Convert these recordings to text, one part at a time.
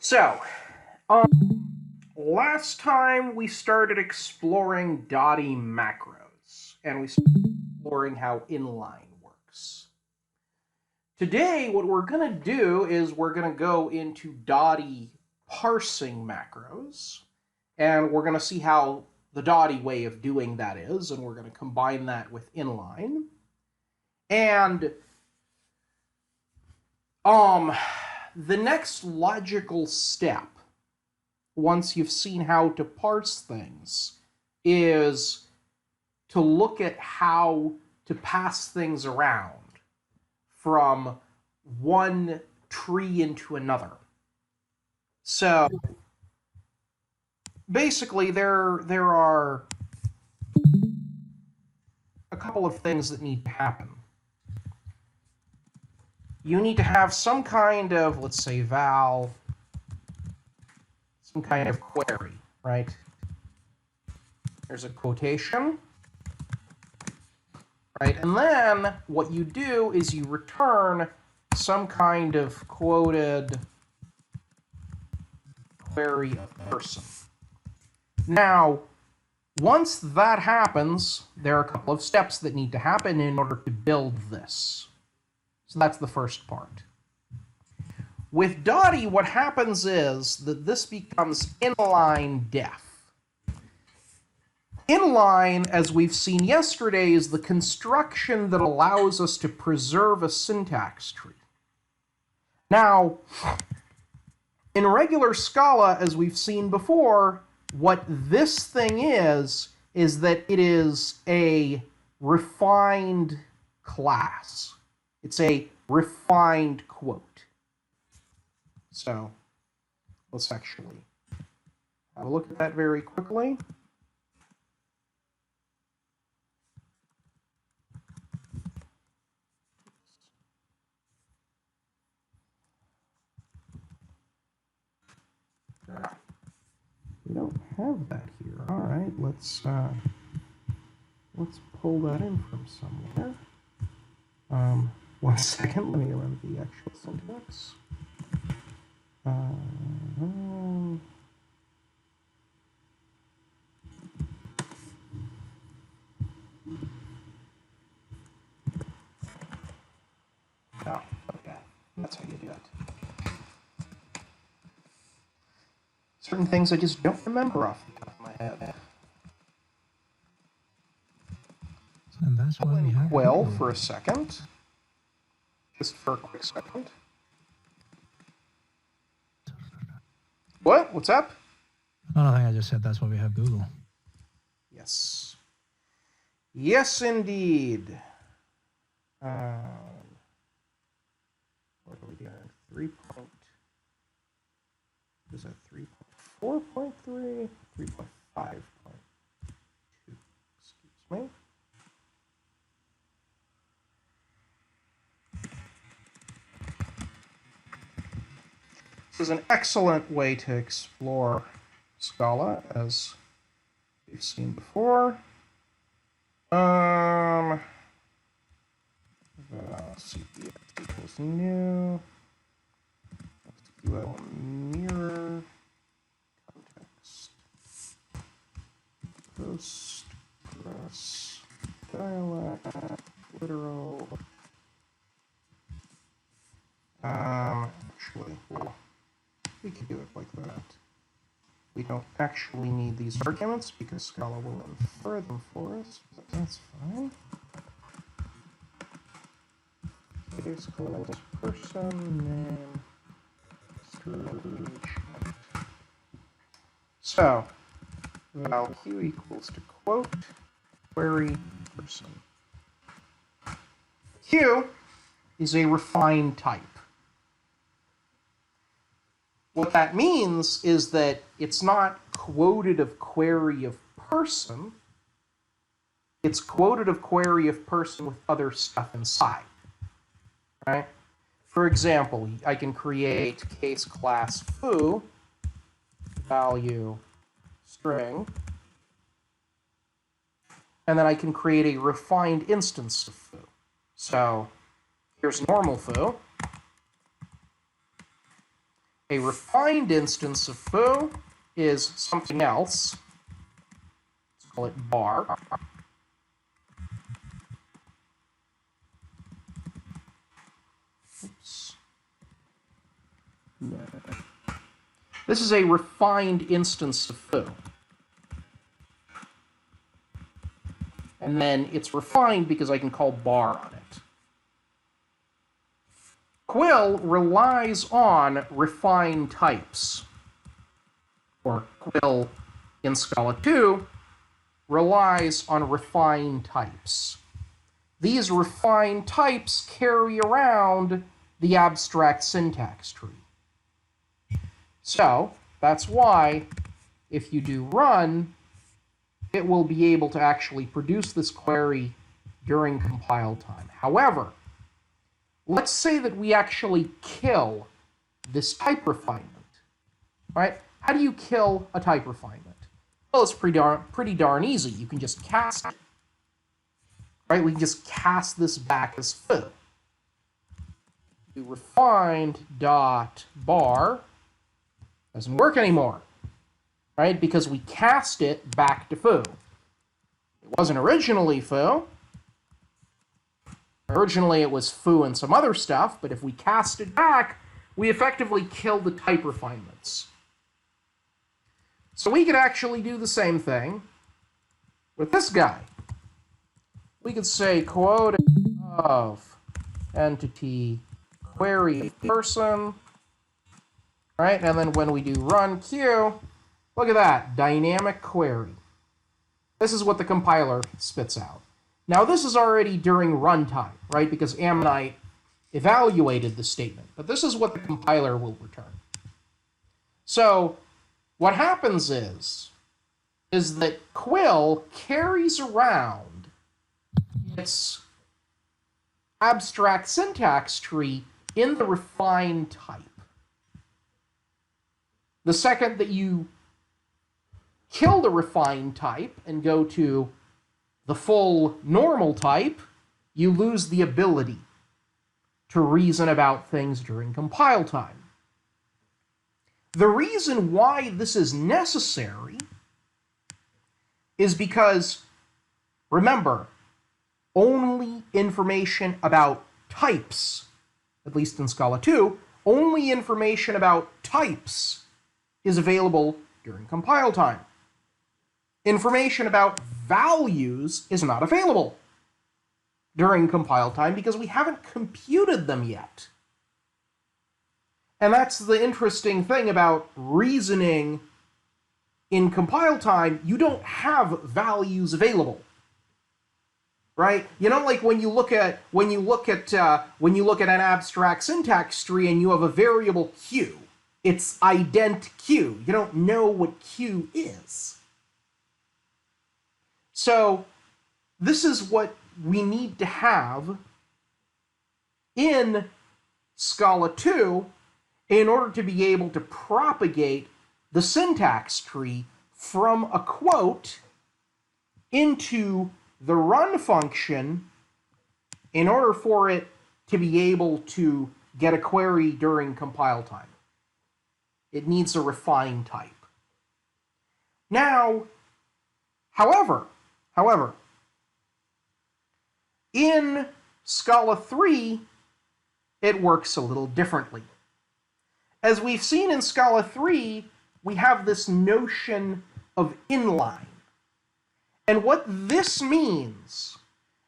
So, last time we started exploring Dotty macros, and we started exploring how inline works. Today, what we're going to do is we're going to go into Dotty parsing macros, and we're going to see how the Dotty way of doing that is, and we're going to combine that with inline. And the next logical step, once you've seen how to parse things, is to look at how to pass things around from one tree into another. So basically there are a couple of things that need to happen. You need to have some kind of, let's say, val, some kind of query, right? There's a quotation, right? And then what you do is you return some kind of quoted query of person. Now, once that happens, there are a couple of steps that need to happen in order to build this. So that's the first part. With Dotty, what happens is that this becomes inline def. Inline, as we've seen yesterday, is the construction that allows us to preserve a syntax tree. Now, in regular Scala, as we've seen before, what this thing is that it is a refined class. It's a refined quote. So let's actually have a look at that very quickly. We don't have that here. All right, let's pull that in from somewhere. 1 second, let me run the actual syntax. Oh, okay. That's how you do it. Certain things I just don't remember off the top of my head. And that's why we have Quill for a second. Just for a quick second. What? What's up? Oh, nothing. I just said that's why we have Google. Yes. Yes, indeed. What are we doing? 3. Is that 3.4.3? 3.5.2. Excuse me. This is an excellent way to explore Scala, as we've seen before. CPX equals new. SQL mirror context. Postgres dialect literal. Actually, we can do it like that. We don't actually need these arguments because Scala will infer them for us, but that's fine. Case called person name stage. So val q equals to quote query person. Q is a refined type. What that means is that it's not quoted of query of person, it's quoted of query of person with other stuff inside, right? For example, I can create case class foo, value string, and then I can create a refined instance of foo. So here's normal foo, A refined instance of foo is something else. Let's call it bar. Oops. No. This is a refined instance of foo. And then it's refined because I can call bar on it. Quill relies on refined types. Or Quill in Scala 2 relies on refined types. These refined types carry around the abstract syntax tree. So, that's why, if you do run, it will be able to actually produce this query during compile time. However, let's say that we actually kill this type refinement, right? How do you kill a type refinement? Well, it's pretty darn easy. You can just cast it, right? We can just cast this back as foo. Do refined dot bar. Doesn't work anymore, right? Because we cast it back to foo. It wasn't originally foo. Originally it was foo and some other stuff, but if we cast it back, we effectively kill the type refinements. So we could actually do the same thing with this guy. We could say quote of entity query person, right? And then when we do run queue, look at that, dynamic query. This is what the compiler spits out. Now this is already during runtime, right? Because Ammonite evaluated the statement, but this is what the compiler will return. So what happens is that Quill carries around its abstract syntax tree in the refined type. The second that you kill the refined type and go to the full normal type, you lose the ability to reason about things during compile time. The reason why this is necessary is because, remember, only information about types, at least in Scala 2, only information about types is available during compile time. Information about values is not available during compile time because we haven't computed them yet. And that's the interesting thing about reasoning in compile time. You don't have values available, right? You know, like when you look at an abstract syntax tree and you have a variable q, it's ident q. You don't know what q is. So this is what we need to have in Scala 2 in order to be able to propagate the syntax tree from a quote into the run function in order for it to be able to get a query during compile time. It needs a refined type. Now, however, in Scala 3, it works a little differently. As we've seen in Scala 3, we have this notion of inline. And what this means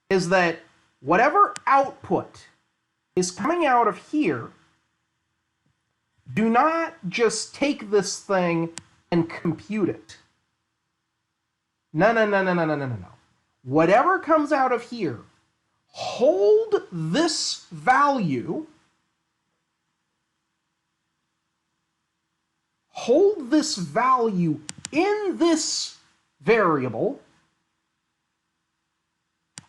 is that whatever output is coming out of here, do not just take this thing and compute it. No. Whatever comes out of here, hold this value, in this variable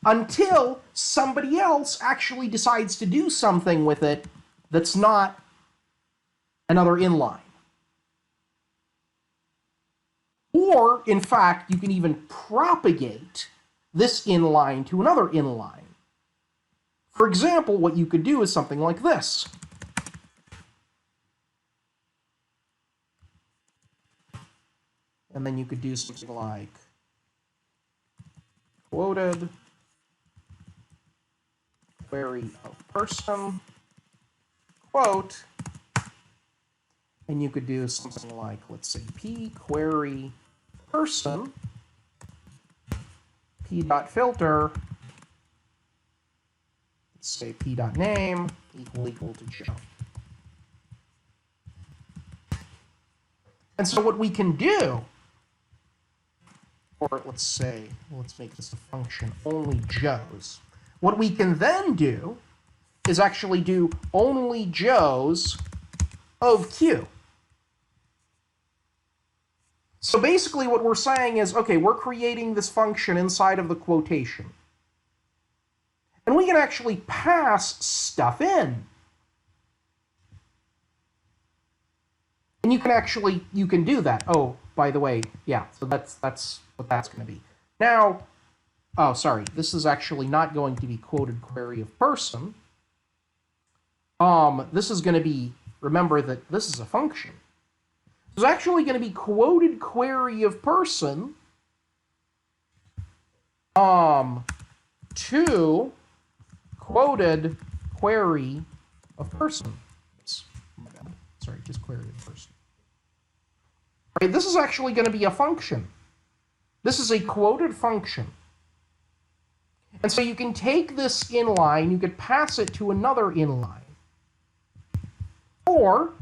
until somebody else actually decides to do something with it that's not another inline. Or, in fact, you can even propagate this inline to another inline. For example, what you could do is something like this. And then you could do something like quoted query of person, quote, and you could do something like, let's say, p query person, p.filter, let's say p.name equal to Joe. And so what we can do, or let's say, let's make this a function, only Joe's. What we can then do is actually do only Joe's of Q. So basically what we're saying is, okay, we're creating this function inside of the quotation. And we can actually pass stuff in. And you can do that. Oh, by the way, yeah, so that's what that's going to be. Now, oh, sorry, this is actually not going to be quoted query of person. This is going to be, remember that this is a function. It's actually going to be quoted query of person to quoted query of person. Oops, my bad. Sorry, just query of person. Right, this is actually going to be a function. This is a quoted function. And so you can take this inline, you could pass it to another inline. Or,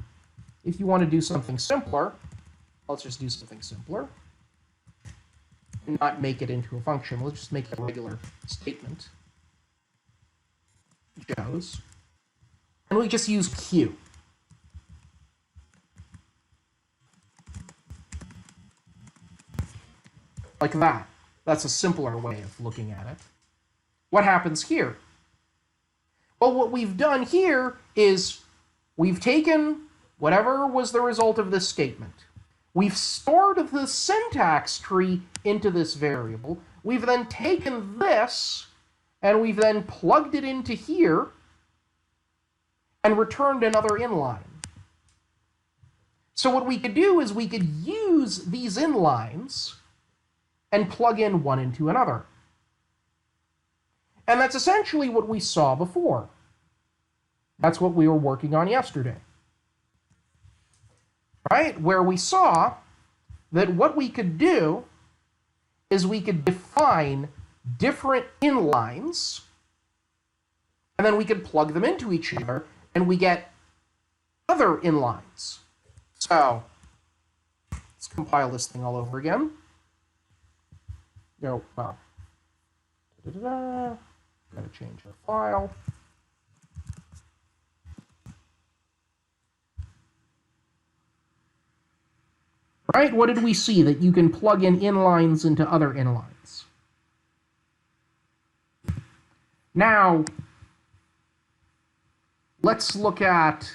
if you want to do something simpler, let's just do something simpler. And not make it into a function. Let's just make it a regular statement. Joe's. And we just use Q. Like that. That's a simpler way of looking at it. What happens here? Well, what we've done here is we've taken whatever was the result of this statement. We've stored the syntax tree into this variable. We've then taken this, and we've then plugged it into here, and returned another inline. So what we could do is we could use these inlines and plug in one into another. And that's essentially what we saw before. That's what we were working on yesterday. Right? Where we saw that what we could do is we could define different inlines, and then we could plug them into each other, and we get other inlines. So let's compile this thing all over again. No, well, gotta change the file. Right? What did we see? That you can plug in inlines into other inlines. Now, let's look at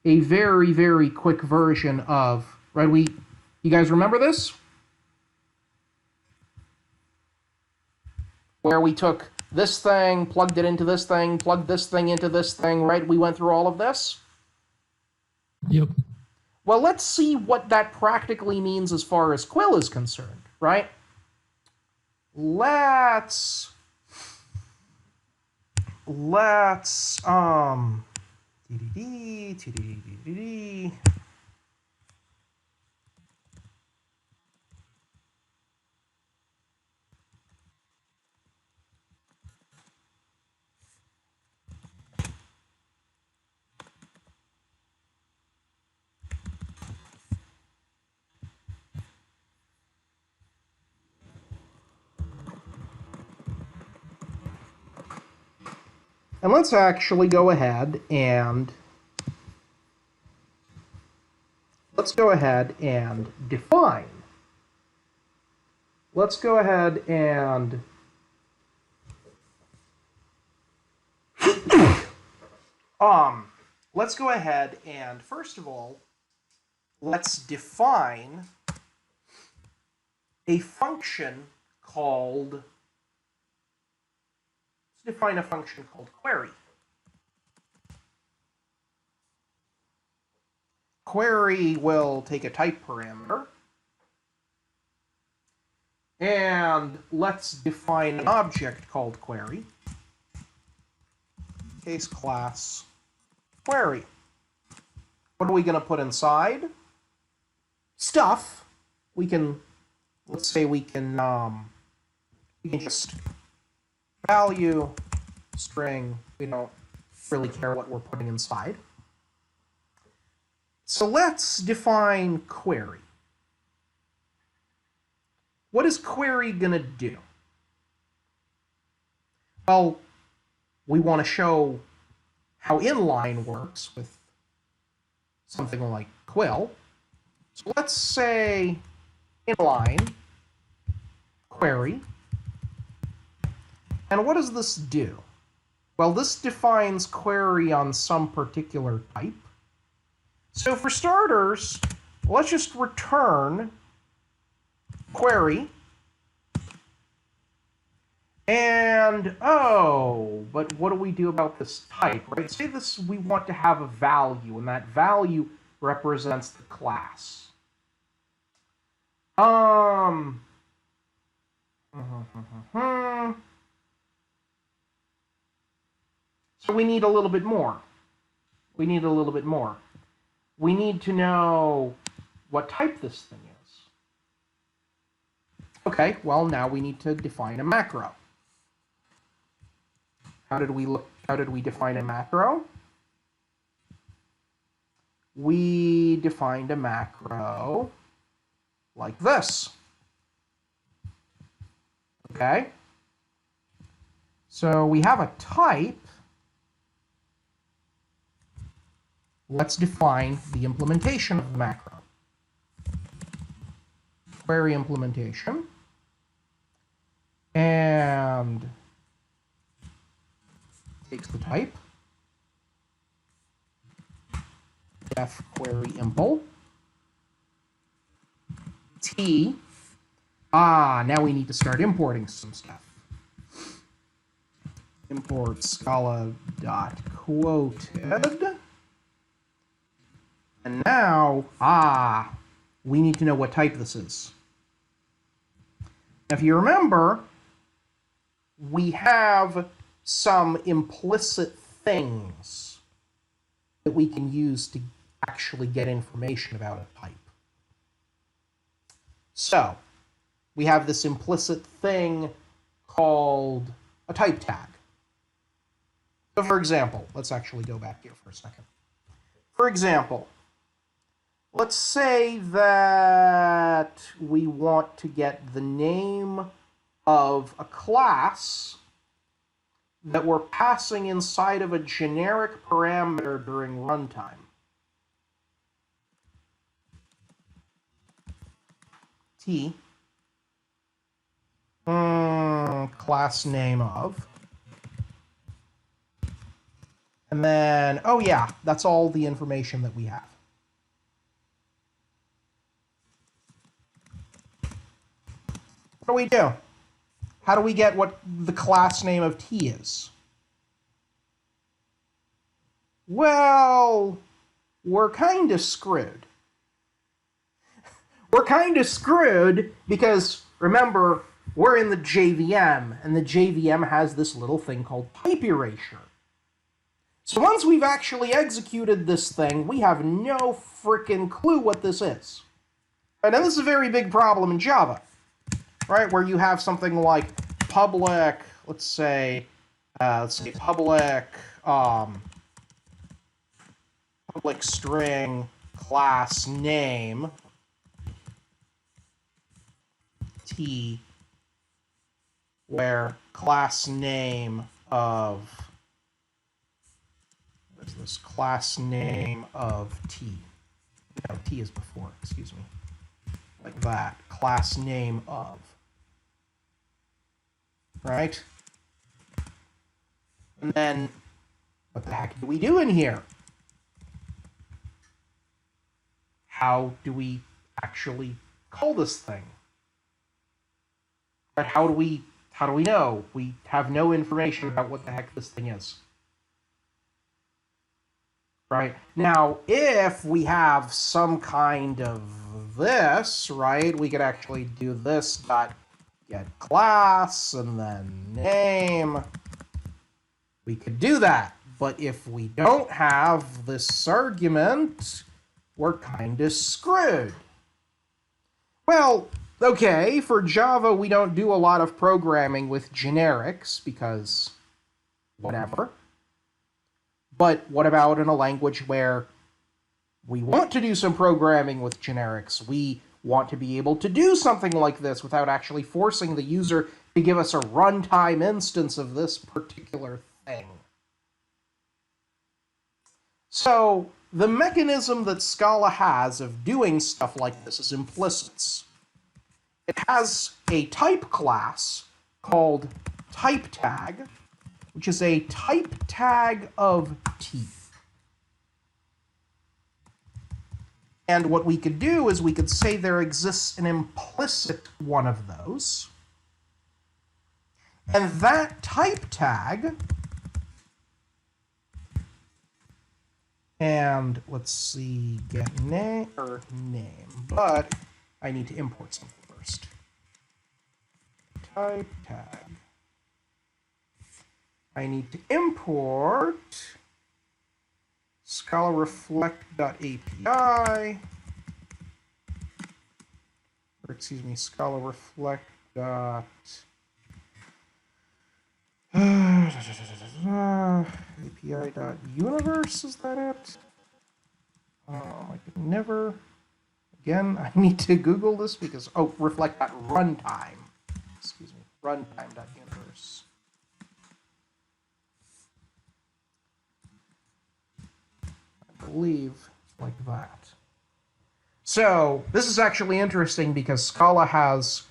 a very, very quick version of, right? You guys remember this? Where we took this thing, plugged it into this thing, plugged this thing into this thing, right? We went through all of this? Yep. Well, let's see what that practically means as far as Quill is concerned, right? Let's TDD. And let's actually go ahead and define. Let's go ahead and let's go ahead and first of all, let's define a function called query. Query will take a type parameter, And let's define an object called query. Case class query. What are we going to put inside? Stuff. We can, let's say we can just value string. We don't really care what we're putting inside. So let's define query. What is query going to do? Well, we want to show how inline works with something like Quill. So let's say inline query. And what does this do? Well, this defines query on some particular type. So for starters, let's just return query. And, oh, but what do we do about this type, right? Say this, we want to have a value, and that value represents the class. So we need a little bit more. We need to know what type this thing is. Okay, well, now we need to define a macro. How did we define a macro? We defined a macro like this. Okay? So we have a type. Let's define the implementation of the macro. Query implementation. And takes the type. Def query impl. T. Now we need to start importing some stuff. Import Scala.quoted. And now, we need to know what type this is. If you remember, we have some implicit things that we can use to actually get information about a type. So, we have this implicit thing called a type tag. So for example, let's actually go back here for a second. For example, let's say that we want to get the name of a class that we're passing inside of a generic parameter during runtime. T. Class name of. And then, oh yeah, that's all the information that we have. What do we do? How do we get what the class name of T is? Well, we're kind of screwed. We're kind of screwed because, remember, we're in the JVM, and the JVM has this little thing called type erasure. So once we've actually executed this thing, we have no frickin' clue what this is. And this is a very big problem in Java, right? Where you have something like public, let's say public string class name T, where class name of, what is this? Class name of T. No, T is before, excuse me. Like that. Class name of. Right? And then, what the heck do we do in here? How do we actually call this thing? But how do we know? We have no information about what the heck this thing is. Right? Now, if we have some kind of this, right, we could actually do this dot get class and then name. We could do that, but if we don't have this argument, we're kind of screwed. Well, okay, for Java, we don't do a lot of programming with generics because whatever. But what about in a language where we want to do some programming with generics? We want to be able to do something like this without actually forcing the user to give us a runtime instance of this particular thing. So, the mechanism that Scala has of doing stuff like this is implicits. It has a type class called type tag, which is a type tag of teeth. And what we could do is we could say there exists an implicit one of those. And that type tag, and let's see, get name, but I need to import something first. Type tag. I need to import Scala reflect.api, or excuse me, Scala reflect dot API.universe, is that it? I could never. Again, I need to Google this because, oh, reflect.runtime. Excuse me, runtime.universe. I believe like that. So, this is actually interesting because Scala has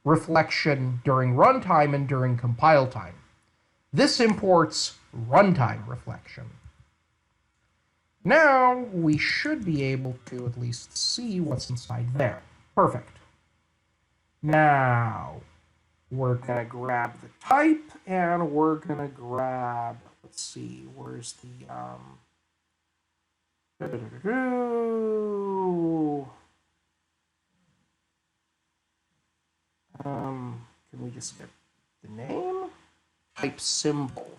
reflection during runtime and during compile time. This imports runtime reflection. Now, we should be able to at least see what's inside there. Perfect. Now, we're going to grab the type, and we're going to grab, let's see, where's the, can we just get the name? Type symbol.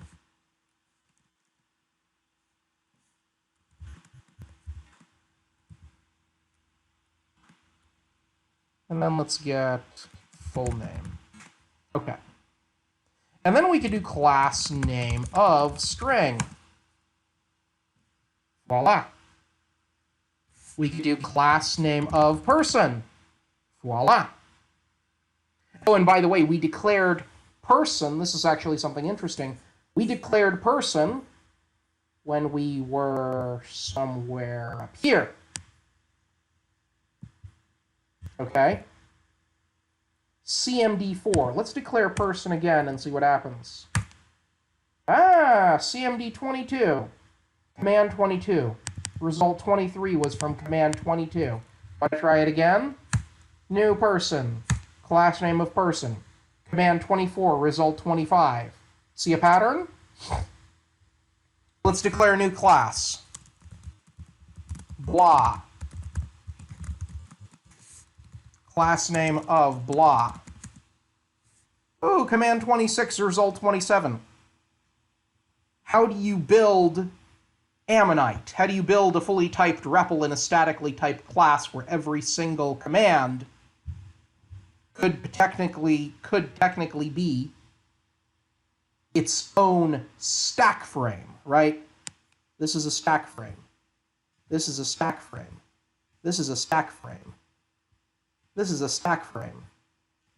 And then let's get full name. Okay. And then we could do class name of string. Voila. We could do class name of person. Voila. Oh, and by the way, we declared person. This is actually something interesting. We declared person when we were somewhere up here. Okay? CMD4. Let's declare person again and see what happens. Ah, CMD22. Command 22. Result 23 was from command 22. If I try it again, new person. Class name of person. Command 24, result 25. See a pattern? Let's declare a new class. Blah. Class name of blah. Ooh, command 26, result 27. How do you build Ammonite? How do you build a fully typed REPL in a statically typed class where every single command could technically be its own stack frame, right? This is a stack frame. This is a stack frame. This is a stack frame. This is a stack frame.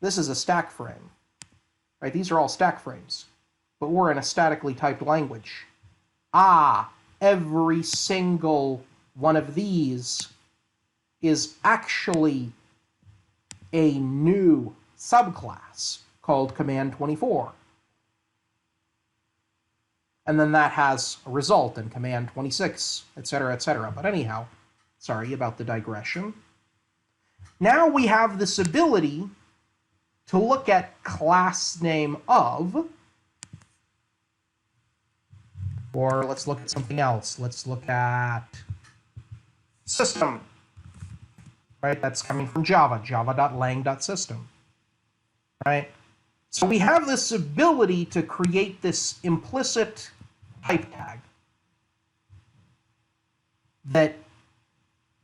This is a stack frame. Right? These are all stack frames. But we're in a statically typed language. Ah, every single one of these is actually a new subclass called command 24. And then that has a result in command 26, etc., etc. But anyhow, sorry about the digression. Now we have this ability to look at class name of, or let's look at something else. Let's look at system. Right, that's coming from Java, java.lang.system. right? So we have this ability to create this implicit type tag that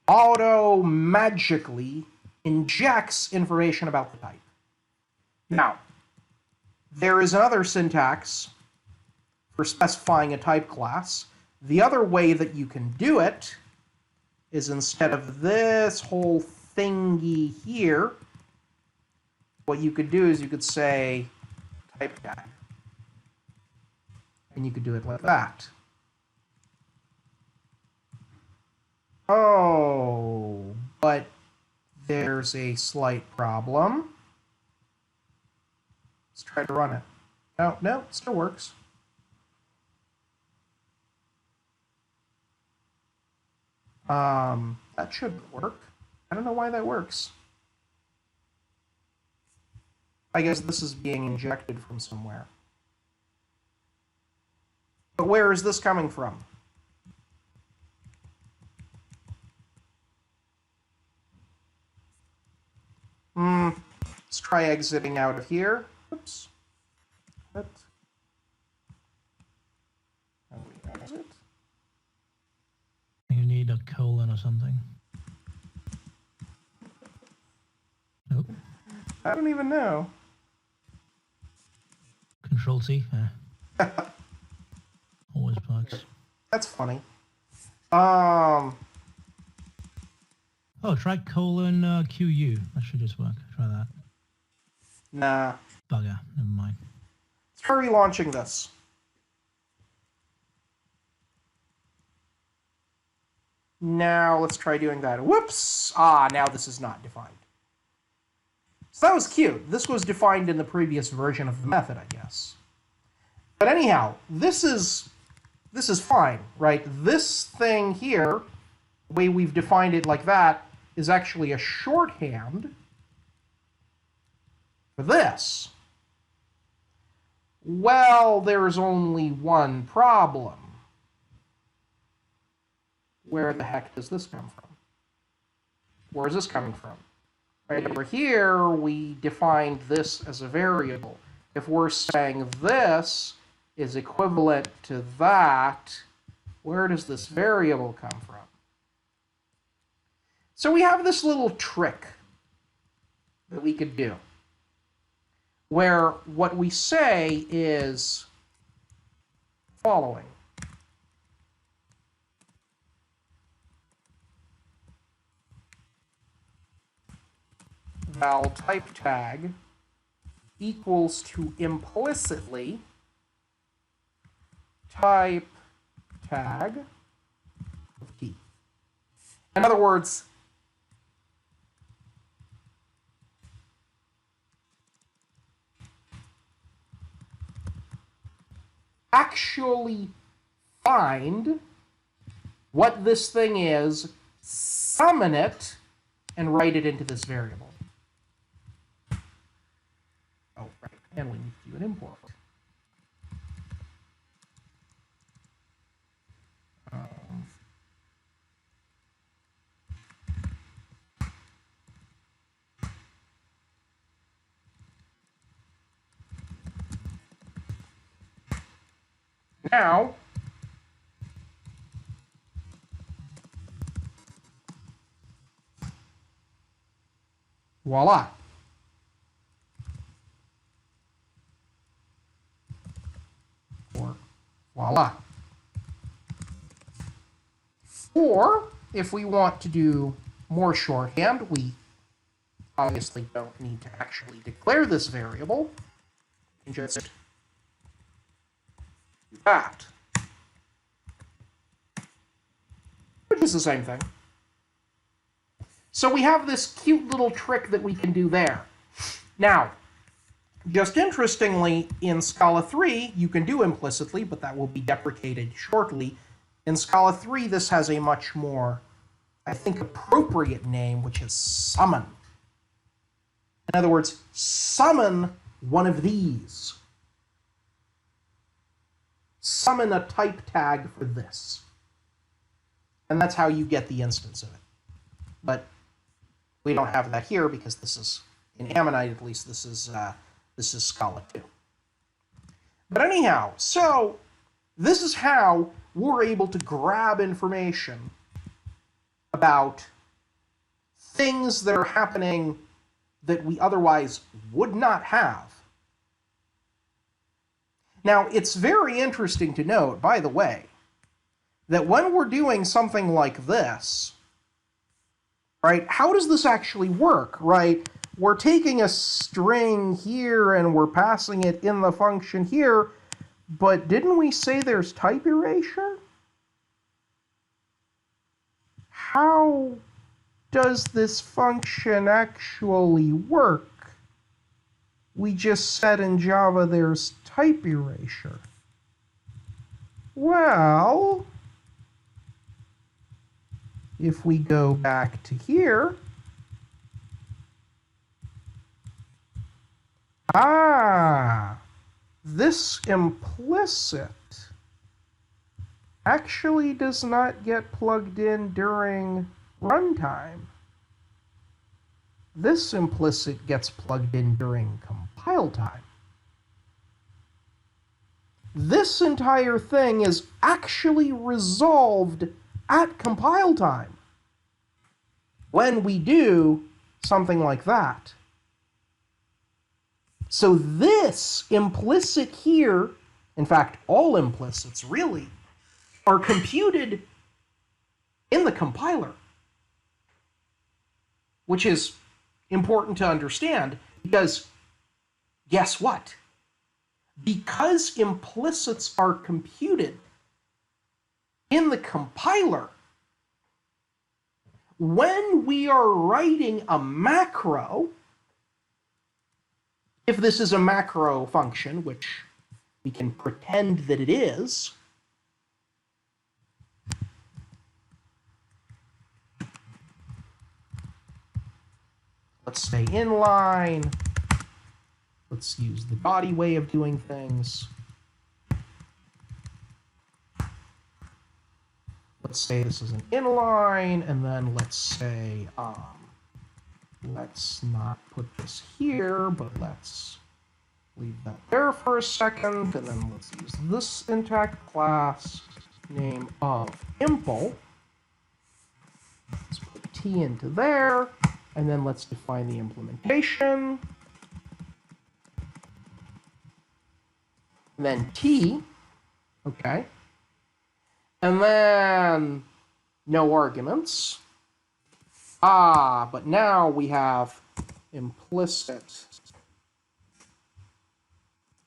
auto-magically injects information about the type. Now, there is another syntax for specifying a type class. The other way that you can do it is instead of this whole thingy here, what you could do is you could say type tag. And you could do it like that. Oh, but there's a slight problem. Let's try to run it. No, it still works. That should work. I don't know why that works. I guess this is being injected from somewhere. But where is this coming from? Let's try exiting out of here. Oops. What? How do we exit? You need a colon or something. Nope. I don't even know. Control C. Always bugs. That's funny. Oh, try colon QU. That should just work. Try that. Nah. Bugger. Never mind. Let's try relaunching this. Now let's try doing that. Whoops! Ah, now this is not defined. So that was cute. This was defined in the previous version of the method, I guess. But anyhow, this is fine, right? This thing here, the way we've defined it like that, is actually a shorthand for this. Well, there's only one problem. Where the heck does this come from? Where is this coming from? Right over here, we defined this as a variable. If we're saying this is equivalent to that, where does this variable come from? So we have this little trick that we could do, where what we say is the following. Val type tag equals to implicitly type tag of t. In other words, actually find what this thing is, summon it, and write it into this variable. Oh, right, and we need to do an import. Now, voila. Or voila. Or, if we want to do more shorthand, we obviously don't need to actually declare this variable. We can just do that. Which is the same thing. So we have this cute little trick that we can do there. Now, just interestingly, in Scala 3, you can do implicitly, but that will be deprecated shortly. In Scala 3, this has a much more, I think, appropriate name, which is summon. In other words, summon one of these. Summon a type tag for this. And that's how you get the instance of it. But we don't have that here because this is In Ammonite, at least, this is Scala 2. But anyhow, so this is how we're able to grab information about things that are happening that we otherwise would not have. Now, it's very interesting to note, by the way, that when we're doing something like this, right, how does this actually work, right? We're taking a string here and we're passing it in the function here, but didn't we say there's type erasure? How does this function actually work? We just said in Java there's type erasure. Well, if we go back to here, this implicit actually does not get plugged in during runtime. This implicit gets plugged in during compile time. This entire thing is actually resolved at compile time when we do something like that. So this implicit here, in fact, all implicits really, are computed in the compiler, which is important to understand because guess what? Because implicits are computed in the compiler, when we are writing a macro, if this is a macro function, which we can pretend that it is, let's say inline, let's use the Dotty way of doing things. Let's say this is an inline, and then let's say, let's not put this here, but let's leave that there for a second, and then let's use this intact class name of impl. Let's put t into there, and then let's define the implementation. And then t, okay. And then no arguments. But now we have implicit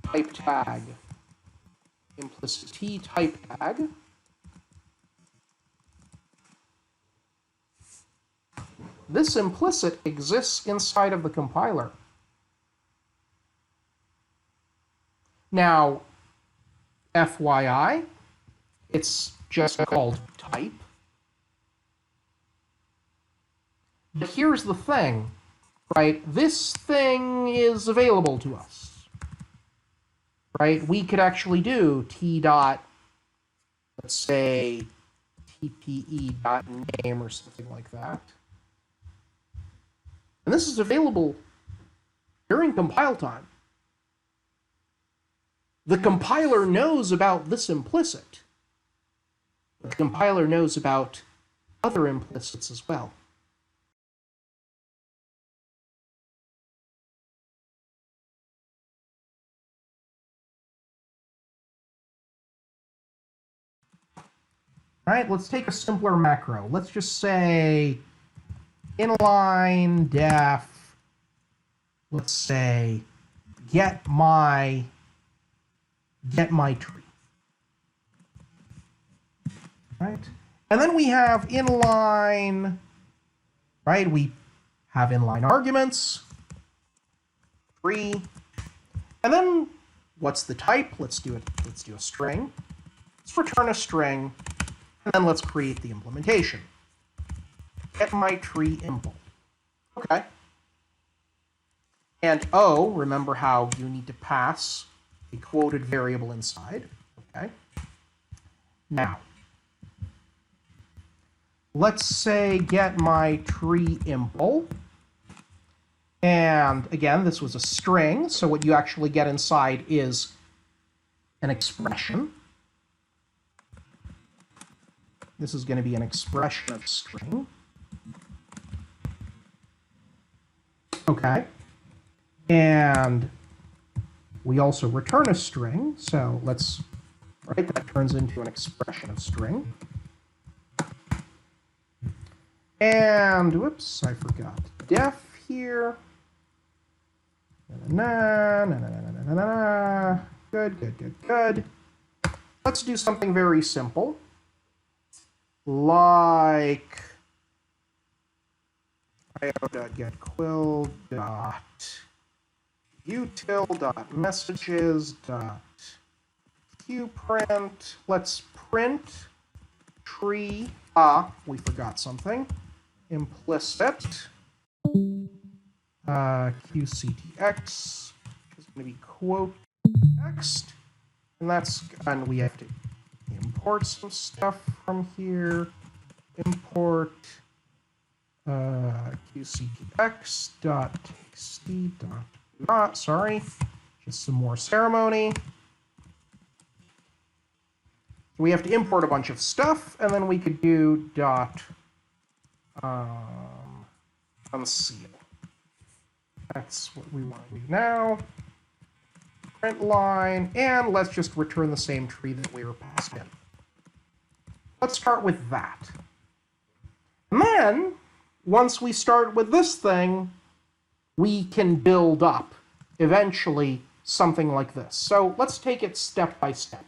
type tag, implicit t type tag. This implicit exists inside of the compiler. Now, FYI, it's just called type. But here's the thing, right? This thing is available to us, right? We could actually do t dot, let's say, tpe dot name or something like that. And this is available during compile time. The compiler knows about this implicit. The compiler knows about other implicits as well. All right, let's take a simpler macro. Let's just say inline def, let's say get my tree. Right? And then we have inline, right? We have inline arguments, tree. And then what's the type? Let's do a string. Let's return a string, and then let's create the implementation. Get my tree impl. Okay. And O, remember how you need to pass a quoted variable inside. Okay. Now, let's say get my tree impl. And again, this was a string, so what you actually get inside is an expression. This is going to be an expression of string. Okay. And we also return a string, so let's, right, that turns into an expression of string. And, whoops, I forgot def here. Good. Let's do something very simple. Like io.getQuill.util.messages.qprint. Let's print tree. We forgot something. Implicit qctx, which is going to be quote text, and we have to import some stuff from here. Import qctx.txt. Sorry, just some more ceremony. We have to import a bunch of stuff, and then we could do dot unseal. That's what we want to do now. Print line, and let's just return the same tree that we were passed in. Let's start with that. And then, once we start with this thing, we can build up, eventually, something like this. So let's take it step by step.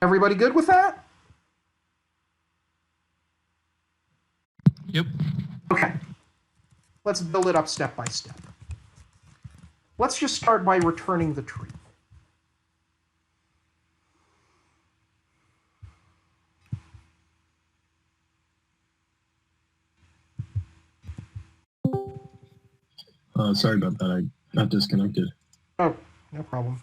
Everybody good with that? Yep. Okay. Let's build it up step by step. Let's just start by returning the tree. Sorry about that. I got disconnected. Oh, no problem.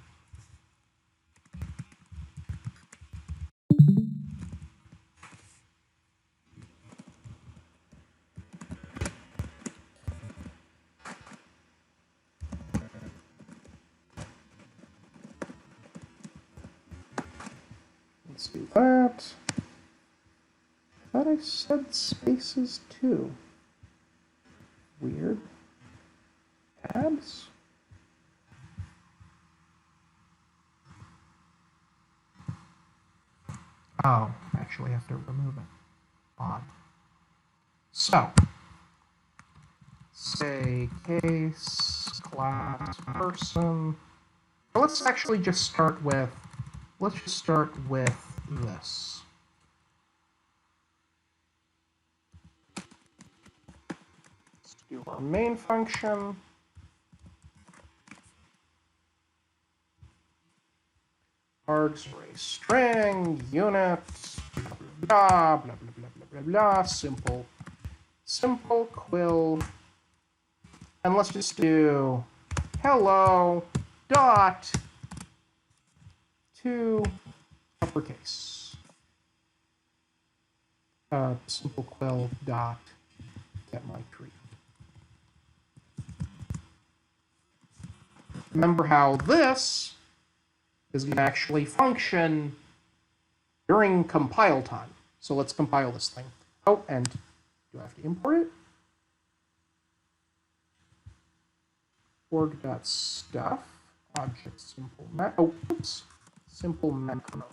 Let's do that. I thought I said spaces too. Weird. Tabs? Oh, actually I have to remove it. Odd. So, say case class person. So let's actually just start with, this. Let's do our main function. Args array string, unit, blah, blah, blah, blah, blah, blah, blah, simple quill. And let's just do hello dot to uppercase. Simple quill dot get my tree. Remember how this is going to actually function during compile time. So let's compile this thing. Oh, and do I have to import it? Org.stuff, object simple simple macro.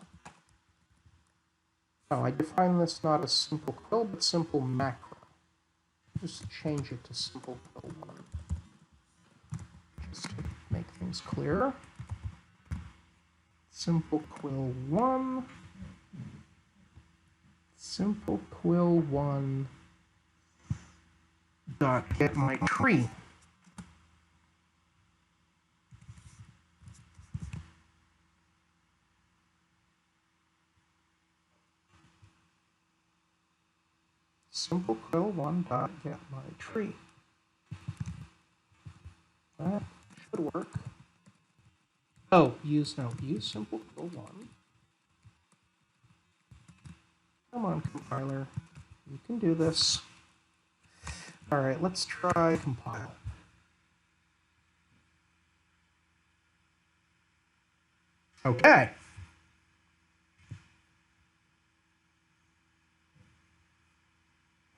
Oh, I define this not as simple quill, but simple macro. Just change it to simple quill 1. Just to make things clearer. Simple quill 1. Simple quill 1 dot get my tree. Simple quill 1 dot get my tree. That should work. Oh, use simple quill 1. Come on, compiler. You can do this. All right, let's try compile. Okay.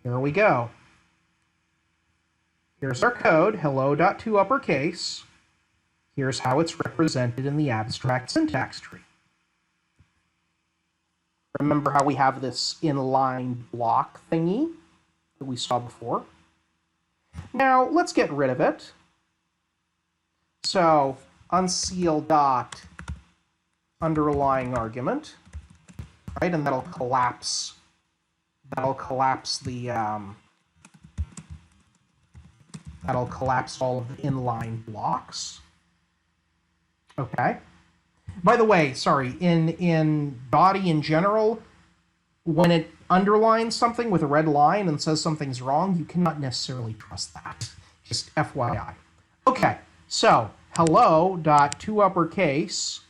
Here we go. Here's our code, hello.toUpperCase. Here's how it's represented in the abstract syntax tree. Remember how we have this inline block thingy that we saw before? Now, let's get rid of it. So, unseal dot underlying argument, right? And that'll collapse the that'll collapse all of the inline blocks. Okay. By the way, sorry, in Dotty in general, when it underlines something with a red line and says something's wrong, you cannot necessarily trust that. Just FYI. Okay, so hello.toUpperCase,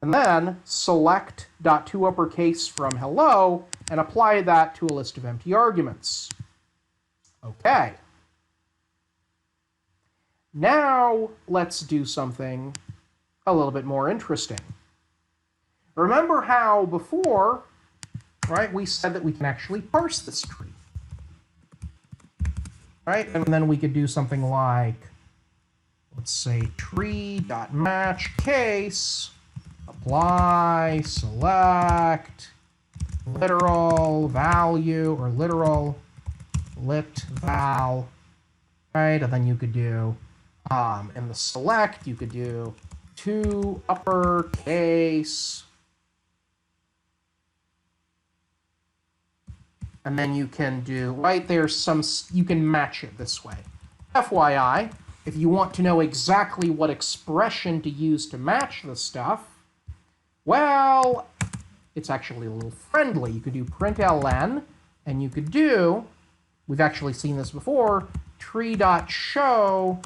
and then select .toUpperCase from hello and apply that to a list of empty arguments. Okay. Now let's do something a little bit more interesting. Remember how before, right, we said that we can actually parse this tree. Right? And then we could do something like, let's say tree.match case, apply, select, literal value, or literal lit val, right? And then you could do, in the select, you could do toUpperCase, and then you can do, right, there's some, you can match it this way. FYI, if you want to know exactly what expression to use to match the stuff, well, it's actually a little friendly. You could do println, and you could do, we've actually seen this before, tree.show,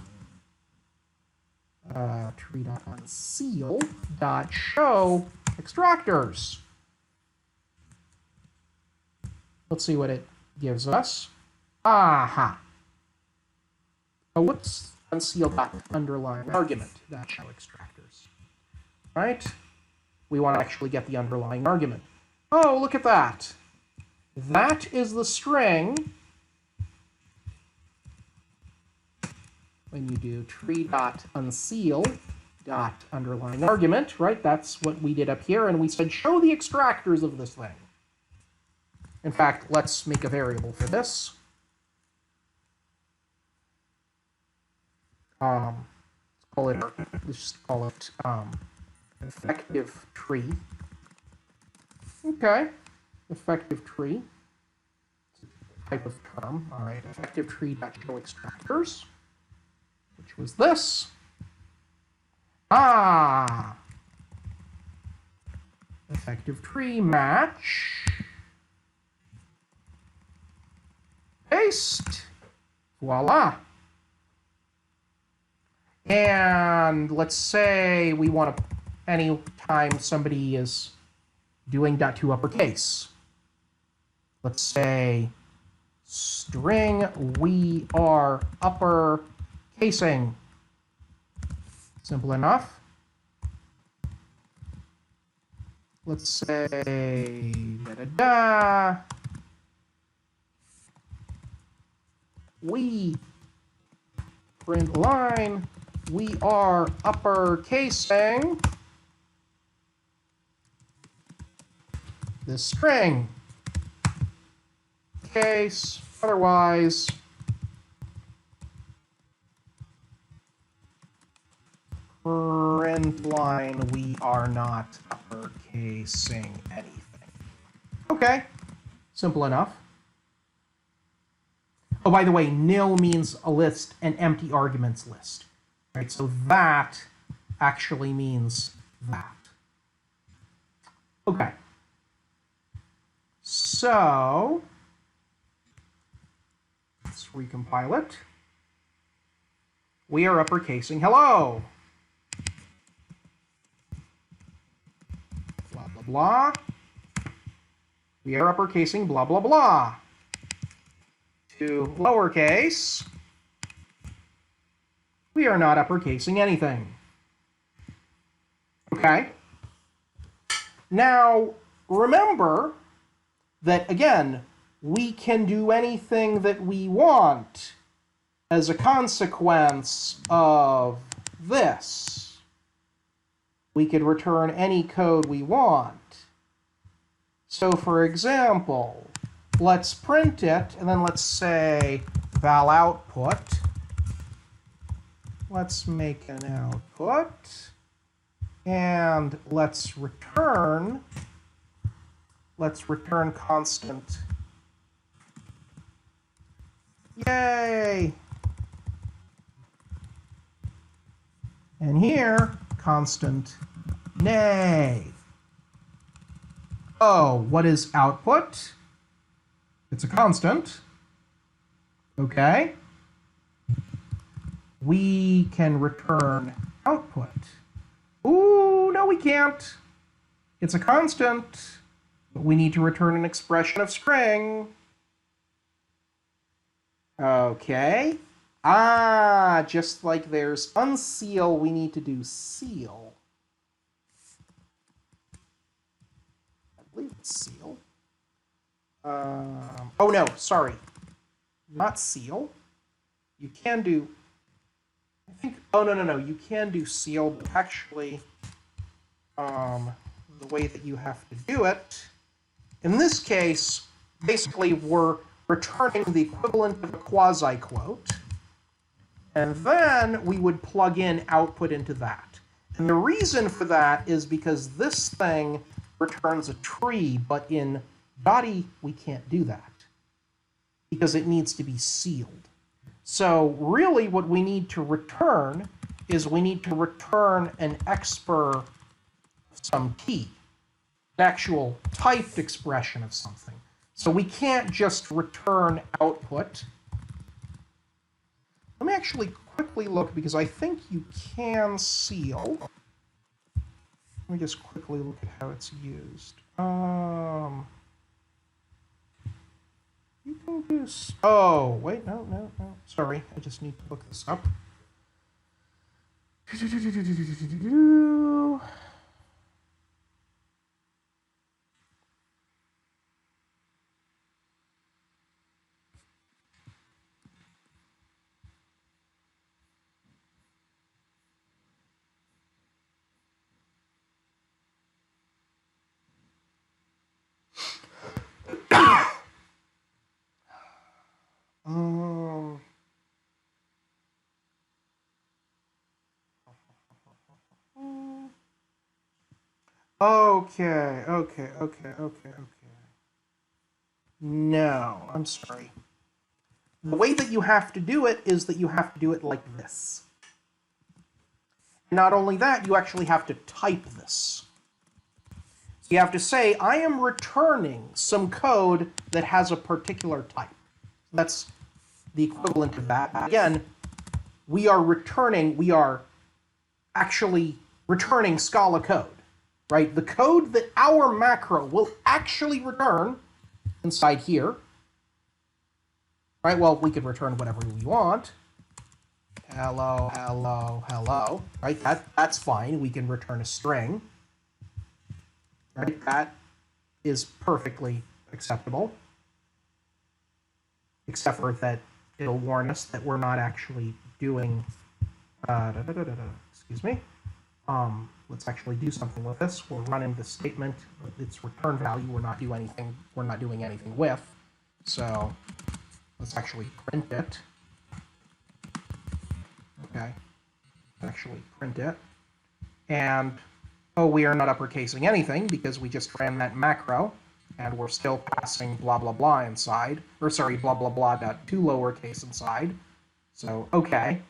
tree.unseal.show extractors. Let's see what it gives us. Aha. Oh, whoops. Unsealed.underline argument that show extractors. Right? We want to actually get the underlying argument. Oh, look at that. That is the string when you do tree.unseal.underlying argument, right? That's what we did up here, and we said show the extractors of this thing. In fact, let's make a variable for this. Let's just call it effective tree. Okay, effective tree. Type of term. All right, effective tree.show extractors, which was this. Effective tree match. Paste. Voila. And let's say we want to, anytime somebody is doing .toUpperCase, let's say string we are uppercasing. Simple enough. Let's say da-da-da. We print line. We are uppercasing this string. Case, otherwise, print line, we are not uppercasing anything. Okay, simple enough. Oh, by the way, nil means a list, an empty arguments list. Right, so that actually means that. Okay. So let's recompile it. We are uppercasing hello. Blah, blah, blah. We are uppercasing blah, blah, blah. To lowercase, we are not uppercasing anything. Okay? Now, remember that, again, we can do anything that we want as a consequence of this. We could return any code we want. So, for example, let's print it, and then let's say val output. Let's make an output, and let's return constant. Yay! And here, constant nay. Oh, what is output? It's a constant. Okay. We can return output. Ooh, no we can't. It's a constant, but we need to return an expression of string. Okay. Ah, just like there's unseal, we need to do seal. I believe it's seal. Oh no, sorry. Not seal. You can do... I think... Oh, no. You can do seal, but actually, the way that you have to do it, in this case, basically we're returning the equivalent of a quasi-quote, and then we would plug in output into that. And the reason for that is because this thing returns a tree, but in Dotty we can't do that, because it needs to be sealed. So really what we need to return is we need to return an expr of some key, an actual typed expression of something. So we can't just return output. Let me actually quickly look, because I think you can seal. Let me just quickly look at how it's used. You can do... Oh, wait, no. Sorry, I just need to look this up. Okay. No, I'm sorry. The way that you have to do it is that you have to do it like this. Not only that, you actually have to type this. So you have to say, I am returning some code that has a particular type. That's the equivalent of that. Again, we are actually returning Scala code, right? The code that our macro will actually return inside here, right? Well, we could return whatever we want. Hello, right? That's fine. We can return a string, right? That is perfectly acceptable, except for that it'll warn us that we're not actually doing, excuse me. Let's actually do something with this. We're running the statement with its return value. We're not doing anything with. So let's actually print it. Okay. Actually print it. And oh, we are not uppercasing anything because we just ran that macro, and we're still passing blah blah blah inside. Or sorry, blah blah blah dot to lowercase inside. So okay.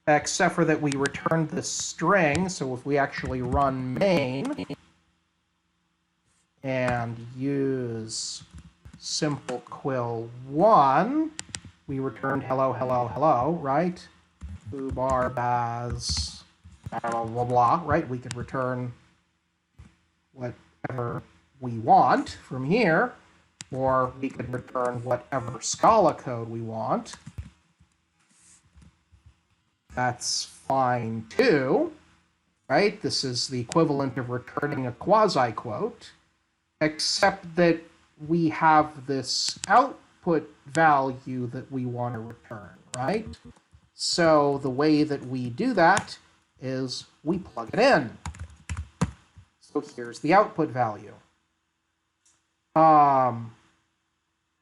Except for that we returned this string, so if we actually run main and use simple quill 1, we returned hello, right? Foobar baz blah blah blah, right? We could return whatever we want from here, or we could return whatever Scala code we want. That's fine too. right? This is the equivalent of returning a quasi-quote, except that we have this output value that we want to return, right? So the way that we do that is we plug it in. So here's the output value.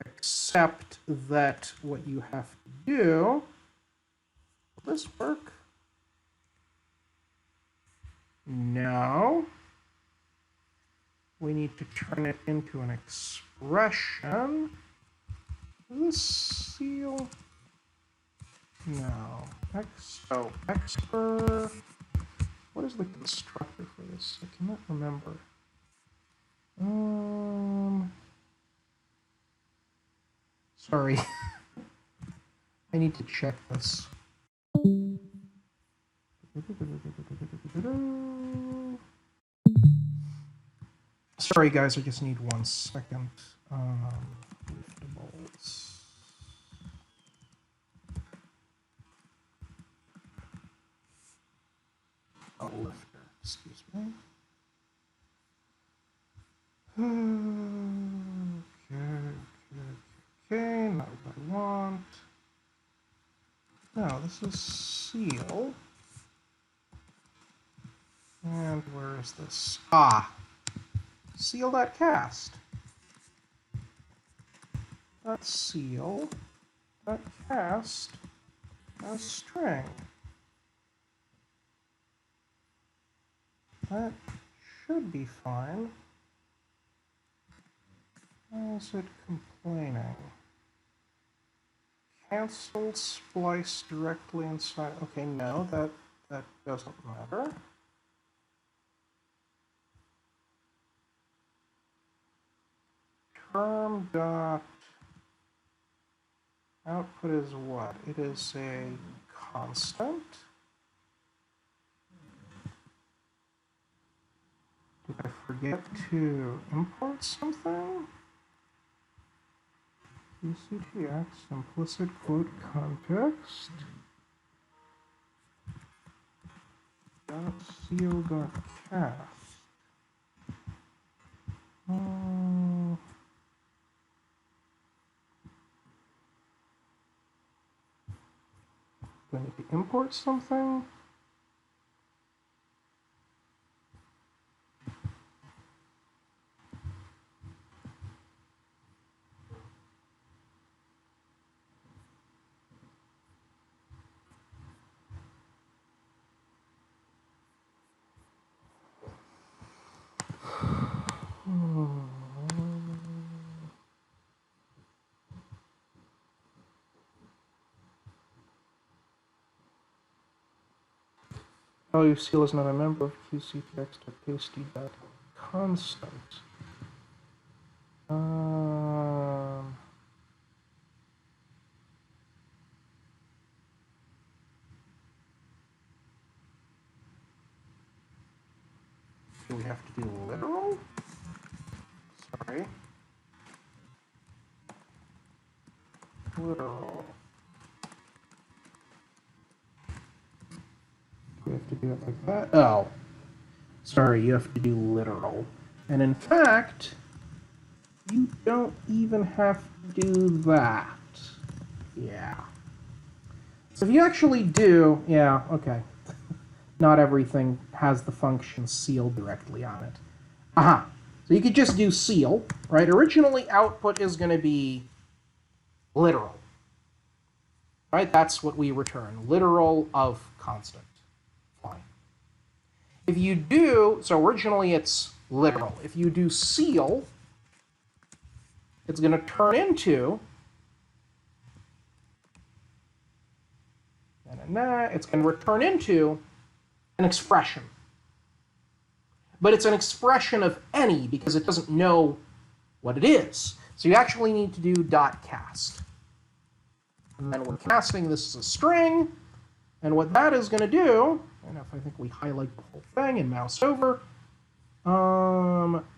Except that what you have to do, will this work? No. We need to turn it into an expression. Is this seal? No. So Expr. What is the constructor for this? I cannot remember. Sorry. I need to check this. Sorry, guys, I just need 1 second. Liftables. Oh, lifter, excuse me. Okay, not what I want. No, this is seal. And where is this? Ah, seal.cast. Seal. Cast as string. That should be fine. Why is it complaining? Cancel splice directly inside. Okay, no, that doesn't matter. Term dot output is what? It is a constant. Did I forget to import something? UCTX implicit quote context dot seal dot cast. Do I need to import something? Value seal is not a member of qctext.pasty.constant. Do we have to do literal? Sorry. Literal. We have to do it like that? Oh. Sorry, you have to do literal. And in fact, you don't even have to do that. Yeah. So if you actually do, yeah, okay. Not everything has the function seal directly on it. Aha. So you could just do seal, right? Originally, output is going to be literal. Right? That's what we return. Literal of constant. Fine. If you do, so originally it's literal. If you do seal, it's going to turn into, it's going to return into an expression. But it's an expression of any because it doesn't know what it is. So you actually need to do dot cast. And then we're casting this as a string. And what that is going to do, and if I think we highlight the whole thing and mouse over,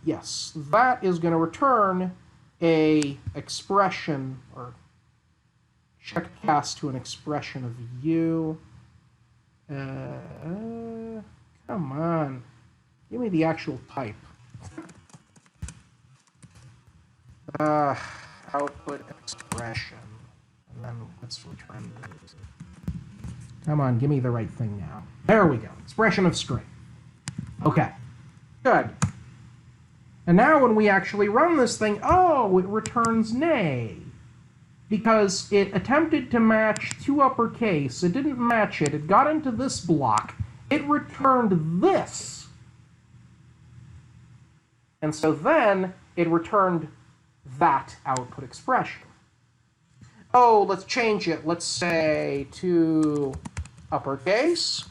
yes, that is going to return a expression, or check cast to an expression of u. Come on. Give me the actual type. Output expression. And then let's return that. Come on, give me the right thing now. There we go. Expression of string. Okay. Good. And now when we actually run this thing, oh, it returns nay. Because it attempted to match two uppercase. It didn't match it. It got into this block. It returned this. And so then it returned that output expression. Oh, let's change it. Let's say to uppercase.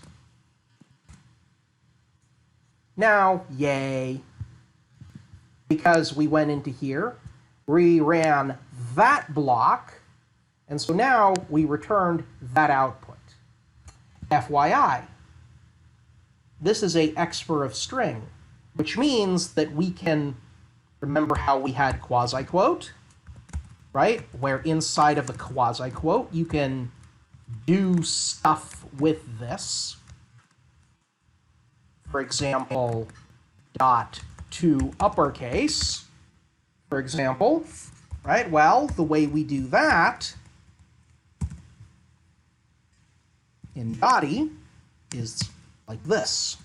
Now, yay. Because we went into here, we ran that block, and so now we returned that output. FYI, this is a expr of string, which means that we can remember how we had quasi-quote, right? Where inside of a quasi-quote, you can do stuff with this. For example, dot to uppercase, for example, right? Well, the way we do that in Dotty is like this.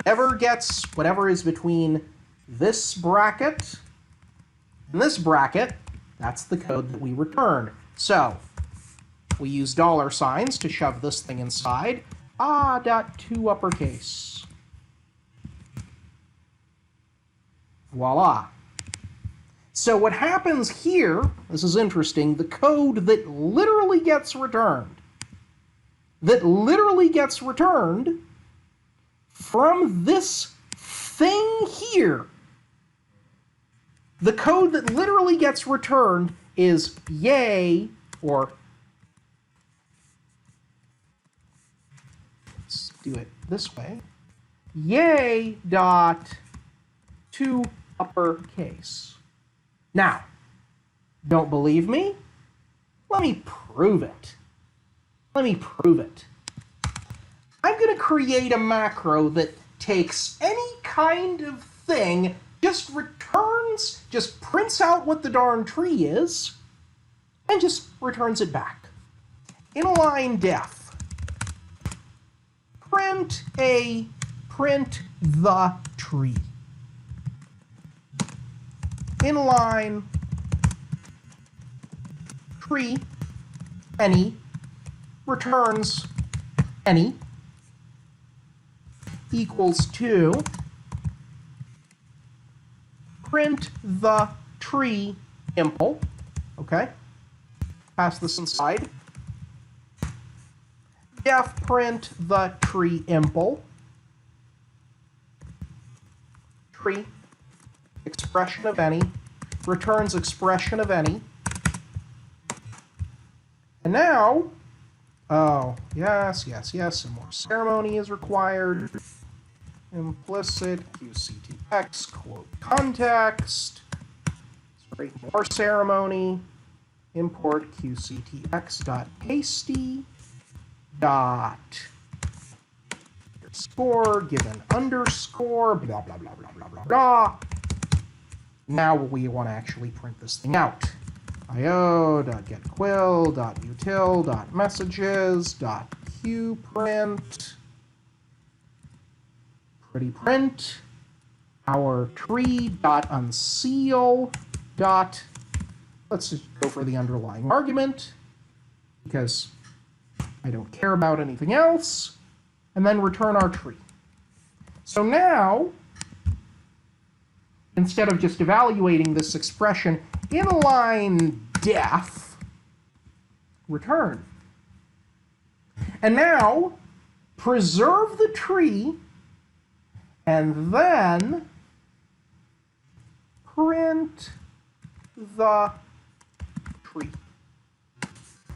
Whatever is between this bracket and this bracket, that's the code that we return. So we use $signs to shove this thing inside. Dot to uppercase. Voila. So what happens here, this is interesting, the code that literally gets returned, from this thing here, the code that literally gets returned is yay, or let's do it this way, yay dot to uppercase. Now, don't believe me? Let me prove it. I'm going to create a macro that takes any kind of thing, just prints out what the darn tree is, and just returns it back. Inline def. Print the tree. Inline tree any returns any equals to print the tree impl. Okay, pass this inside. Def print the tree impl. Tree expression of any returns expression of any. And now, oh, yes, some more ceremony is required. Implicit QCTX quote context. Sorry, more ceremony. Import QCTX.pasty dot underscore given underscore blah blah blah blah blah blah blah. Now we want to actually print this thing out. io.getquill.util.messages.qprint pretty print our tree.unseal. Let's just go for the underlying argument because I don't care about anything else, and then return our tree. So now, instead of just evaluating this expression, inline def return. And now, preserve the tree, and then print the tree.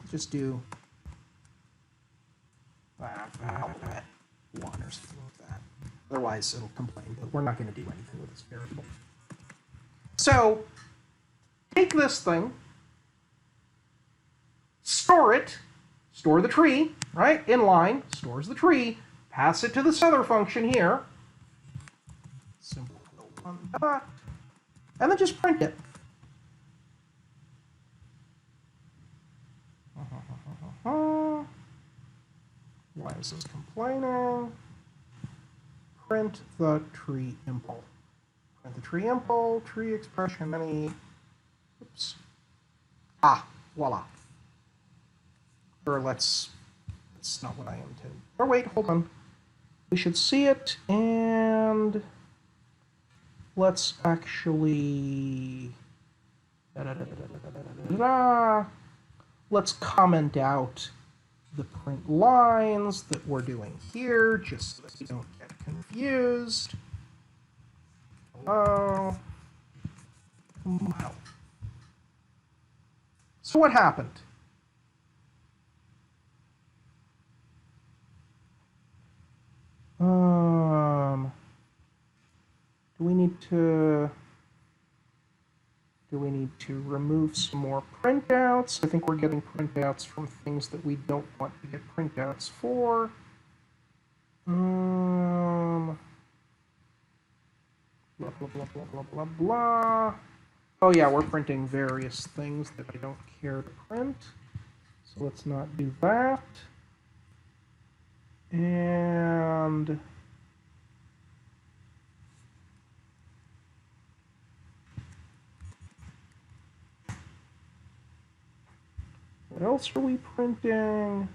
Just do one or something like that. Otherwise, it'll complain, but we're not going to do anything with this variable. So, take this thing, store the tree, right? Inline, stores the tree, pass it to this other function here, simple Quill dot, and then just print it. Why is this complaining? Print the tree impl. Print the tree impl, tree expression, any. Oops. Ah, voila. Or that's not what I intended. Or wait, hold on. We should see it, and let's actually. Let's comment out the print lines that we're doing here, just so that we don't get confused. Hello. Wow. So what happened? Do we need to remove some more printouts? I think we're getting printouts from things that we don't want to get printouts for. Blah, blah, blah, blah, blah, blah, blah. Oh yeah, we're printing various things that I don't care to print. So let's not do that. And what else are we printing?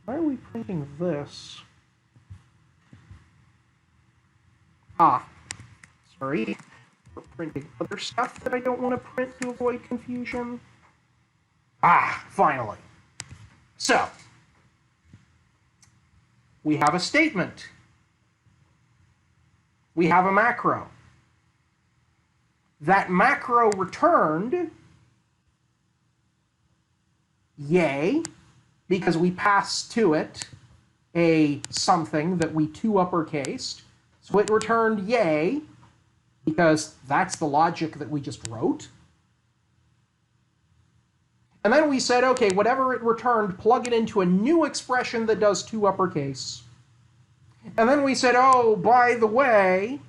Why are we printing this? Ah, sorry. We're printing other stuff that I don't want to print to avoid confusion. Ah, finally. So, we have a statement. We have a macro. That macro returned yay, because we passed to it a something that we two uppercased. So it returned yay, because that's the logic that we just wrote. And then we said, okay, whatever it returned, plug it into a new expression that does two uppercase. And then we said, oh, by the way,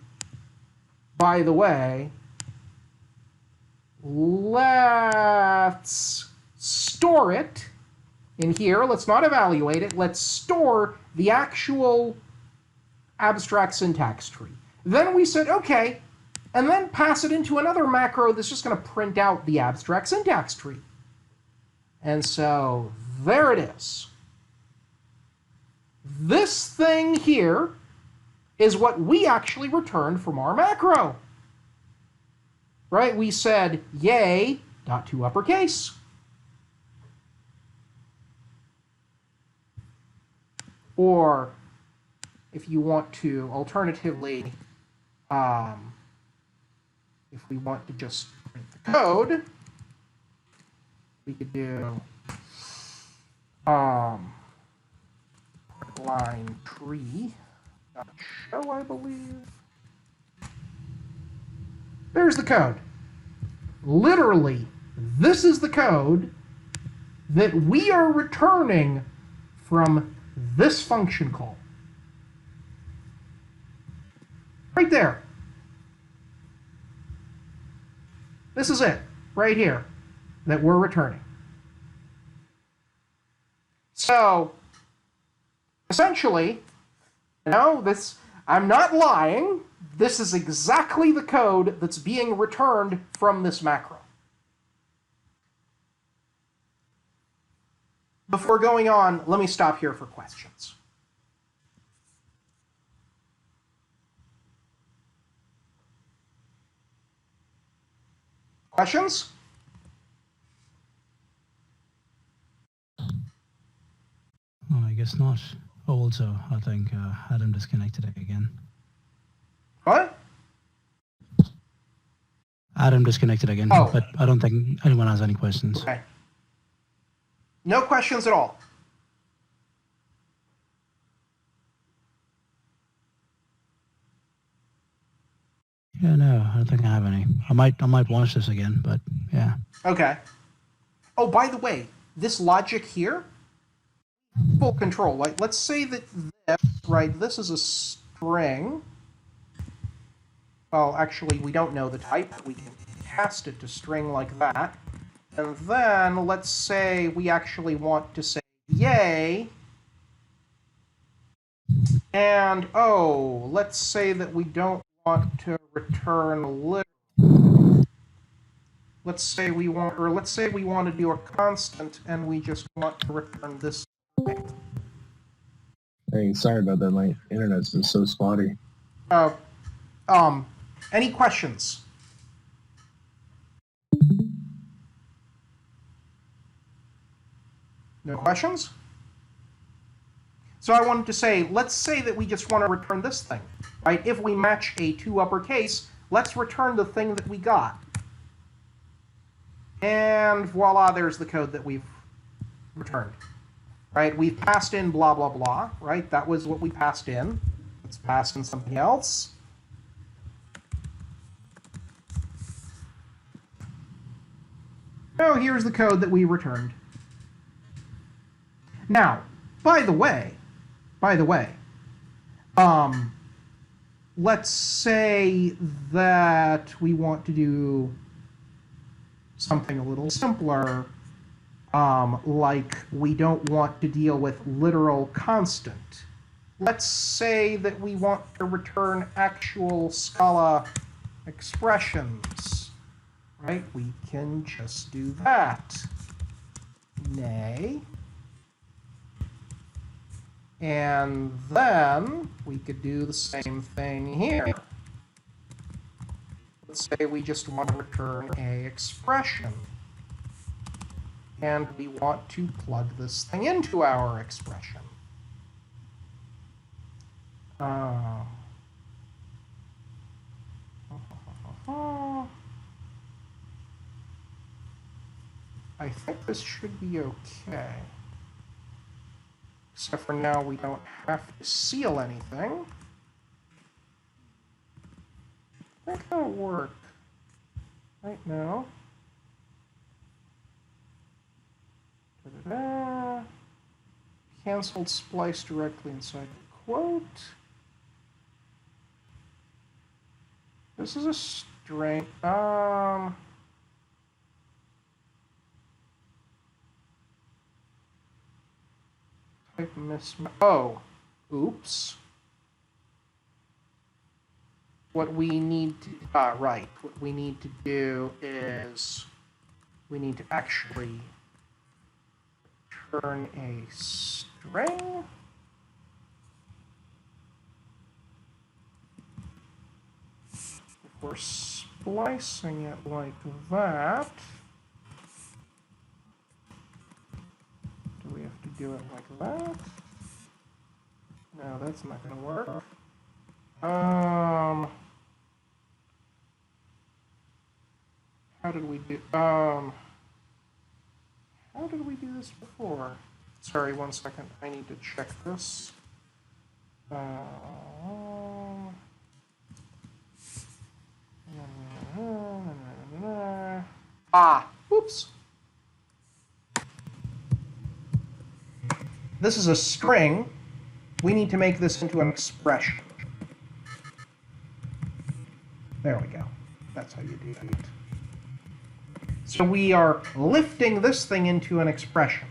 let's store it in here. Let's not evaluate it. Let's store the actual abstract syntax tree. Then we said, okay, and then pass it into another macro that's just going to print out the abstract syntax tree. And so there it is. This thing here is what we actually returned from our macro. Right? We said, yay, dot to uppercase. Or if you want to, alternatively, if we want to just print the code, we could do line tree dot show, I believe. There's the code. Literally, this is the code that we are returning from this function call. Right there. This is it, right here, that we're returning. So, essentially, I'm not lying. This is exactly the code that's being returned from this macro. Before going on, let me stop here for questions. Questions? Oh, I guess not. Also, I think Adam disconnected again. What? Adam disconnected again, but I don't think anyone has any questions. Okay. No questions at all. Yeah, no, I don't think I have any. I might watch this again, but yeah. Okay. Oh, by the way, this logic here, full control. Like, let's say that this, right, this is a string. Well, actually, we don't know the type. We can cast it to string like that. And then, let's say we actually want to say yay. And, oh, let's say that we don't want to return literal. Let's say we want to do a constant, and we just want to return this thing. Hey, sorry about that. My internet's just so spotty. Any questions? No questions? So I wanted to say, let's say that we just want to return this thing, right? If we match a 2 uppercase, let's return the thing that we got. And voila, there's the code that we've returned, right? We've passed in blah, blah, blah, right? That was what we passed in. Let's pass in something else. Oh, here's the code that we returned. Now, by the way, let's say that we want to do something a little simpler, like we don't want to deal with literal constant. Let's say that we want to return actual Scala expressions, right? We can just do that. Nay. And then we could do the same thing here. Let's say we just want to return a expression. And we want to plug this thing into our expression. I think this should be okay. Except for now, we don't have to seal anything. I think that'll work. Right now. Da-da-da. Cancelled splice directly inside the quote. This is a string. Type mismatch. Oh, oops. What we need to, right. What we need to do is we need to actually return a string. If we're splicing it like that, do we have to do it like that? No, that's not going to work. How did we do? How did we do this before? Sorry, 1 second. I need to check this. Oops. This is a string. We need to make this into an expression. There we go. That's how you do it. So we are lifting this thing into an expression.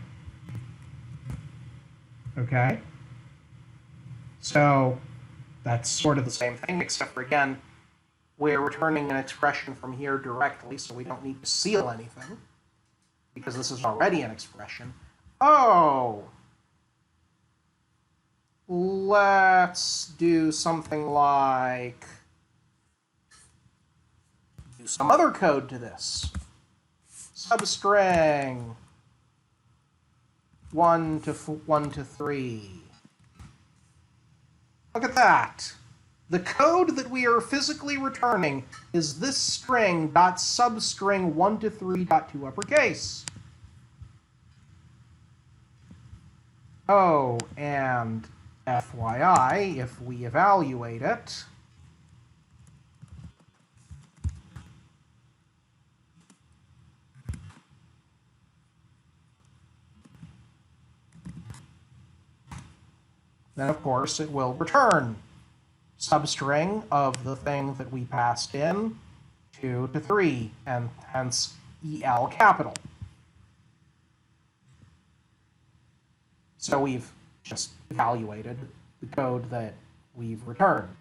Okay? So that's sort of the same thing, except for, again, we're returning an expression from here directly, so we don't need to seal anything, because this is already an expression. Oh! Let's do something like... do some other code to this. Substring 1 to 3. Look at that. The code that we are physically returning is this string dot substring 1 to 3 dot 2 uppercase. Oh, and FYI, if we evaluate it, then of course it will return substring of the thing that we passed in, 2 to 3, and hence EL capital. So we've just evaluated the code that we've returned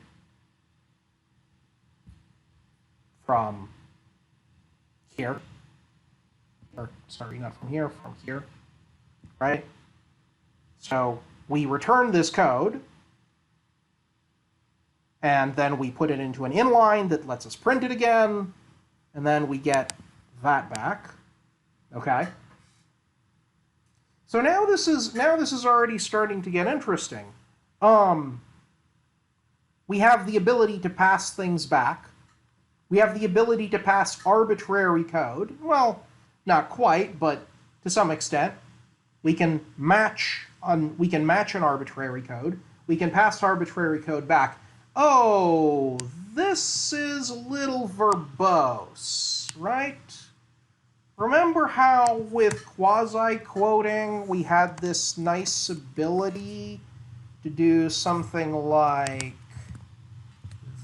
from here, or sorry, not from here, from here, right? So we return this code, and then we put it into an inline that lets us print it again, and then we get that back. Okay. So now this is already starting to get interesting. We have the ability to pass things back. We have the ability to pass arbitrary code. Well, not quite, but to some extent. We can match an arbitrary code. We can pass arbitrary code back. Oh, this is a little verbose, right? Remember how with quasi-quoting we had this nice ability to do something like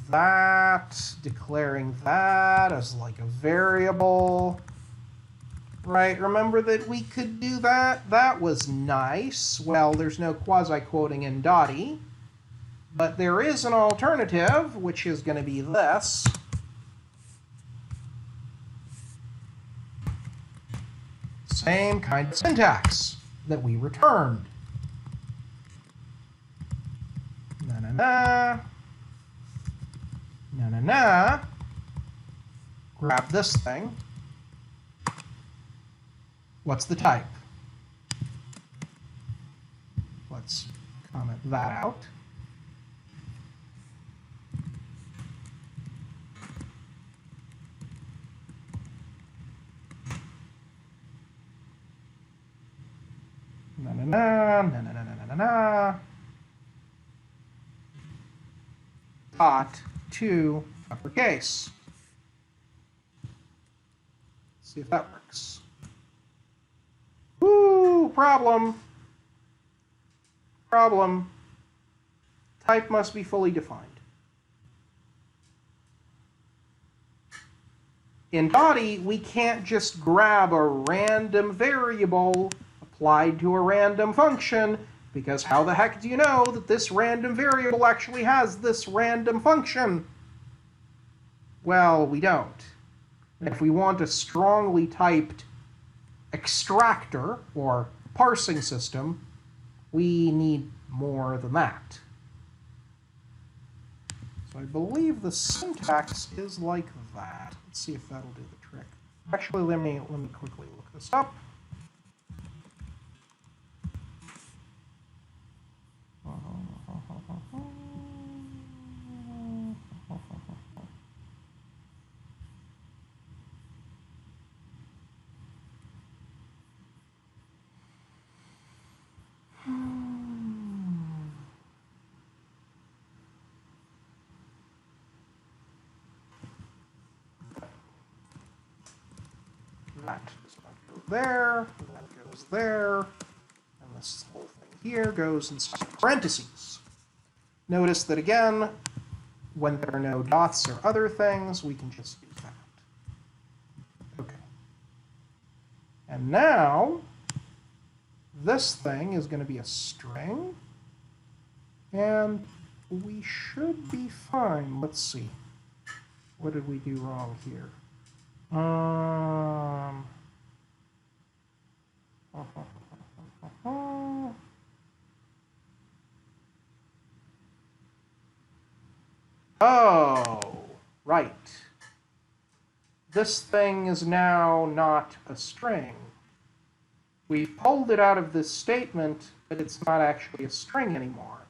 that, declaring that as like a variable, right? Remember that we could do that? That was nice. Well, there's no quasi-quoting in Dotty, but there is an alternative, which is going to be this. Same kind of syntax that we returned. Na-na-na. Na-na-na. Grab this thing. What's the type? Let's comment that out. Na-na-na, na-na-na-na-na-na. Dot to uppercase. See if that works. Woo! Problem. Problem. Type must be fully defined. In Dotty, we can't just grab a random variable applied to a random function, because how the heck do you know that this random variable actually has this random function? Well, we don't. If we want a strongly typed extractor or parsing system, we need more than that. So I believe the syntax is like that. Let's see if that'll do the trick. Actually, let me quickly look this up. That does not go there, that goes there, and this whole thing here goes inside parentheses. Notice that again, when there are no dots or other things, we can just do that. Okay. And now, this thing is going to be a string, and we should be fine. Let's see. What did we do wrong here? Oh, right. This thing is now not a string. We pulled it out of this statement, but it's not actually a string anymore.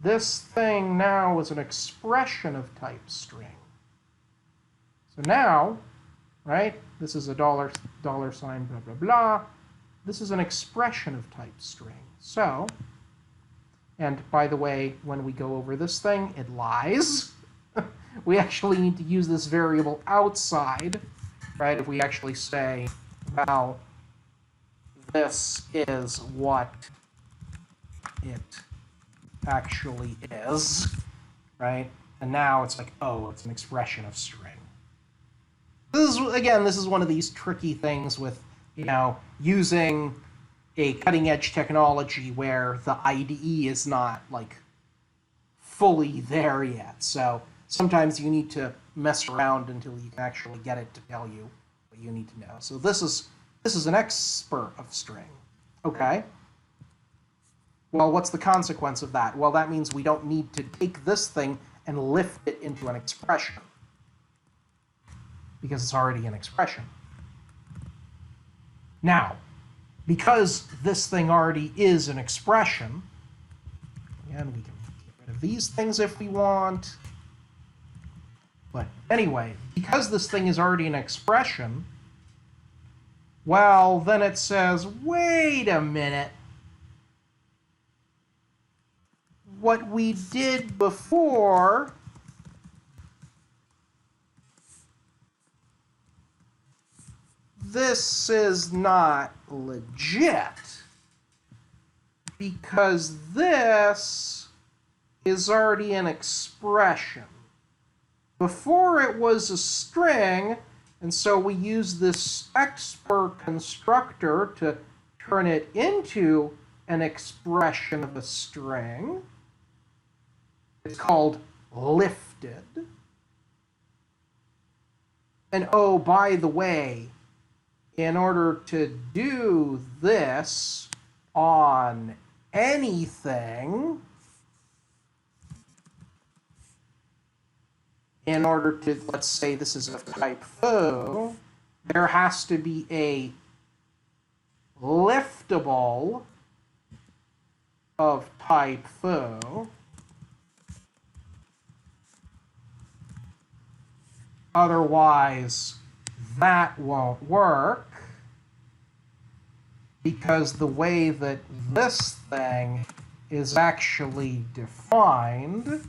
This thing now is an expression of type string. So now, right, this is a dollar sign, blah, blah, blah. This is an expression of type string. So, and by the way, when we go over this thing, it lies. We actually need to use this variable outside, right? If we actually say, well, this is what it actually is, right? And now it's like, oh, it's an expression of string. This is one of these tricky things with, using a cutting-edge technology where the IDE is not, like, fully there yet. So sometimes you need to mess around until you can actually get it to tell you what you need to know. So this is an expr of string. Okay. Well, what's the consequence of that? Well, that means we don't need to take this thing and lift it into an expression, because it's already an expression. Now, because this thing already is an expression, and we can get rid of these things if we want. But anyway, because this thing is already an expression, well, then it says, wait a minute. What we did before this is not legit, because this is already an expression. Before it was a string, and so we use this expr constructor to turn it into an expression of a string. It's called lifted. And oh, by the way, in order to do this on anything, in order to, let's say this is of type foo, there has to be a liftable of type foo. Otherwise, that won't work, because the way that this thing is actually defined,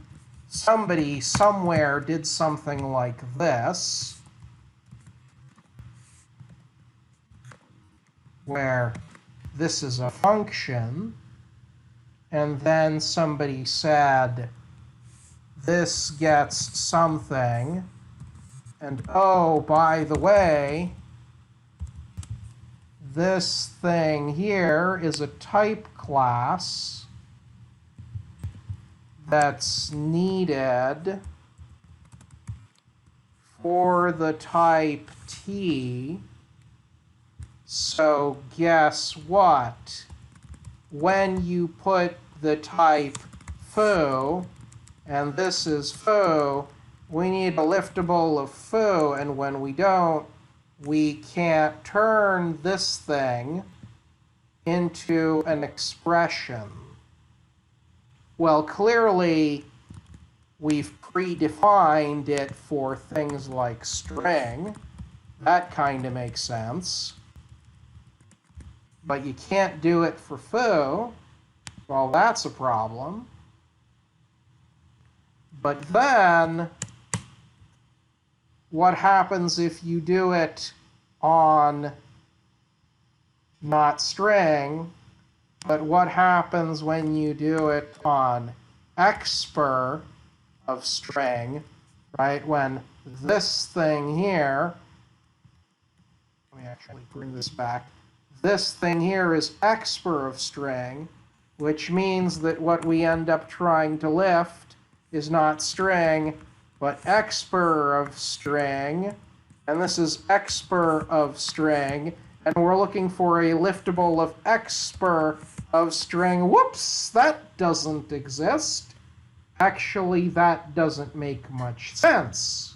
somebody somewhere did something like this, where this is a function, and then somebody said this gets something, and oh, by the way, this thing here is a type class that's needed for the type T. So guess what? When you put the type foo, and this is foo, we need a liftable of foo, and when we don't, we can't turn this thing into an expression. Well, clearly, we've predefined it for things like string. That kind of makes sense. But you can't do it for foo. Well, that's a problem. But then, what happens if you do it on not string, but what happens when you do it on expr of string, right? When this thing here, let me actually bring this back. This thing here is expr of string, which means that what we end up trying to lift is not string, but expr of string, and this is expr of string, and we're looking for a liftable of expr of string. Whoops, that doesn't exist. Actually, that doesn't make much sense.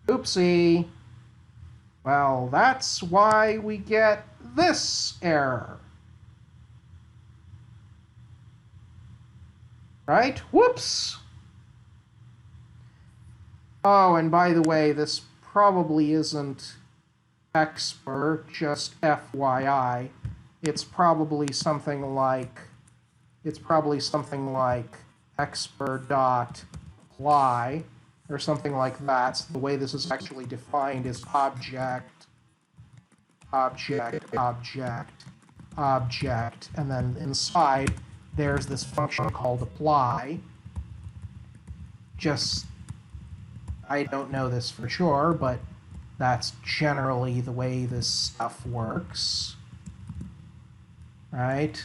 Oopsie. Well, that's why we get this error. Right? Whoops! Oh, and by the way, this probably isn't expr, just FYI. It's probably something like expr.apply or something like that. So the way this is actually defined is object, object, object, object, and then inside there's this function called apply. Just, I don't know this for sure, but that's generally the way this stuff works. Right?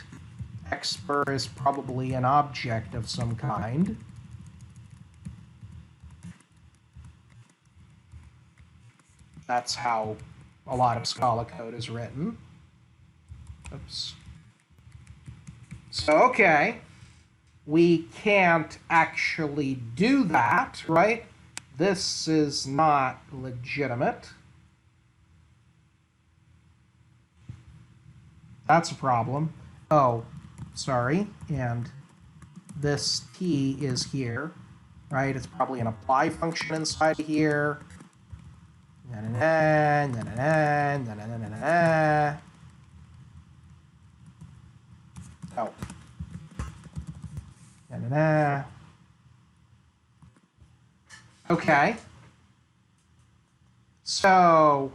Expr is probably an object of some kind. That's how a lot of Scala code is written. Oops. So, okay. We can't actually do that, right? This is not legitimate. That's a problem. Oh, sorry. And this t is here, right? It's probably an apply function inside here. Oh. Okay. So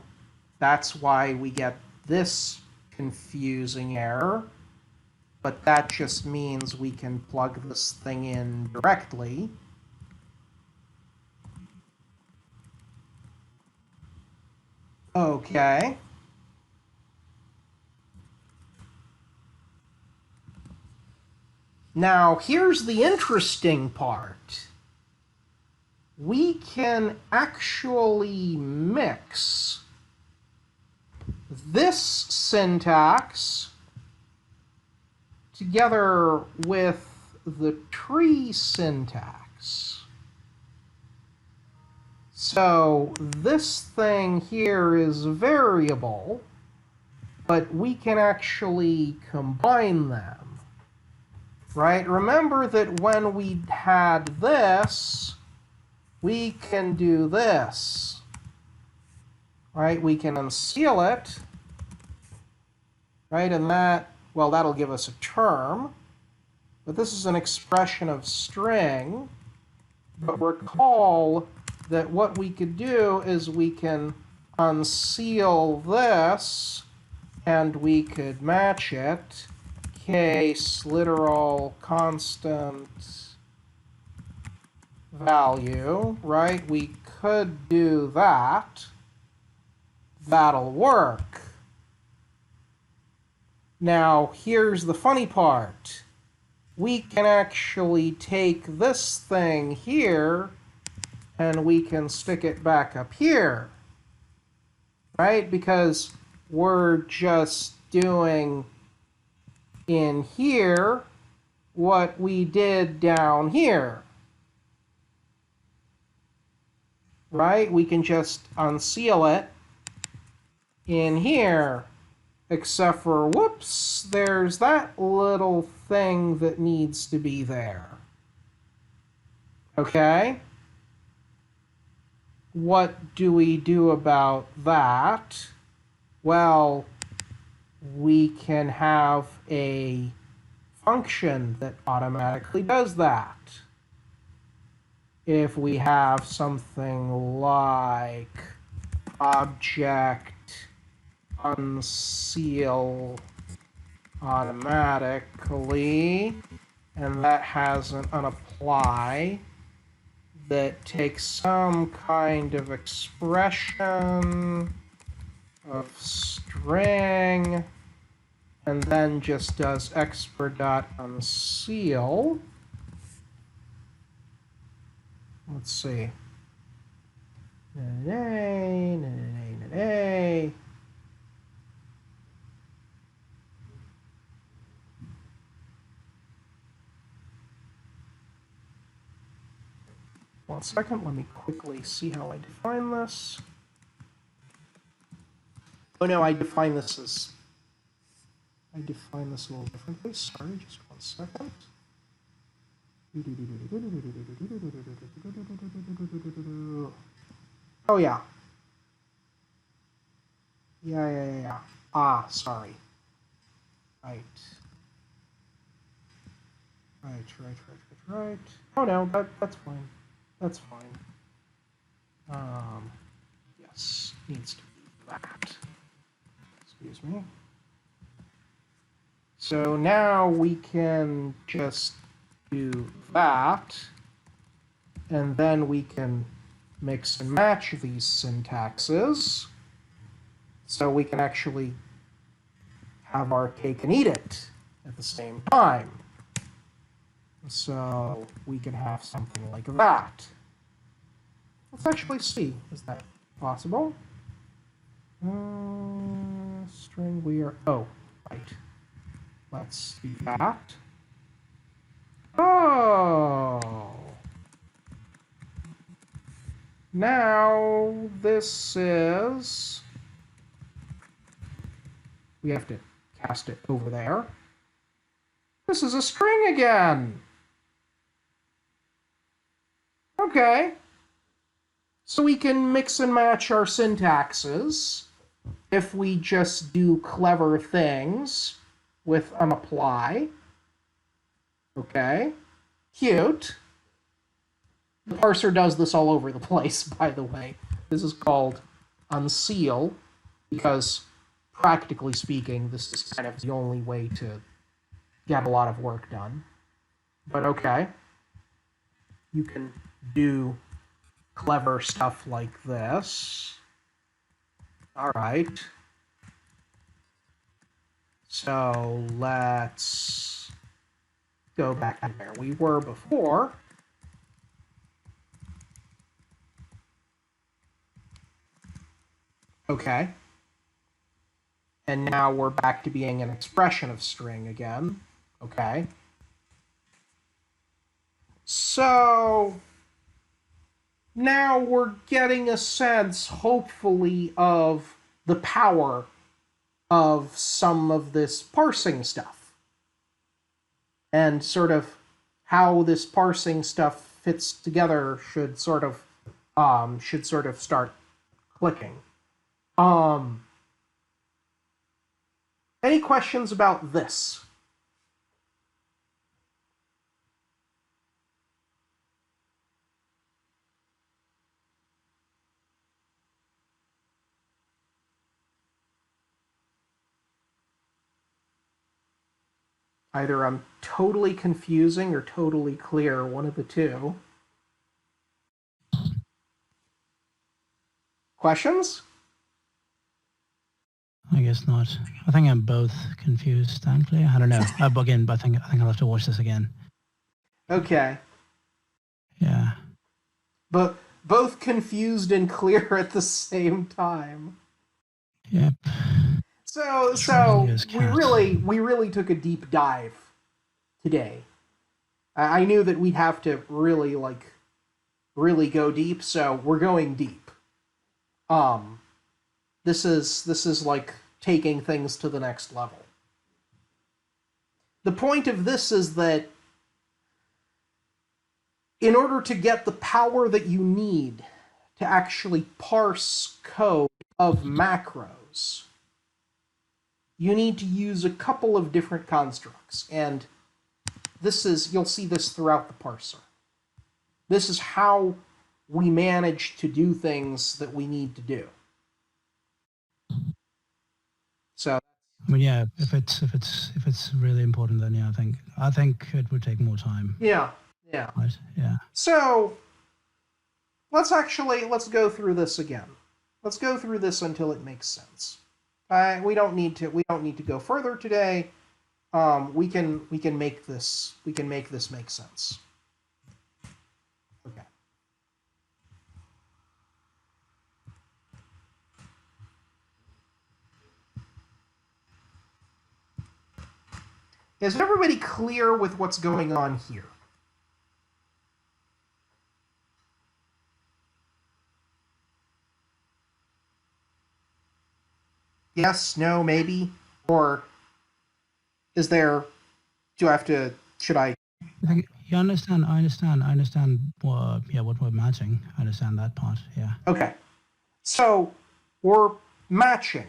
that's why we get this confusing error. But that just means we can plug this thing in directly. Okay. Now, here's the interesting part. We can actually mix this syntax together with the tree syntax. So this thing here is variable, but we can actually combine them. Right? Remember that when we had this, we can do this. Right? We can unseal it. Right? And that, well, that'll give us a term. But this is an expression of string. But recall that what we could do is we can unseal this, and we could match it. Case literal constant value, right? We could do that. That'll work. Now, here's the funny part. We can actually take this thing here and we can stick it back up here, right? Because we're just doing in here what we did down here, right? We can just unseal it in here, except for, whoops, there's that little thing that needs to be there. Okay? What do we do about that? Well, we can have a function that automatically does that. If we have something like object unseal automatically, and that has an unapply that takes some kind of expression of string and then just does expr.unseal. Let's see. One second, let me quickly see how I define this. Oh no, I define this a little differently. Sorry, just 1 second. Oh yeah. Yeah. Ah, sorry. Right. Oh no, that's fine. That's fine. Yes, needs to be that. Excuse me. So now we can just do that, and then we can mix and match these syntaxes, so we can actually have our cake and eat it at the same time. So we can have something like that. Let's actually see, is that possible? String we are, oh, right. Let's do that. Oh! Now this is, we have to cast it over there. This is a string again. Okay. So we can mix and match our syntaxes if we just do clever things with unapply. Okay. Cute. The parser does this all over the place, by the way. This is called unseal, because practically speaking, this is kind of the only way to get a lot of work done. But okay. You can do clever stuff like this. All right. So let's go back to where we were before. Okay. And now we're back to being an expression of string again. Okay. So now we're getting a sense, hopefully, of the power of some of this parsing stuff. And sort of how this parsing stuff fits together should sort of start clicking. Any questions about this? Either I'm totally confusing or totally clear, one of the two. Questions? I guess not. I think I'm both confused and clear. I don't know. Again, but I think I'll have to watch this again. Okay. Yeah. But both confused and clear at the same time. Yep. So we really took a deep dive today. I knew that we'd have to really go deep, so we're going deep. This is like taking things to the next level. The point of this is that in order to get the power that you need to actually parse code of macros, you need to use a couple of different constructs, and you'll see this throughout the parser. This is how we manage to do things that we need to do. So, But yeah, if it's really important, then yeah, I think it would take more time. Yeah. Right. Yeah. So let's go through this again. Let's go through this until it makes sense. We don't need to go further today. We can make this make sense. Okay. Is everybody clear with what's going on here? Yes, no, maybe? Or is there, should I? I understand what we're matching. I understand that part, yeah. Okay. So we're matching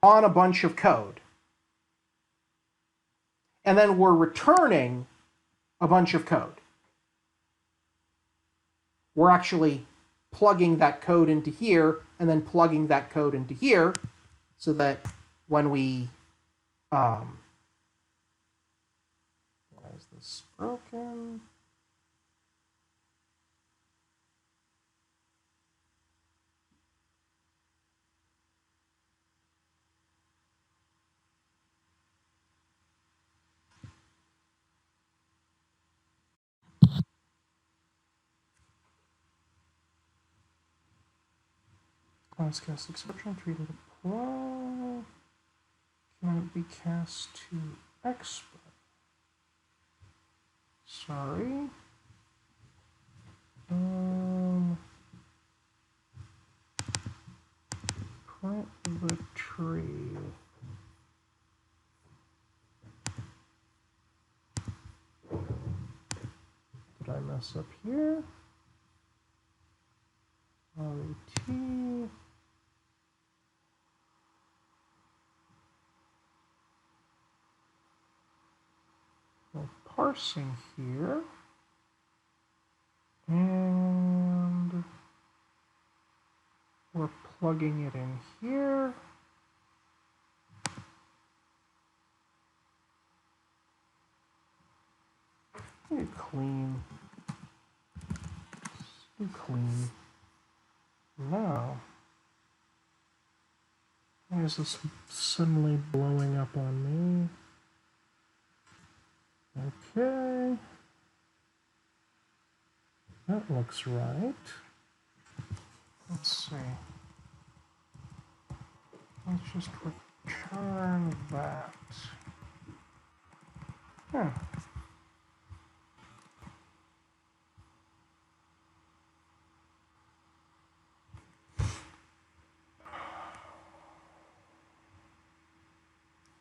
on a bunch of code. And then we're returning a bunch of code. We're actually plugging that code into here and then plugging that code into here so that when we Why is this broken? Let's cast exception treated apply. Cannot be cast to Expr. Sorry. Print the tree. Did I mess up here? RET. We're parsing here. And we're plugging it in here. Do clean. Do clean. Now, why is this suddenly blowing up on me? Okay. That looks right. Let's see. Let's just return that. Huh.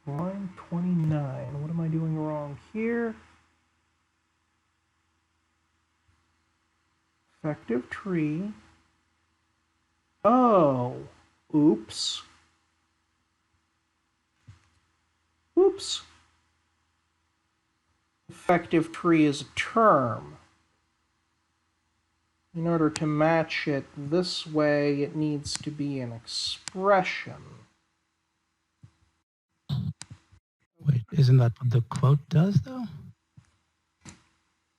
Line 29. What am I doing wrong here? Effective tree. Oh. Oops. Oops. Effective tree is a term. In order to match it this way, it needs to be an expression. Wait, isn't that what the quote does, though?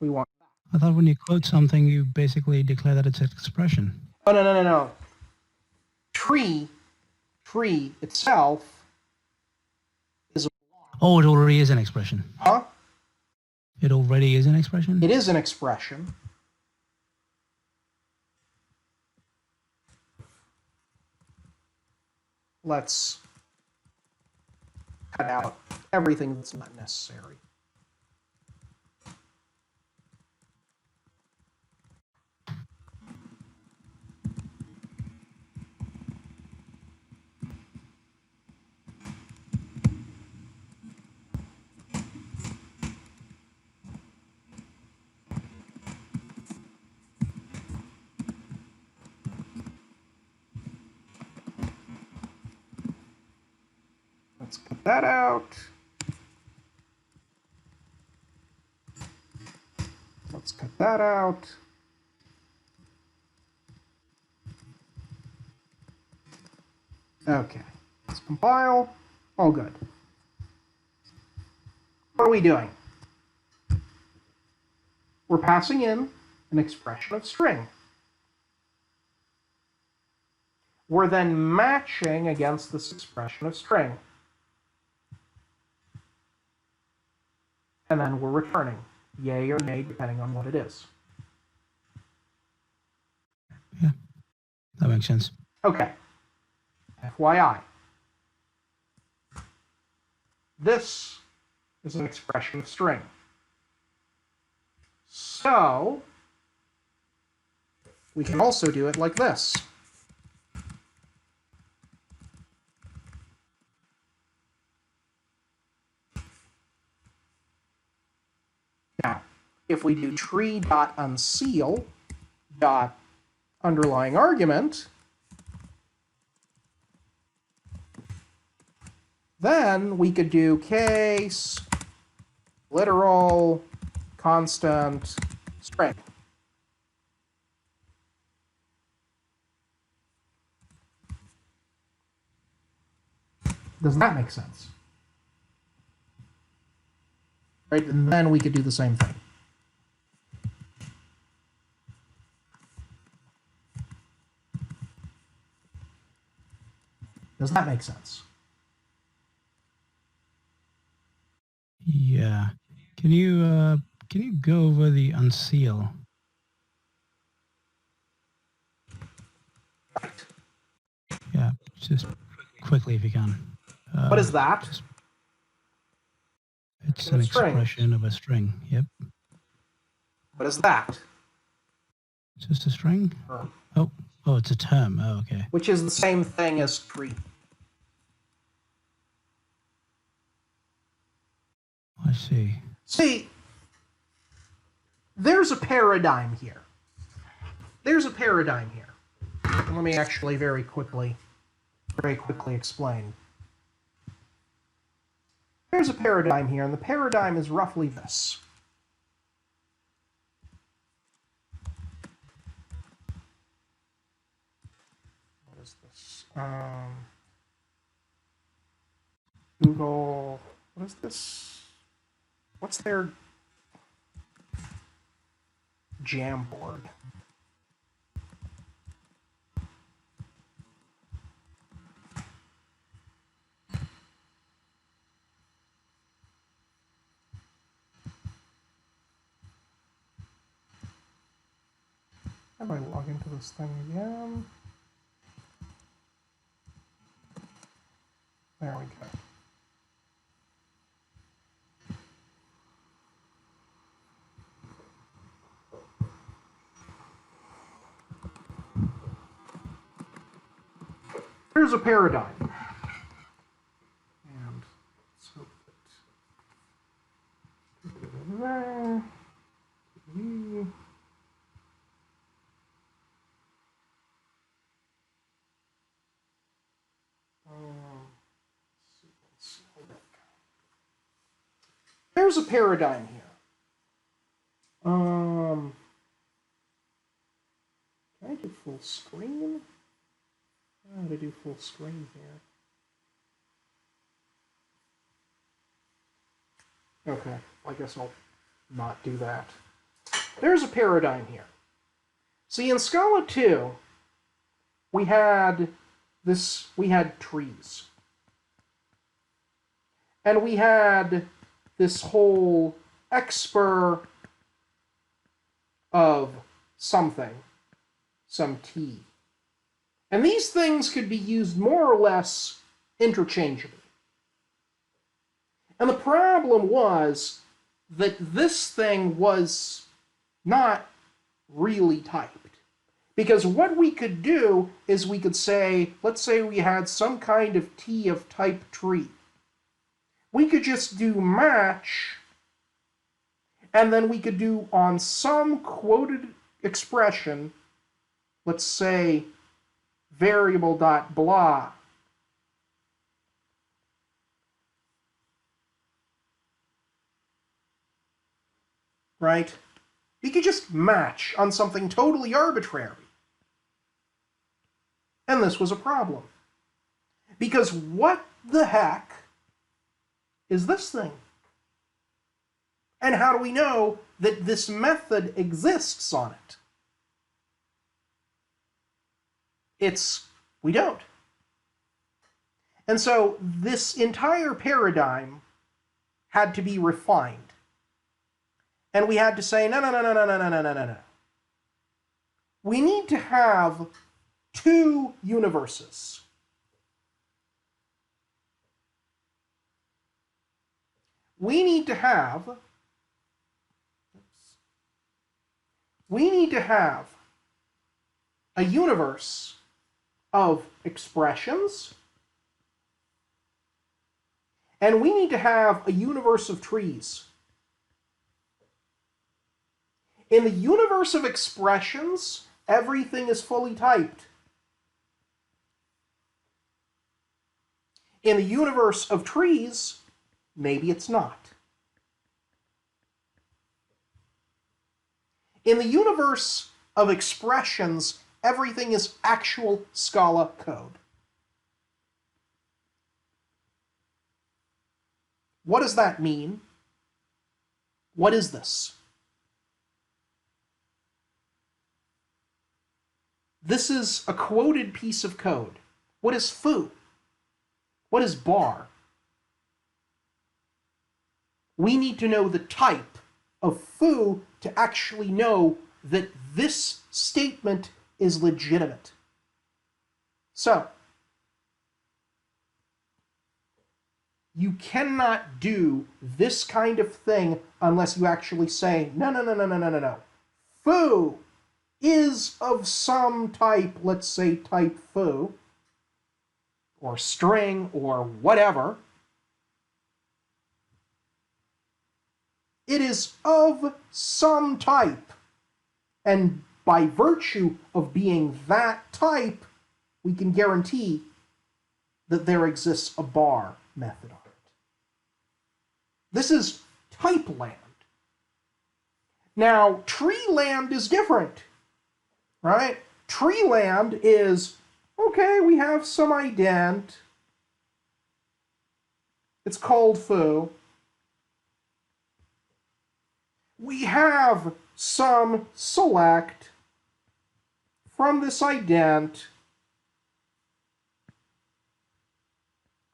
We want. I thought when you quote something, you basically declare that it's an expression. Oh, no. Tree itself is a... Oh, it already is an expression. Huh? It already is an expression? It is an expression. Let's cut out everything that's not necessary. Let's cut that out. Let's cut that out. Okay. Let's compile. All good. What are we doing? We're passing in an expression of string. We're then matching against this expression of string. And then we're returning yay or nay, depending on what it is. Yeah, that makes sense. Okay. FYI. This is an expression of string. So, we can also do it like this. Now, if we do tree.unseal dot underlying argument, then we could do case, literal, constant, string. Does that make sense? Right? And then we could do the same thing. Does that make sense? Yeah. Can you go over the unseal? Right. Yeah, just quickly if you can. What is that? It's In a an string. expression of a string. Yep. What is that? Just a string? Term. Oh, it's a term. Oh, okay. Which is the same thing as tree. I see. See, there's a paradigm here. There's a paradigm here. And let me actually very quickly explain. There's a paradigm here, and the paradigm is roughly this. What is this? Google. What is this? What's their Jamboard? How do I log into this thing again? There we go. Here's a paradigm. And let's hope that there. There's a paradigm here. Can I do full screen? How to do full screen here? Okay, I guess I'll not do that. There's a paradigm here. See, in Scala 2, we had trees. And we had this whole expr of something, some t. And these things could be used more or less interchangeably. And the problem was that this thing was not really typed. Because what we could do is we could say, let's say we had some kind of t of type tree. We could just do match, and then we could do on some quoted expression, let's say variable.blah. Right? We could just match on something totally arbitrary. And this was a problem. Because what the heck is this thing? And how do we know that this method exists on it? We don't. And so this entire paradigm had to be refined. And we had to say, no. We need to have two universes. We need to have a universe of expressions, and we need to have a universe of trees. In the universe of expressions, everything is fully typed. In the universe of trees, maybe it's not. In the universe of expressions, everything is actual Scala code. What does that mean? What is this? This is a quoted piece of code. What is foo? What is bar? We need to know the type of foo to actually know that this statement is legitimate. So, you cannot do this kind of thing unless you actually say, no. Foo is of some type, let's say type foo, or string, or whatever. It is of some type. And by virtue of being that type, we can guarantee that there exists a bar method on it. This is type land. Now, tree land is different, right? Tree land is, okay, we have some ident. It's called foo. We have some select from this ident,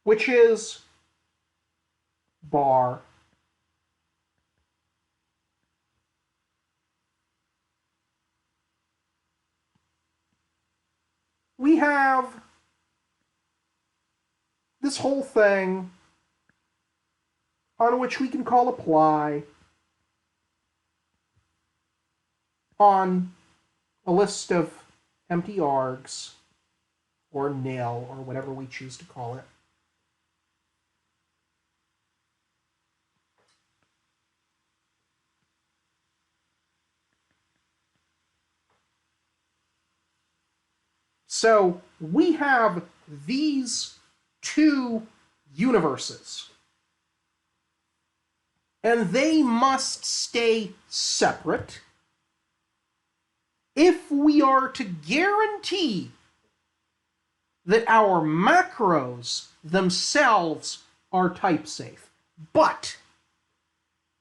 which is bar. We have this whole thing on which we can call apply on a list of empty args, or nil, or whatever we choose to call it. So we have these two universes, and they must stay separate if we are to guarantee that our macros themselves are type safe. But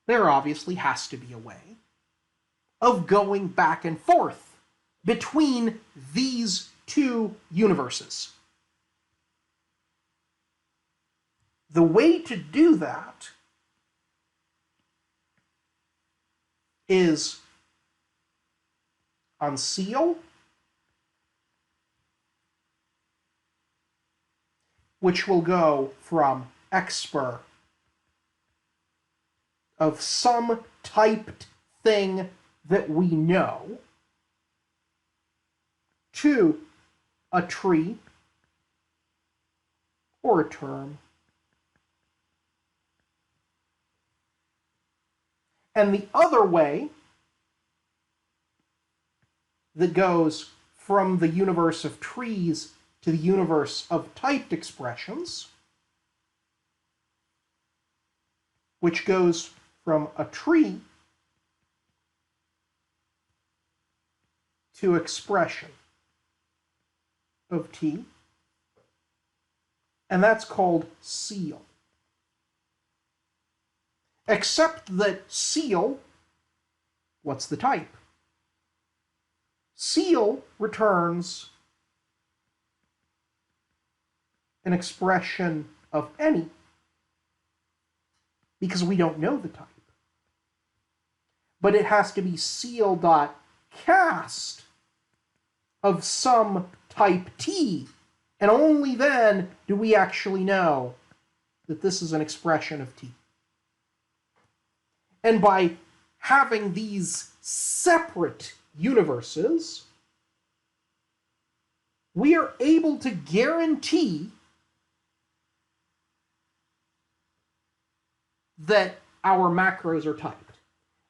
there obviously has to be a way of going back and forth between these two universes. The way to do that is unseal, which will go from expr of some typed thing that we know to a tree or a term. And the other way that goes from the universe of trees to the universe of typed expressions, which goes from a tree to expression of T, and that's called seal. Except that seal, what's the type? Seal returns an expression of any, because we don't know the type. But it has to be seal.cast of some type T, and only then do we actually know that this is an expression of T. And by having these separate universes, we are able to guarantee that our macros are typed.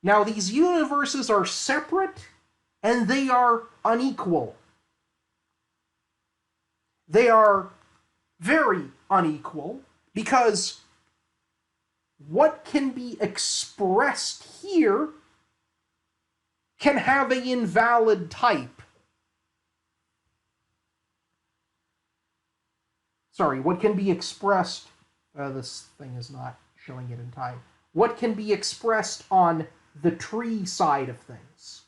Now, these universes are separate and they are unequal. They are very unequal because what can be expressed here can have an invalid type. Sorry, what can be expressed, this thing is not showing it in time. what can be expressed on the tree side of things.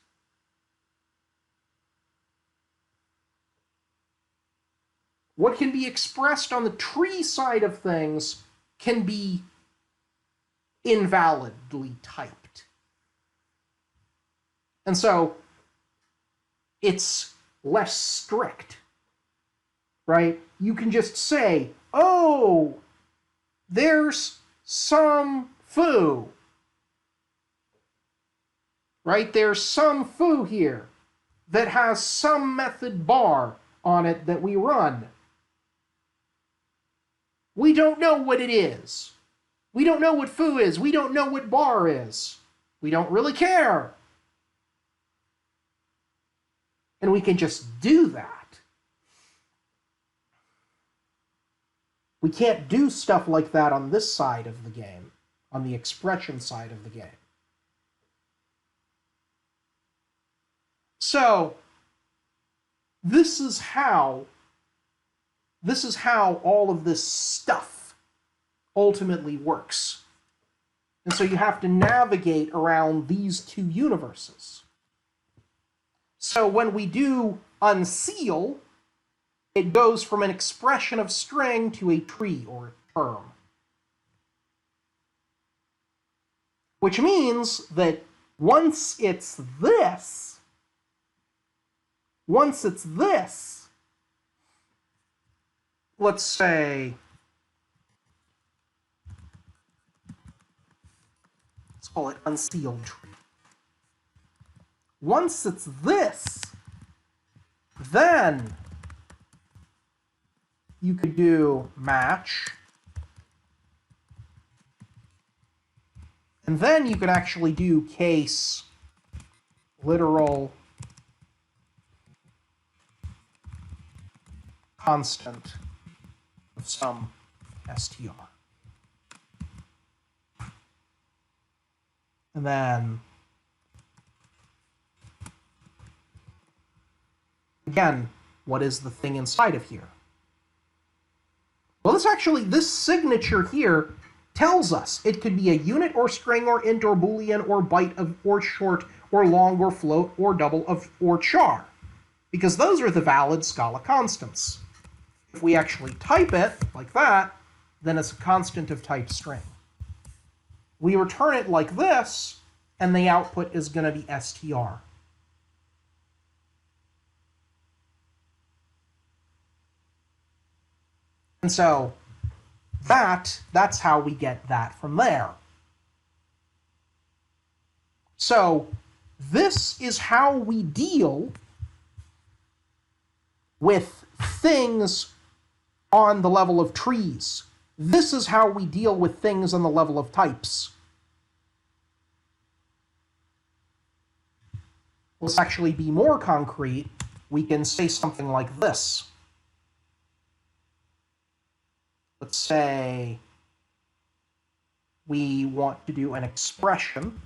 What can be expressed on the tree side of things can be invalidly typed. And so it's less strict, right? You can just say, oh, there's some foo, right? There's some foo here that has some method bar on it that we run. We don't know what it is. We don't know what foo is. We don't know what bar is. We don't really care. And we can just do that. We can't do stuff like that on this side of the game, on the expression side of the game. So, this is how all of this stuff ultimately works. And so you have to navigate around these two universes. So when we do unseal, it goes from an expression of string to a tree or a term. Which means that once it's this, let's say, let's call it unsealed tree. Once it's this, then you could do match, and then you could actually do case literal constant of some str. And then again, what is the thing inside of here? Well, this signature here tells us it could be a unit or string or int or boolean or byte of or short or long or float or double of or char, because those are the valid Scala constants. If we actually type it like that, then it's a constant of type string. We return it like this, and the output is going to be str. And so that's how we get that from there. So this is how we deal with things on the level of trees. This is how we deal with things on the level of types. Let's actually be more concrete. We can say something like this. Let's say we want to do an expression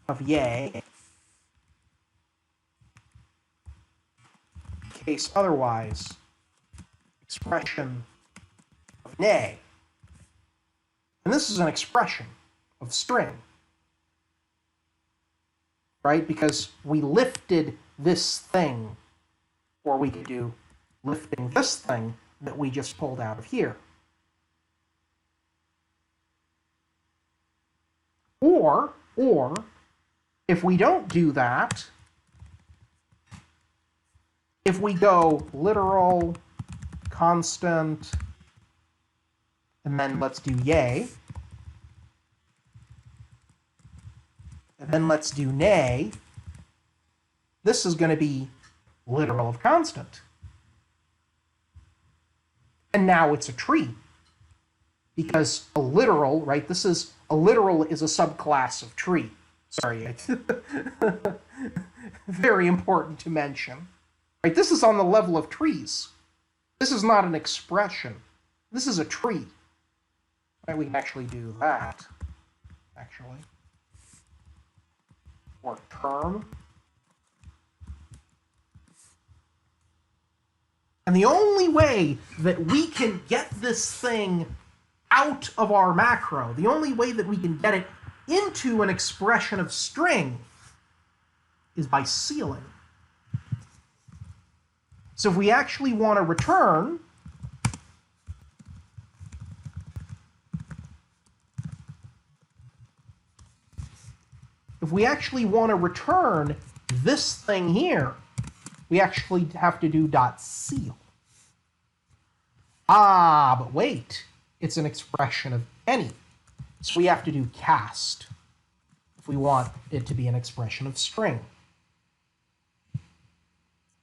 of yay, case otherwise, expression of nay. And this is an expression of string, right? Because we lifted this thing, or we could do lifting this thing that we just pulled out of here. Or if we don't do that, if we go literal, constant, and then let's do yay, and then let's do nay, this is going to be literal of constant. And now it's a tree. Because a literal, right, a literal is a subclass of tree. Sorry, very important to mention. Right, this is on the level of trees. This is not an expression. This is a tree. Right, we can actually do that, actually. Or term. And the only way that we can get this thing out of our macro. The only way that we can get it into an expression of string is by sealing. So if we actually want to return this thing here, we actually have to do .seal. Ah, but wait, it's an expression of any. So we have to do cast if we want it to be an expression of string.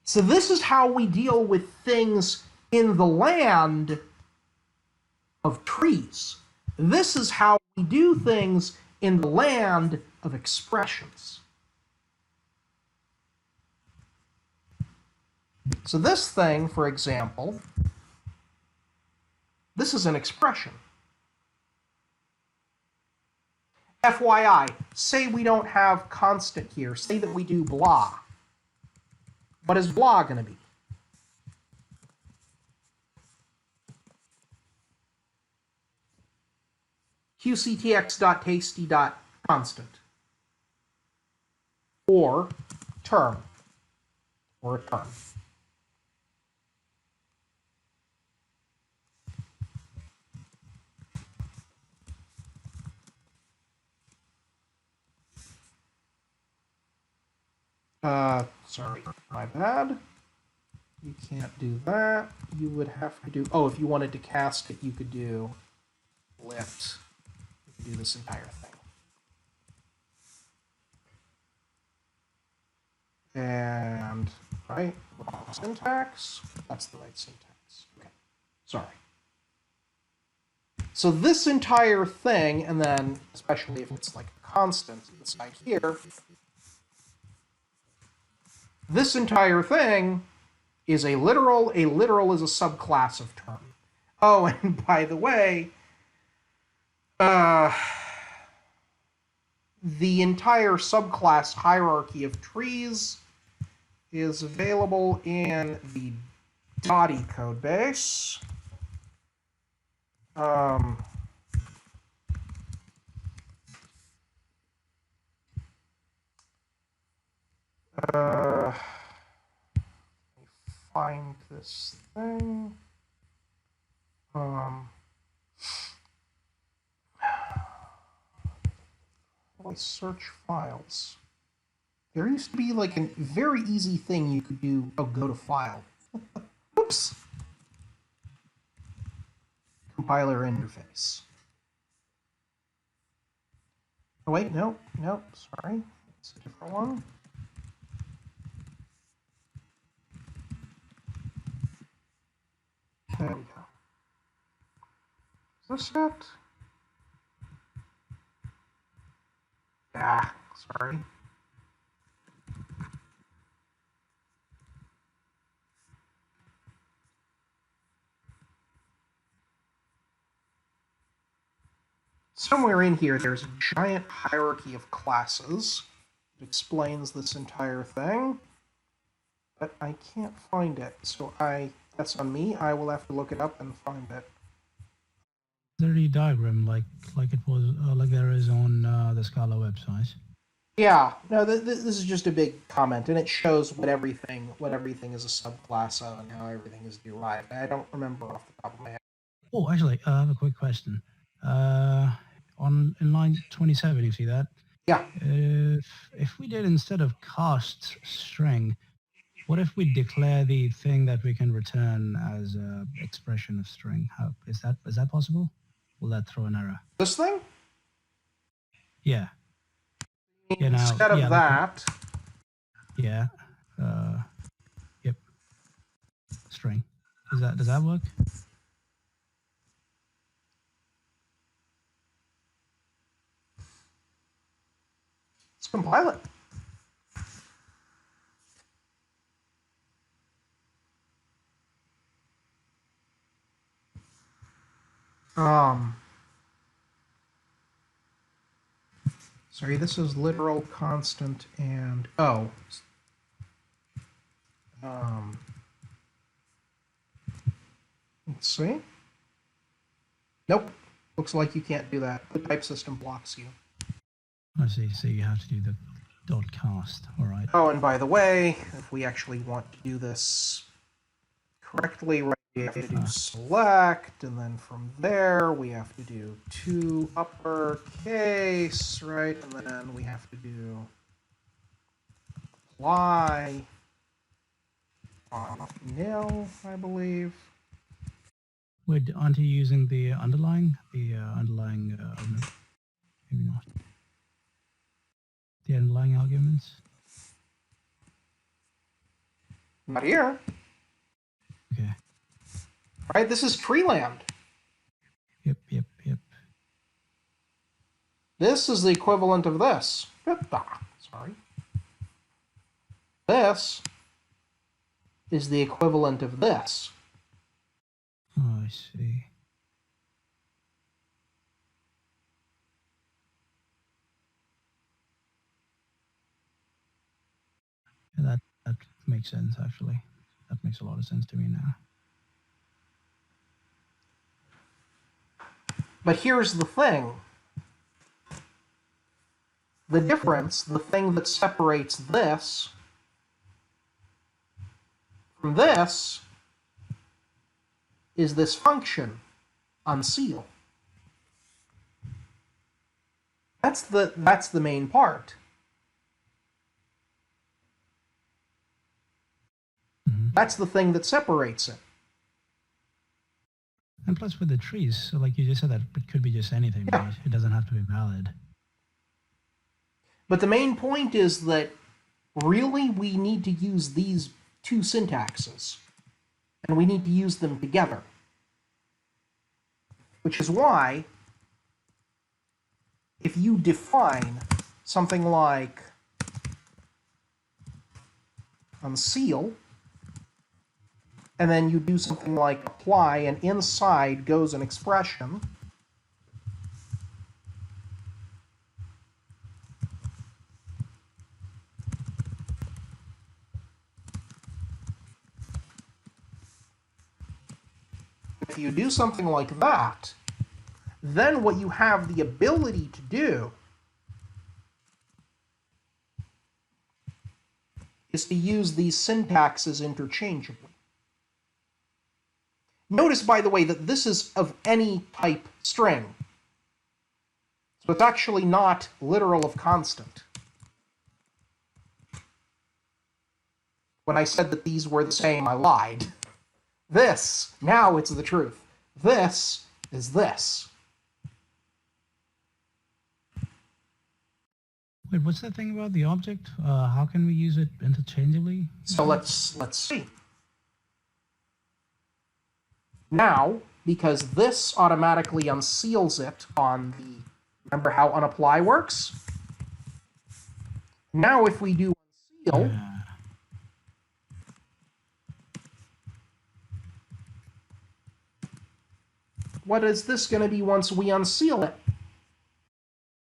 So this is how we deal with things in the land of trees. This is how we do things in the land of expressions. So this thing, for example, this is an expression. FYI, say we don't have constant here. Say that we do blah. What is blah going to be? qctx.tasty.constant. Or term. Or a term. Sorry, my bad. You can't do that. You would have to do, oh, if you wanted to cast it, you could do lift. You could do this entire thing. And, right, wrong syntax. That's the right syntax. Okay, sorry. So this entire thing, and then, especially if it's like a constant inside here, this entire thing is a literal. A literal is a subclass of term. Oh, and by the way, the entire subclass hierarchy of trees is available in the Dotty codebase. Let me find this thing. How do I search files? There used to be like a very easy thing you could do. Oh, go to file. Oops. Compiler interface. Oh wait, no, sorry. It's a different one. There we go. Is this it? Ah, sorry. Somewhere in here, there's a giant hierarchy of classes that explains this entire thing, but I can't find it. So that's on me. I will have to look it up and find it. There diagram like it was like there is on the Scala website. Yeah, no, this is just a big comment, and it shows what everything is a subclass of and how everything is derived. I don't remember off the top of my head. Oh, actually, I have a quick question. In line 27, you see that? Yeah. If we did instead of cast string, what if we declare the thing that we can return as an expression of string? How is that possible? Will that throw an error? This thing? Yeah. Instead of that. Yeah. Yep. String. Does that work? Let's compile it. Sorry, this is literal, constant, and let's see. Nope, Looks like you can't do that. The type system blocks you. I see. So you have to do the dot cast. All right. Oh, and by the way, if we actually want to do this correctly, right, we have to do select, and then from there we have to do to uppercase, right, and then we have to do apply on nil, I believe. Wait, aren't you using the underlying? Maybe not. The underlying arguments? Not here. Okay. Right, this is treeland. Yep. This is the equivalent of this. Sorry. This is the equivalent of this. Oh, I see. Yeah, that makes sense, actually. That makes a lot of sense to me now. But here's the thing. The difference, the thing that separates this from this, is this function, unseal. That's the main part. Mm-hmm. That's the thing that separates it. And plus with the trees, so like you just said, that it could be just anything, Yeah. right? It doesn't have to be valid. But the main point is that really we need to use these two syntaxes, and we need to use them together. Which is why, if you define something like unseal, and then you do something like apply, and inside goes an expression, if you do something like that, then what you have the ability to do is to use these syntaxes interchangeably. Notice, by the way, that this is of any type string. So it's actually not literal of constant. When I said that these were the same, I lied. This, now it's the truth. This is this. Wait, what's that thing about the object? How can we use it interchangeably? So let's see. Now, because this automatically unseals it on the, remember how unapply works? Now if we do unseal, what is this going to be once we unseal it?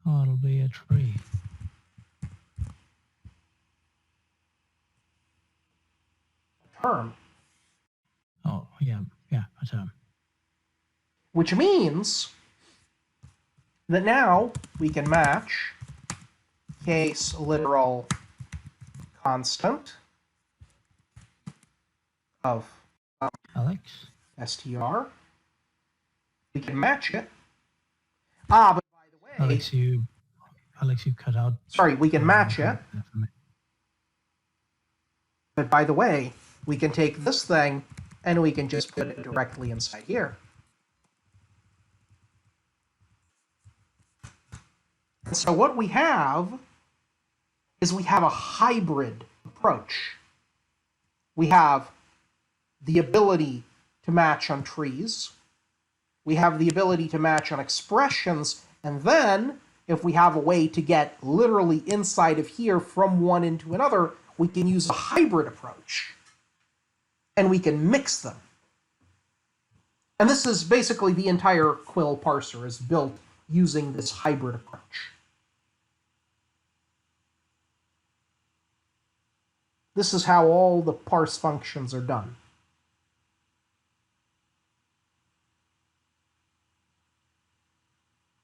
Oh, it'll be a tree. Term. Oh, yeah, a term. Which means that now we can match case literal constant of Alex? str. We can match it. Ah, but by the way... Alex, you cut out... Sorry, we can match it. But by the way, we can take this thing and we can just put it directly inside here. And so what we have is we have a hybrid approach. We have the ability to match on trees. We have the ability to match on expressions. And then, if we have a way to get literally inside of here from one into another, we can use a hybrid approach. And we can mix them. And this is basically the entire Quill parser is built using this hybrid approach. This is how all the parse functions are done.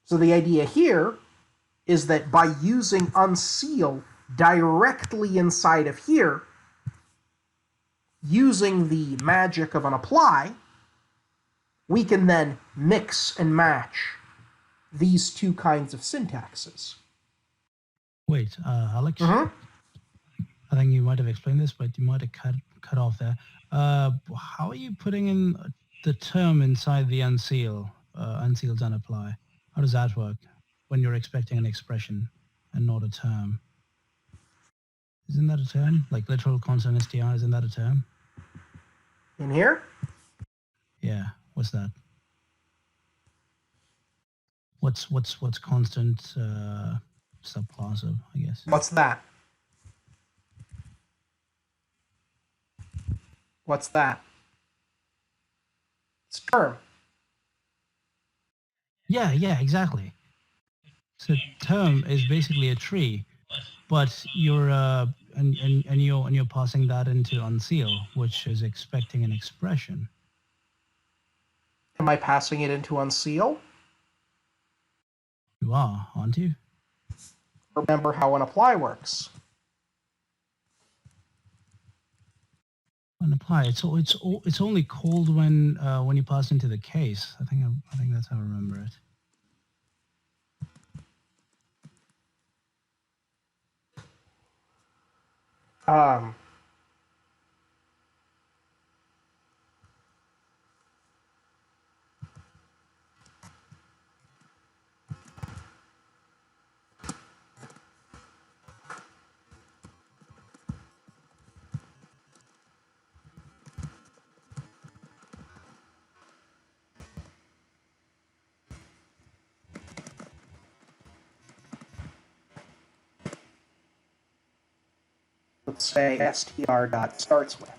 So the idea here is that by using unseal directly inside of here, using the magic of unapply, we can then mix and match these two kinds of syntaxes. Wait, Alex, Mm-hmm. I think you might have explained this, but you might have cut off there. How are you putting in the term inside the unseal, unsealed unapply? How does that work when you're expecting an expression and not a term? Isn't that a term? Like literal constant str, isn't that a term? In here? Yeah. What's that? What's constant subclass of, I guess? What's that? What's that? It's a term. Yeah, exactly. So term is basically a tree, but you're and you're passing that into unseal, which is expecting an expression. Am I passing it into unseal? You are, aren't you? Remember how unapply works. Unapply. It's only called when you pass into the case. I think that's how I remember it. Um, let's say str dot starts with.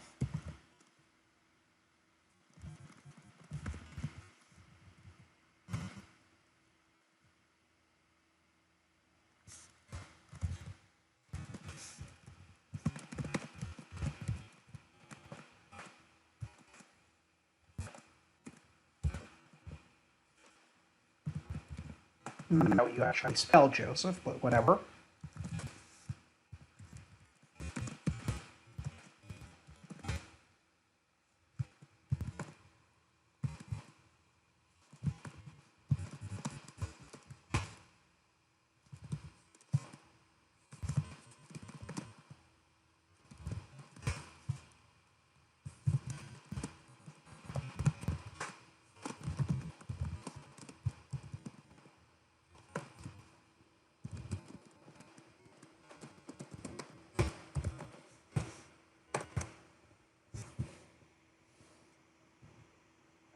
How you actually spell Joseph, but whatever.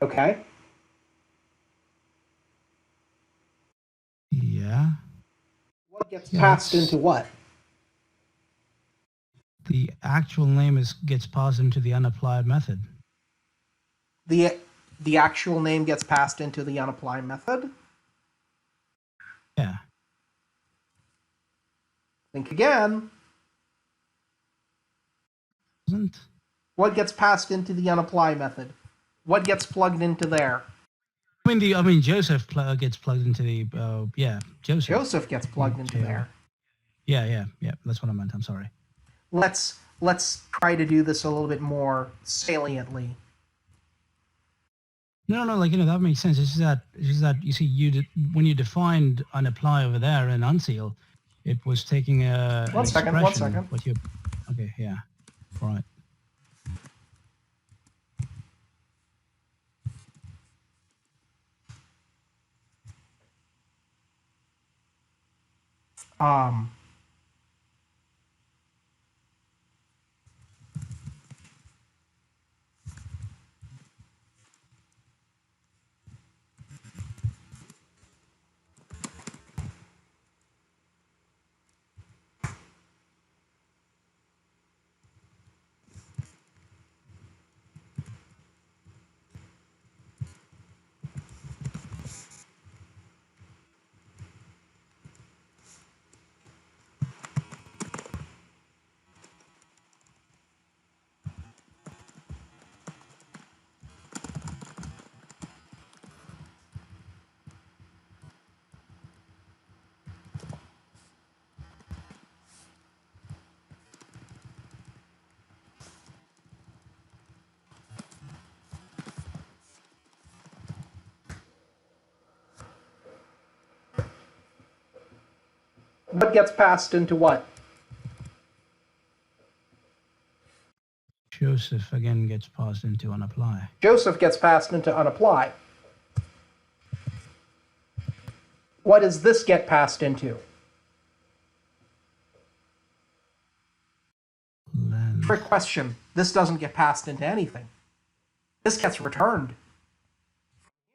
Okay. Yeah. What gets Yeah, passed that's into what? the actual name gets passed into the unapplied method. The actual name gets passed into the unapply method? Yeah. Think again. Isn't What gets passed into the unapply method? What gets plugged into there? I mean Joseph gets plugged into the Joseph. Joseph gets plugged into there. Yeah. That's what I meant. I'm sorry. Let's try to do this a little bit more saliently. No, that makes sense. It's just that you see, when you defined unapply over there in unseal, it was taking an expression. One second. But you, okay, yeah, all right. Um, What gets passed into what? Joseph again gets passed into unapply. Joseph gets passed into unapply. What does this get passed into? Lens. Trick question. This doesn't get passed into anything. This gets returned.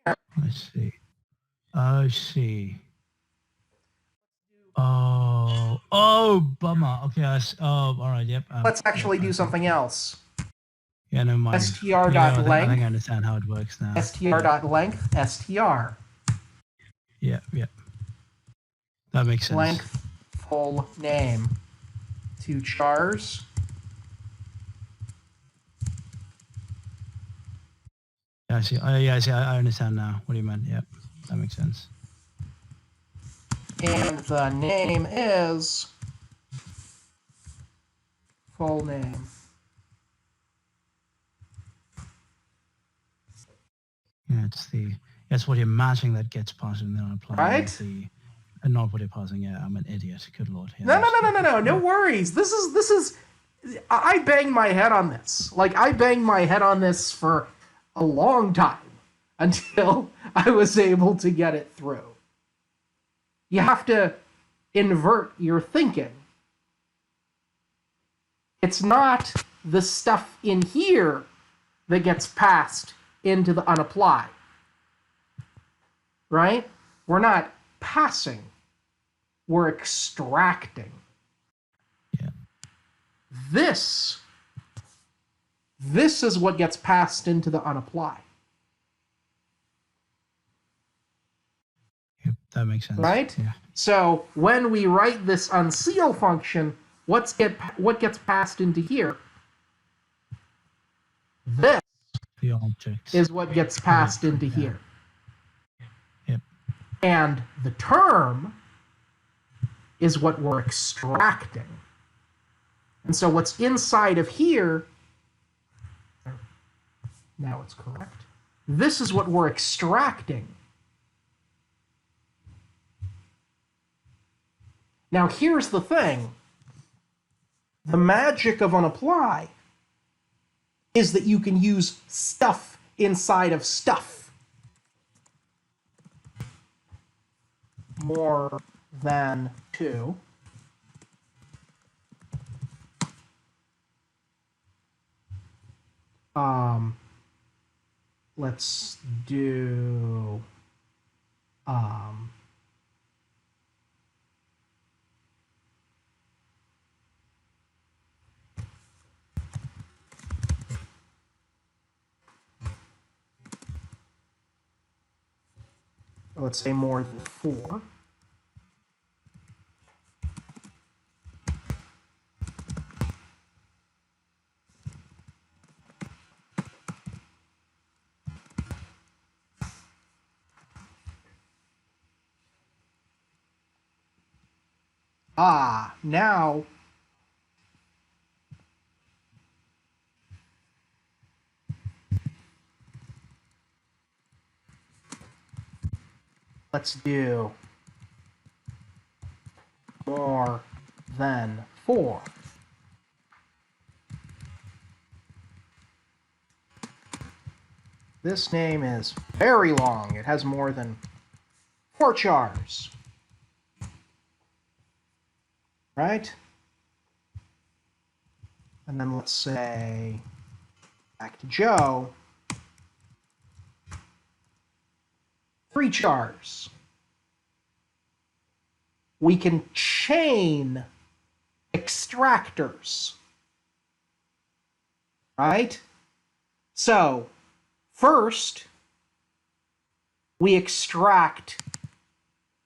I see. I see. Oh, bummer. Okay, all right, yep. Let's actually do something else. Yeah, never mind. str.length. I think I understand how it works now. str.length, str. Yeah. That makes sense. Length, full name. 2 chars. Yeah, I see. I understand now what you meant. Yep, that makes sense. And the name is full name. Yeah, it's what you're matching that gets passed and then applying. Right? And not what you're passing. Yeah, I'm an idiot. Good lord. Yeah, No worries. This is. I bang my head on this. Like, I banged my head on this for a long time until I was able to get it through. You have to invert your thinking. It's not the stuff in here that gets passed into the unapply. Right? We're not passing. We're extracting. Yeah. This is what gets passed into the unapply. Yep, that makes sense. Right? Yeah. So when we write this unseal function, what gets passed into here? This The object is what gets passed into here. Yep. And the term is what we're extracting. And so what's inside of here, now it's correct, this is what we're extracting. Now here's the thing. The magic of unapply is that you can use stuff inside of stuff. More than 2. Let's do let's say more than 4. Now let's do more than 4. This name is very long. It has more than 4 chars. Right? And then let's say, back to Joe, 3 chars. We can chain extractors. Right? So, first, we extract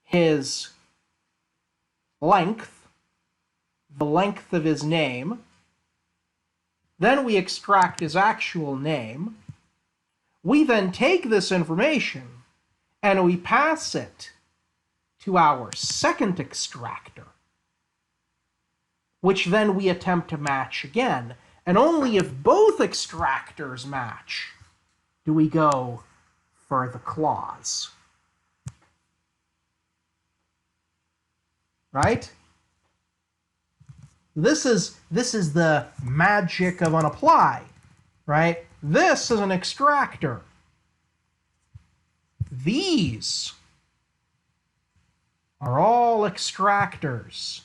his length, the length of his name. Then we extract his actual name. We then take this information and we pass it to our second extractor, which then we attempt to match again. And only if both extractors match do we go for the clause. Right? This is the magic of unapply, right? This is an extractor. These are all extractors.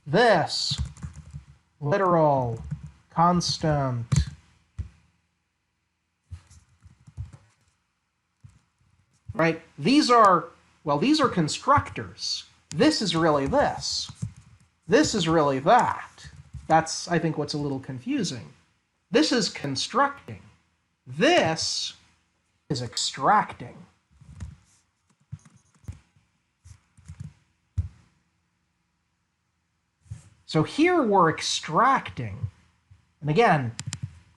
This, literal, constant. Right? These are constructors. This is really this. This is really that. That's, I think, what's a little confusing. This is constructing. This is extracting. So here we're extracting. And again,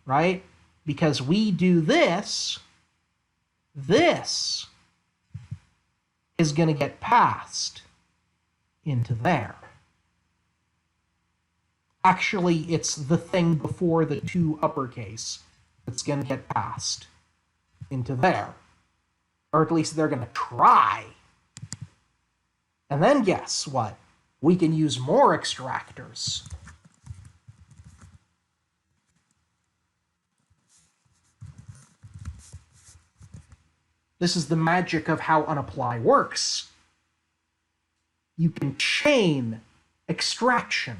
right? Because we do this, this is going to get passed into there. Actually, it's the thing before the two uppercase that's going to get passed into there. Or at least they're going to try. And then guess what? We can use more extractors. This is the magic of how unapply works. You can chain extraction.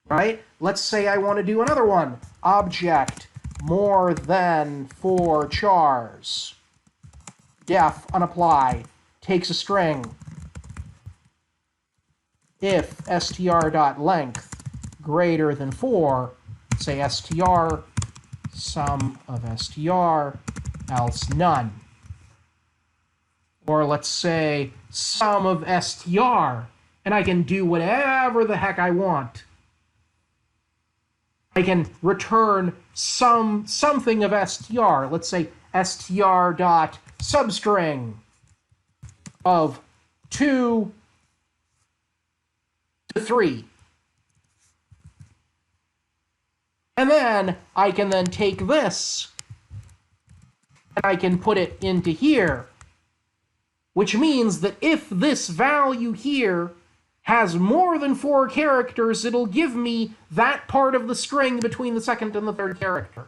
Right? Let's say I want to do another one. Object more than 4 chars. Def unapply takes a string. If str.length greater than 4, say str sum of str, else none. Or let's say sum of str, and I can do whatever the heck I want. I can return something of str. Let's say str dot substring of 2 to 3. And then I can then take this and I can put it into here, which means that if this value here has more than 4 characters, it'll give me that part of the string between the second and the third character.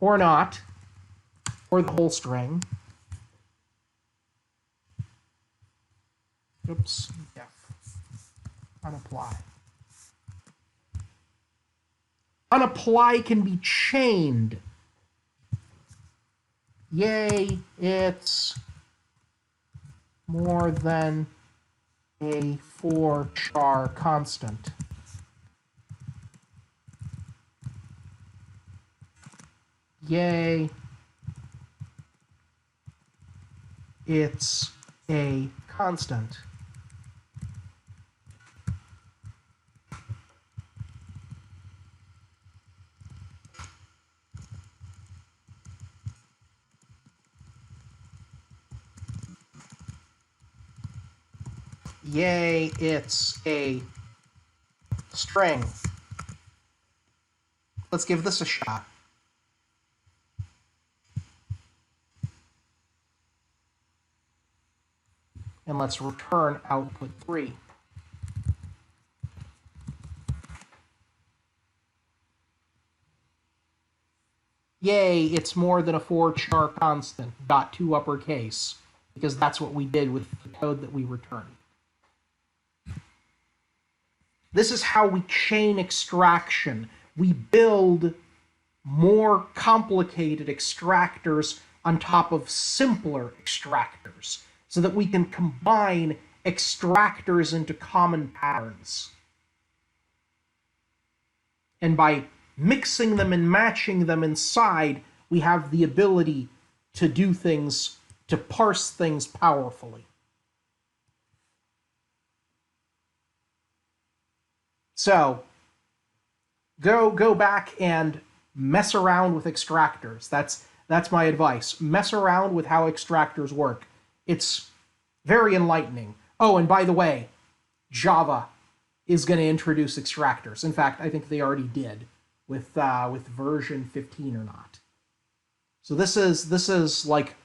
Or not. Or the whole string. Oops. Def. Unapply. Unapply can be chained. Yay, it's more than a 4 char constant. Yay, it's a constant. Yay, it's a string. Let's give this a shot. And let's return output 3. Yay, it's more than a 4 char constant, dot 2 uppercase, because that's what we did with the code that we returned. This is how we chain extraction. We build more complicated extractors on top of simpler extractors so that we can combine extractors into common patterns. And by mixing them and matching them inside, we have the ability to do things, to parse things powerfully. So, go back and mess around with extractors. That's my advice. Mess around with how extractors work. It's very enlightening. Oh, and by the way, Java is going to introduce extractors. In fact, I think they already did with version 15 or not. So this is like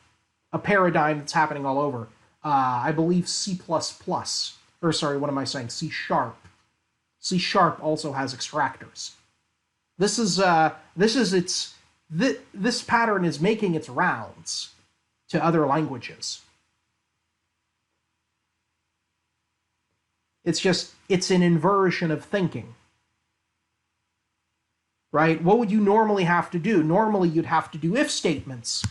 a paradigm that's happening all over. I believe C++, or sorry, what am I saying? C sharp. C sharp also has extractors. This pattern is making its rounds to other languages. It's an inversion of thinking. Right? What would you normally have to do? Normally you'd have to do if statements.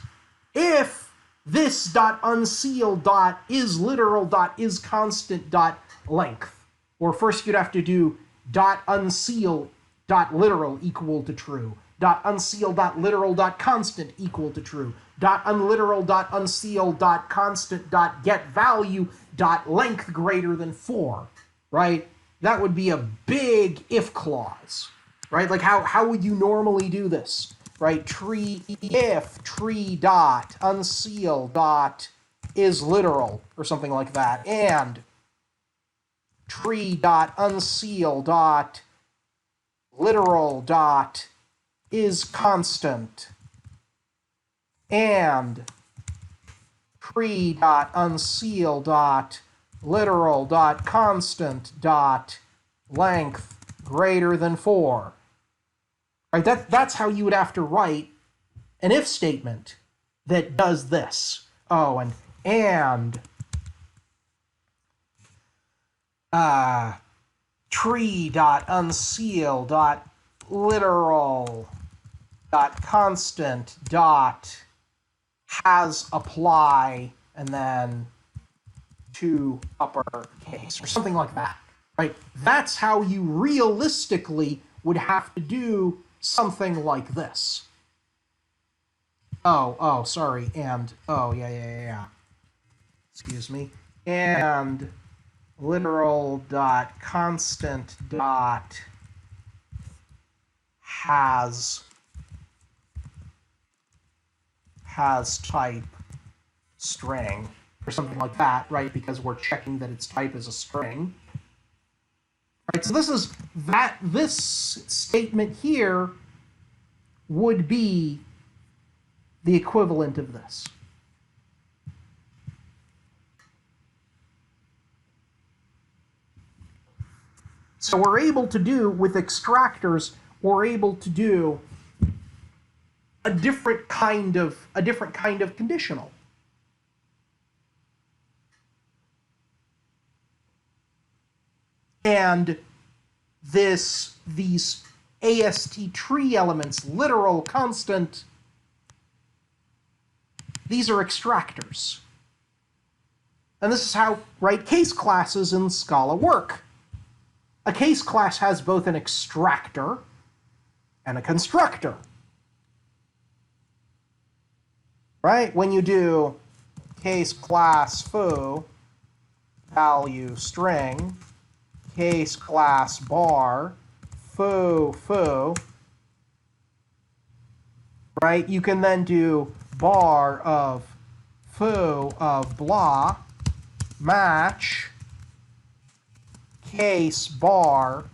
If this dot unsealed dot is literal dot is constant dot length. Or first you'd have to do dot unsealed dot literal equal to true. Dot unsealed dot literal dot constant equal to true. Dot unliteral dot unsealed dot constant dot get value dot length greater than 4. Right? That would be a big if clause. Right? Like how would you normally do this? Right? If tree dot unseal dot is literal or something like that, and tree dot unseal dot literal dot is constant, and tree dot unseal dot literal dot constant dot length greater than 4. Right? That's how you would have to write an if statement that does this. Oh, and tree dot unseal dot literal dot constant dot has apply and then to uppercase or something like that. Right? That's how you realistically would have to do something like this. Oh, sorry, and, yeah. Excuse me. And literal dot constant dot has type string, or something like that, right? Because we're checking that its type is a string. Right, so this statement here would be the equivalent of this. So we're able to do, with extractors, we're able to do a different kind of conditional. And these AST tree elements, literal, constant, these are extractors. And this is how, right, case classes in Scala work. A case class has both an extractor and a constructor. Right? When you do case class foo, value string, case class bar, foo, right? You can then do bar of foo of blah, match, case bar,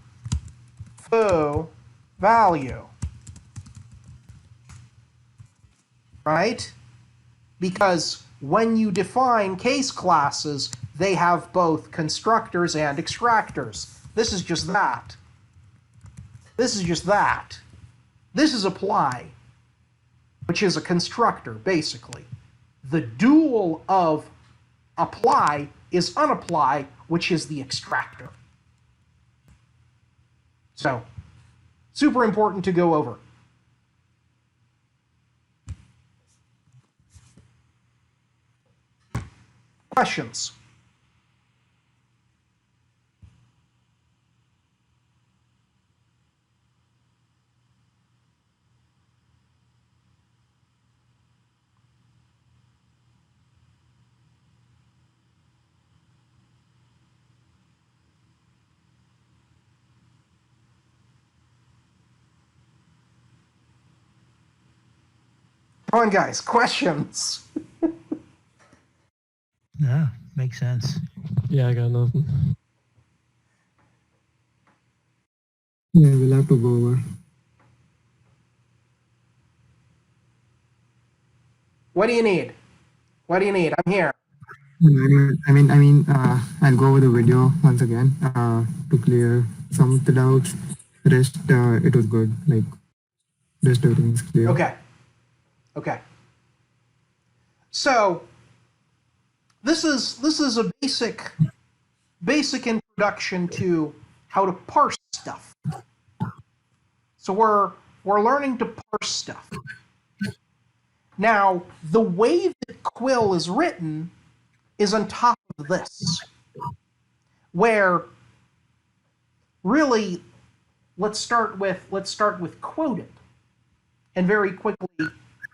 foo, value. Right? Because when you define case classes, they have both constructors and extractors. This is just that. This is just that. This is apply, which is a constructor, basically. The dual of apply is unapply, which is the extractor. So, super important to go over. Questions? Come on, guys, questions. Yeah, makes sense. Yeah, I got nothing. Yeah, we'll have to go over. What do you need? What do you need? I'm here. I'll go over the video once again to clear some of the doubts. Rest, it was good. Like, rest everything's clear. Okay. Okay. So this is a basic introduction to how to parse stuff. So we're learning to parse stuff. Now, the way that Quill is written is on top of this, where really let's start with quoted, and very quickly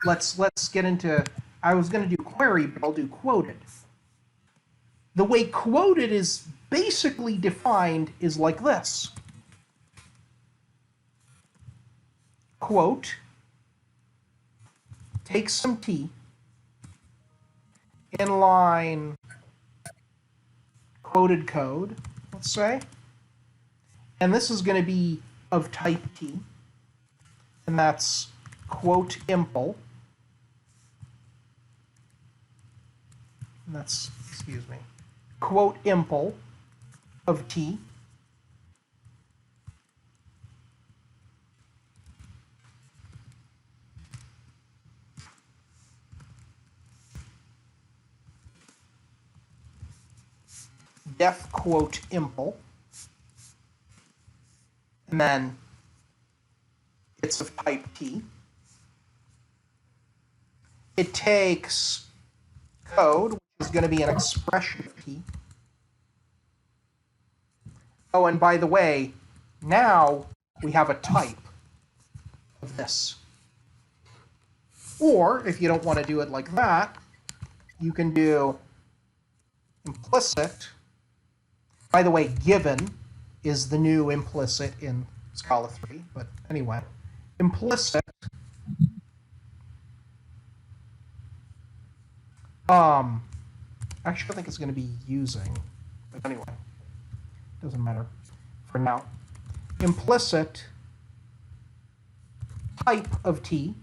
let's get into. I was going to do query, but I'll do quoted. The way quoted is basically defined is like this. Quote, take some t, inline quoted code, let's say, and this is going to be of type t, and that's quote impl, and that's, excuse me, quote impl of t, def quote impl, and then it's of type t. It takes code, which is going to be an expression of t. Oh, and by the way, now we have a type of this. Or, if you don't want to do it like that, you can do implicit. By the way, given is the new implicit in Scala 3, but anyway, implicit actually I think it's going to be using, but anyway, doesn't matter for now. Implicit type of t.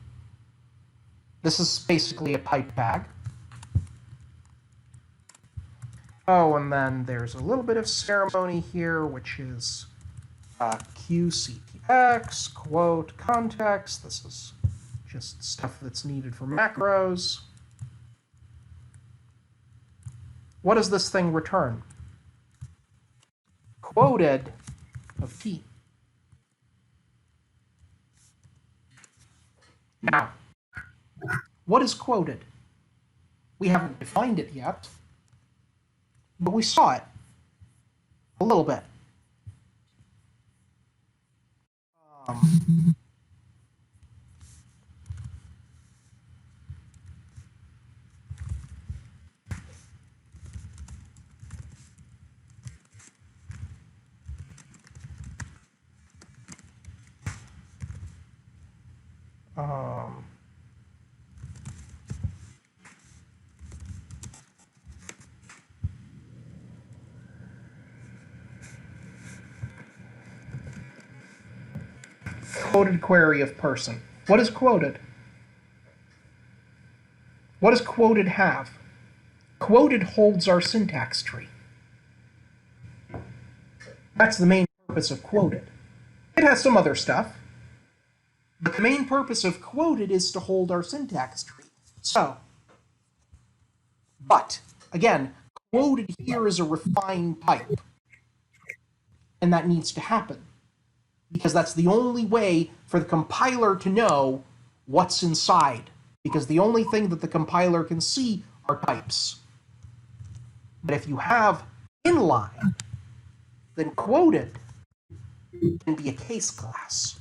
This is basically a type tag. Oh, and then there's a little bit of ceremony here, which is qctx, quote, context. This is just stuff that's needed for macros. What does this thing return? Quoted of t. Now, what is quoted? We haven't defined it yet, but we saw it a little bit. Quoted query of person. What is quoted? What does quoted have? Quoted holds our syntax tree. That's the main purpose of quoted. It has some other stuff, but the main purpose of quoted is to hold our syntax tree. So, but, again, quoted here is a refined type, and that needs to happen, because that's the only way for the compiler to know what's inside, because the only thing that the compiler can see are types. But if you have inline, then quoted can be a case class.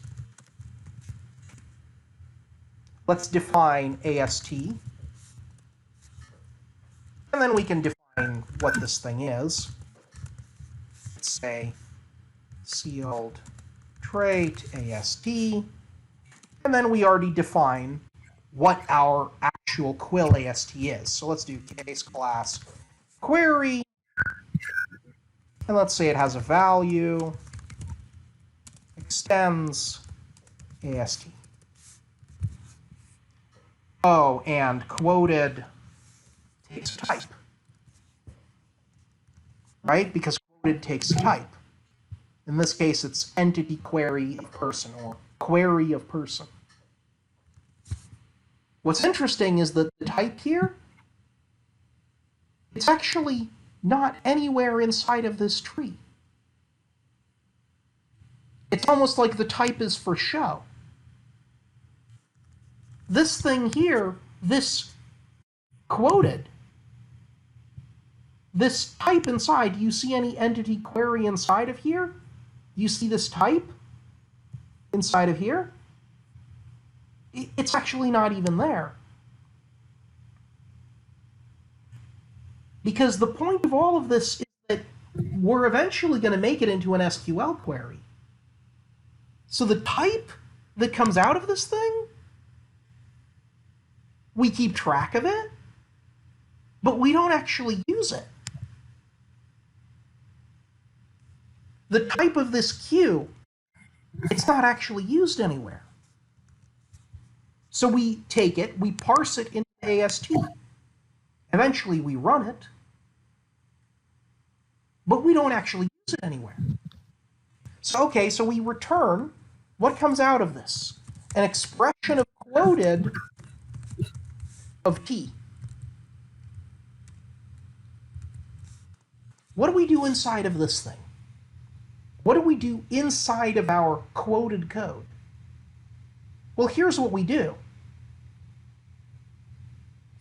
Let's define AST, and then we can define what this thing is. Let's say sealed trait AST, and then we already define what our actual Quill AST is. So let's do case class query, and let's say it has a value, extends AST. Oh, and quoted takes type. right? Because quoted takes a type. In this case, it's entity query of person, or query of person. What's interesting is that the type here, it's actually not anywhere inside of this tree. It's almost like the type is for show. This thing here, this quoted, this type inside, do you see any entity query inside of here? Do you see this type inside of here? It's actually not even there. Because the point of all of this is that we're eventually going to make it into an SQL query. So the type that comes out of this thing, we keep track of it, but we don't actually use it. The type of this queue, it's not actually used anywhere. So we take it, we parse it into AST. Eventually we run it, but we don't actually use it anywhere. So, okay, so we return, what comes out of this? An expression of quoted of T. What do we do inside of this thing? What do we do inside of our quoted code? Well, here's what we do.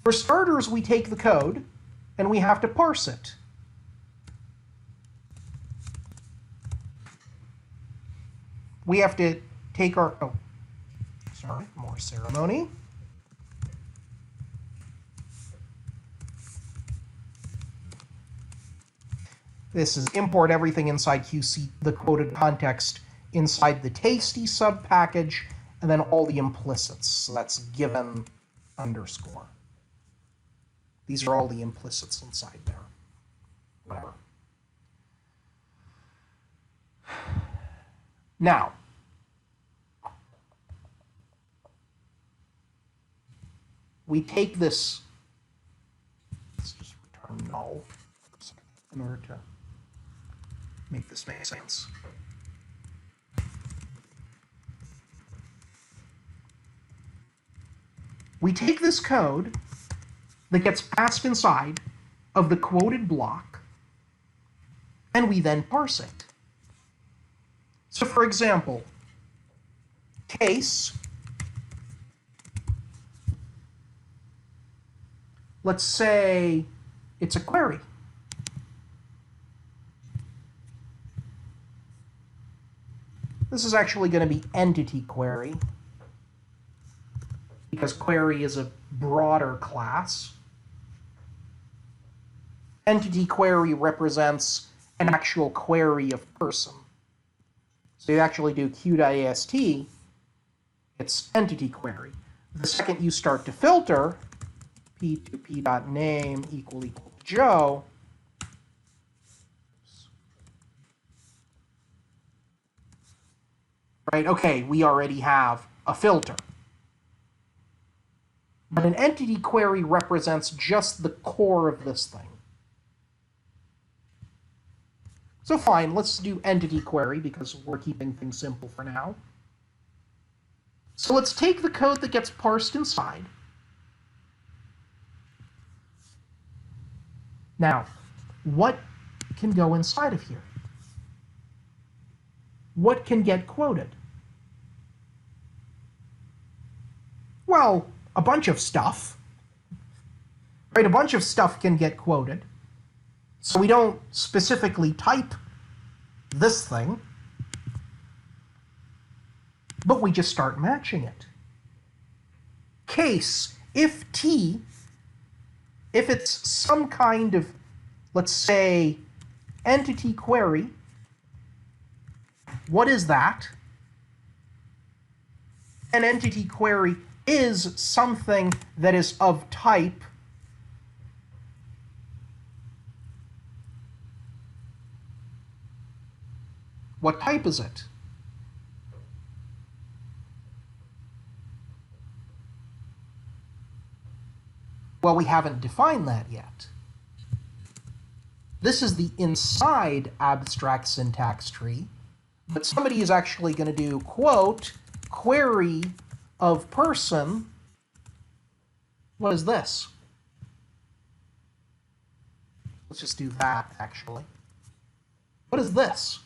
For starters, we take the code and we have to parse it. We have to take our, more ceremony. This is import everything inside QC, the quoted context, inside the tasty sub package, and then all the implicits. So that's given underscore. These are all the implicits inside there. Whatever. Now, we take this, let's just return null in order to make this make sense. We take this code that gets passed inside of the quoted block, and we then parse it. So for example, case, let's say it's a query. This is actually going to be entity query, because query is a broader class. Entity query represents an actual query of person. So you actually do q.ast, it's entity query. The second you start to filter, p2p.name equal Joe, right? Okay, we already have a filter. But an entity query represents just the core of this thing. So fine, let's do entity query because we're keeping things simple for now. So let's take the code that gets parsed inside. Now, what can go inside of here? What can get quoted? Well, a bunch of stuff. Right, a bunch of stuff can get quoted. So we don't specifically type this thing, but we just start matching it. Case, if T, if it's some kind of, let's say, entity query, what is that? An entity query is something that is of type what type is it? Well, we haven't defined that yet. This is the inside abstract syntax tree, but somebody is actually going to do, quote, query of person. What is this? Let's just do that, actually. What is this?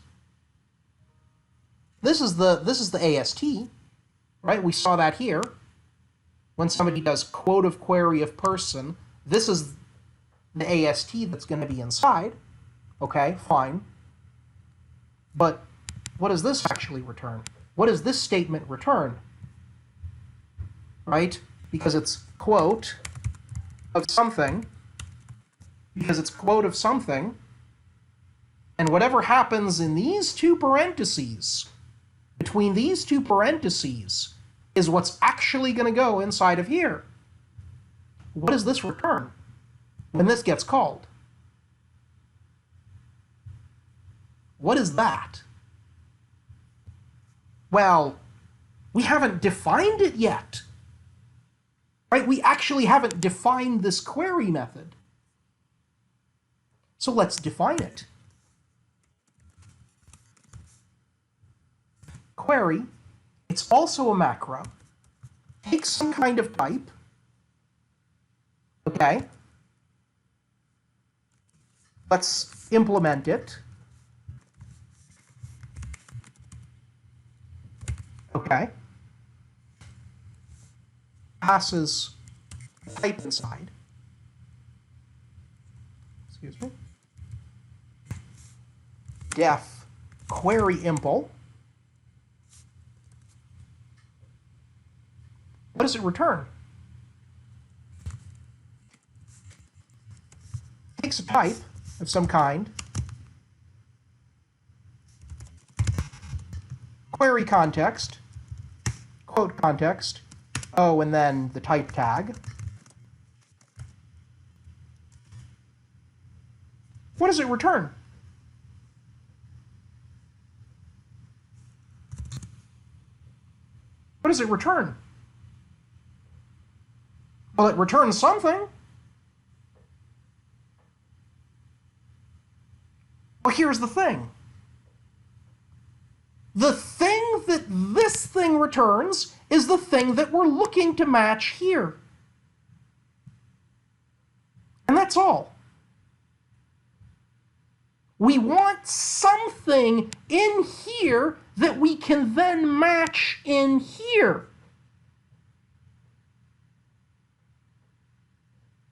This is the AST, right? We saw that here. When somebody does quote of query of person, this is the AST that's going to be inside. Okay, fine. But what does this actually return? What does this statement return? Right? Because it's quote of something. Because it's quote of something. And whatever happens in these two parentheses, between these two parentheses, is what's actually going to go inside of here. What does this return when this gets called? What is that? Well, we haven't defined it yet. Right? We actually haven't defined this query method. So let's define it. Query, it's also a macro, takes some kind of type, okay? Let's implement it. Okay. Passes type inside. Excuse me. Def query impl. What does it return? Takes a type of some kind. Query context. Quote context. Oh, and then the type tag. What does it return? What does it return? Well, it returns something. Well, here's the thing. The thing that this thing returns is the thing that we're looking to match here. And that's all. We want something in here that we can then match in here.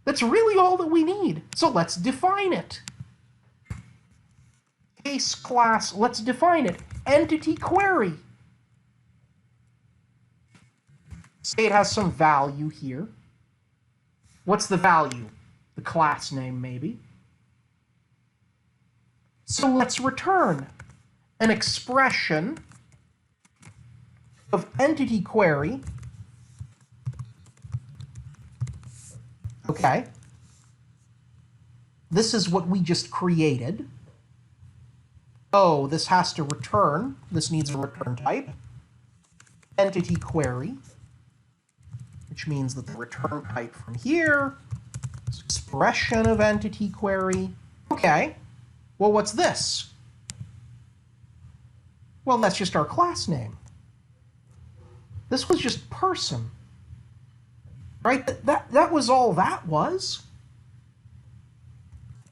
That's really all that we need. So let's define it. Case class, let's define it. Entity query. Say it has some value here. What's the value? The class name, maybe. So let's return an expression of entity query. Okay. This is what we just created. Oh, this has to return. This needs a return type. Entity query, which means that the return type from here is expression of entity query. Okay. Well, what's this? Well, that's just our class name. This was just person. Right? That was all that was.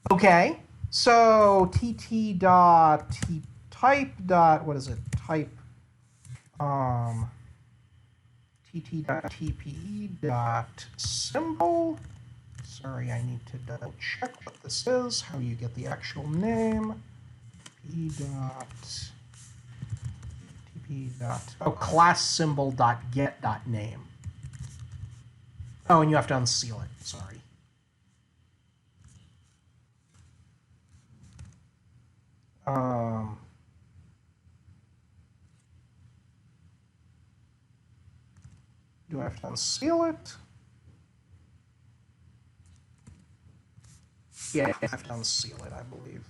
Okay. So tt dot type dot, what is it? Type tt dot tpe dot symbol. Sorry, I need to double check what this is, how you get the actual name. P dot tp dot, oh, class symbol dot get dot name. Oh, and you have to unseal it, sorry. Do I have to unseal it? Yeah, I have to unseal it, I believe.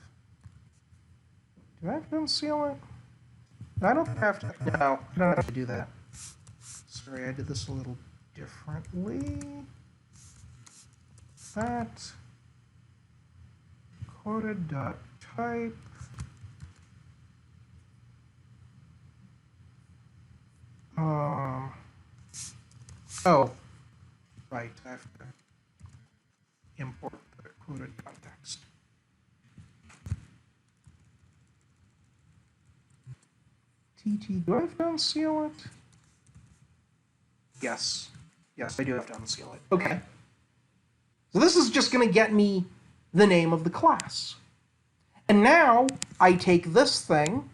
Do I have to unseal it? I don't have to. No, I don't have to do that. Sorry, I did this a little differently. That. quoted dot type. Oh, right. I have to import the quoted context. TT, do I have to unseal it? Yes. Yes, I do have to unseal it. Okay. So this is just going to get me the name of the class. And now I take this thing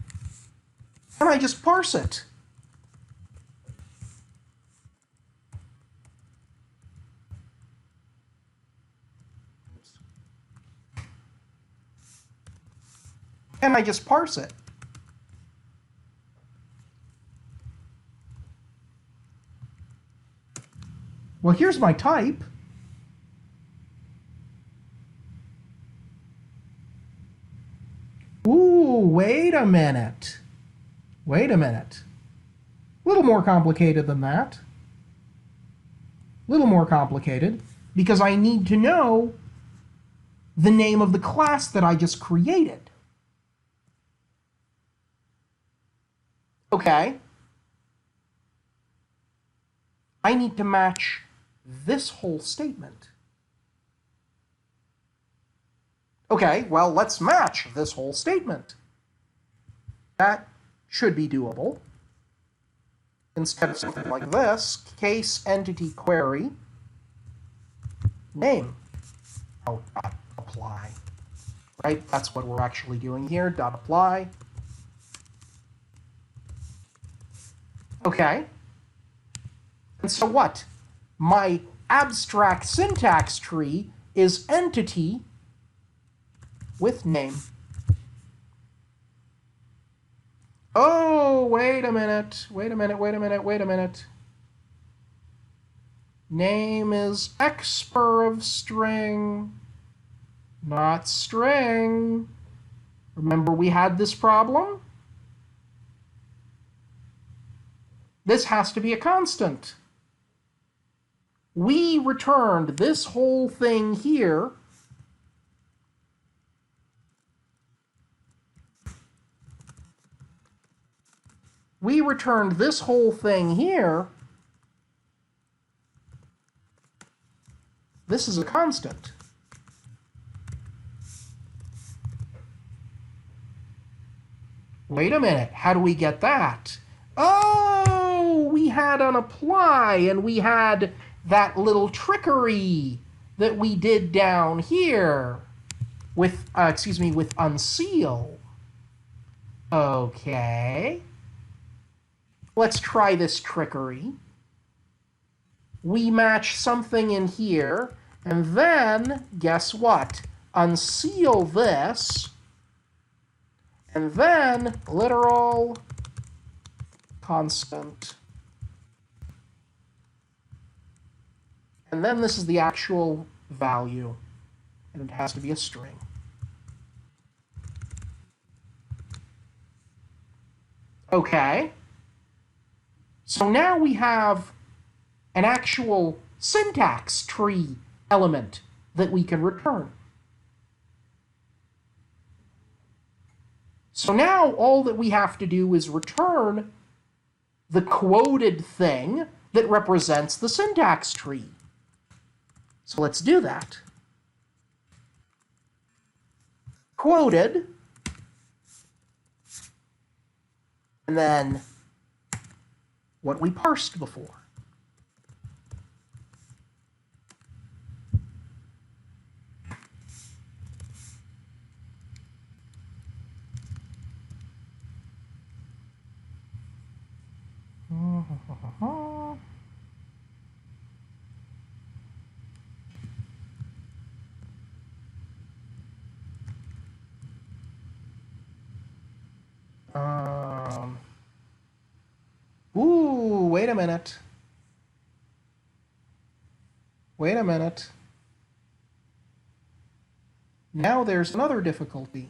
and I just parse it. And I just parse it. Well, here's my type. Ooh, wait a minute. Wait a minute. A little more complicated than that. A little more complicated, because I need to know the name of the class that I just created. Okay. I need to match this whole statement. Okay, well, let's match this whole statement. That should be doable. Instead of something like this, case entity query, name. Oh, dot apply. Right? That's what we're actually doing here, dot apply. Okay. And so what? My abstract syntax tree is entity with name. Oh, wait a minute. Wait a minute, wait a minute, wait a minute. Name is expr of string, not string. Remember we had this problem? This has to be a constant. We returned this whole thing here. We returned this whole thing here. This is a constant. Wait a minute, how do we get that? Oh, we had unapply, and we had that little trickery that we did down here with, with unseal. Okay. Let's try this trickery. We match something in here, and then, guess what? Unseal this, and then literal constant. And then this is the actual value, and it has to be a string. Okay. So now we have an actual syntax tree element that we can return. So now all that we have to do is return the quoted thing that represents the syntax tree. So let's do that. Quoted, and then what we parsed before. Ooh, wait a minute. Wait a minute. Now there's another difficulty.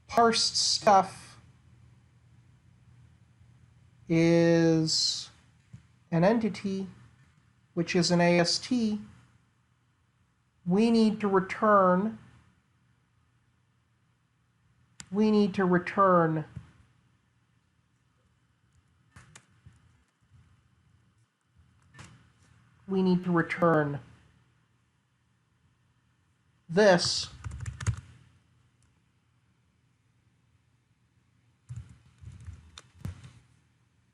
Parsed stuff is an entity, which is an AST. we need to return this.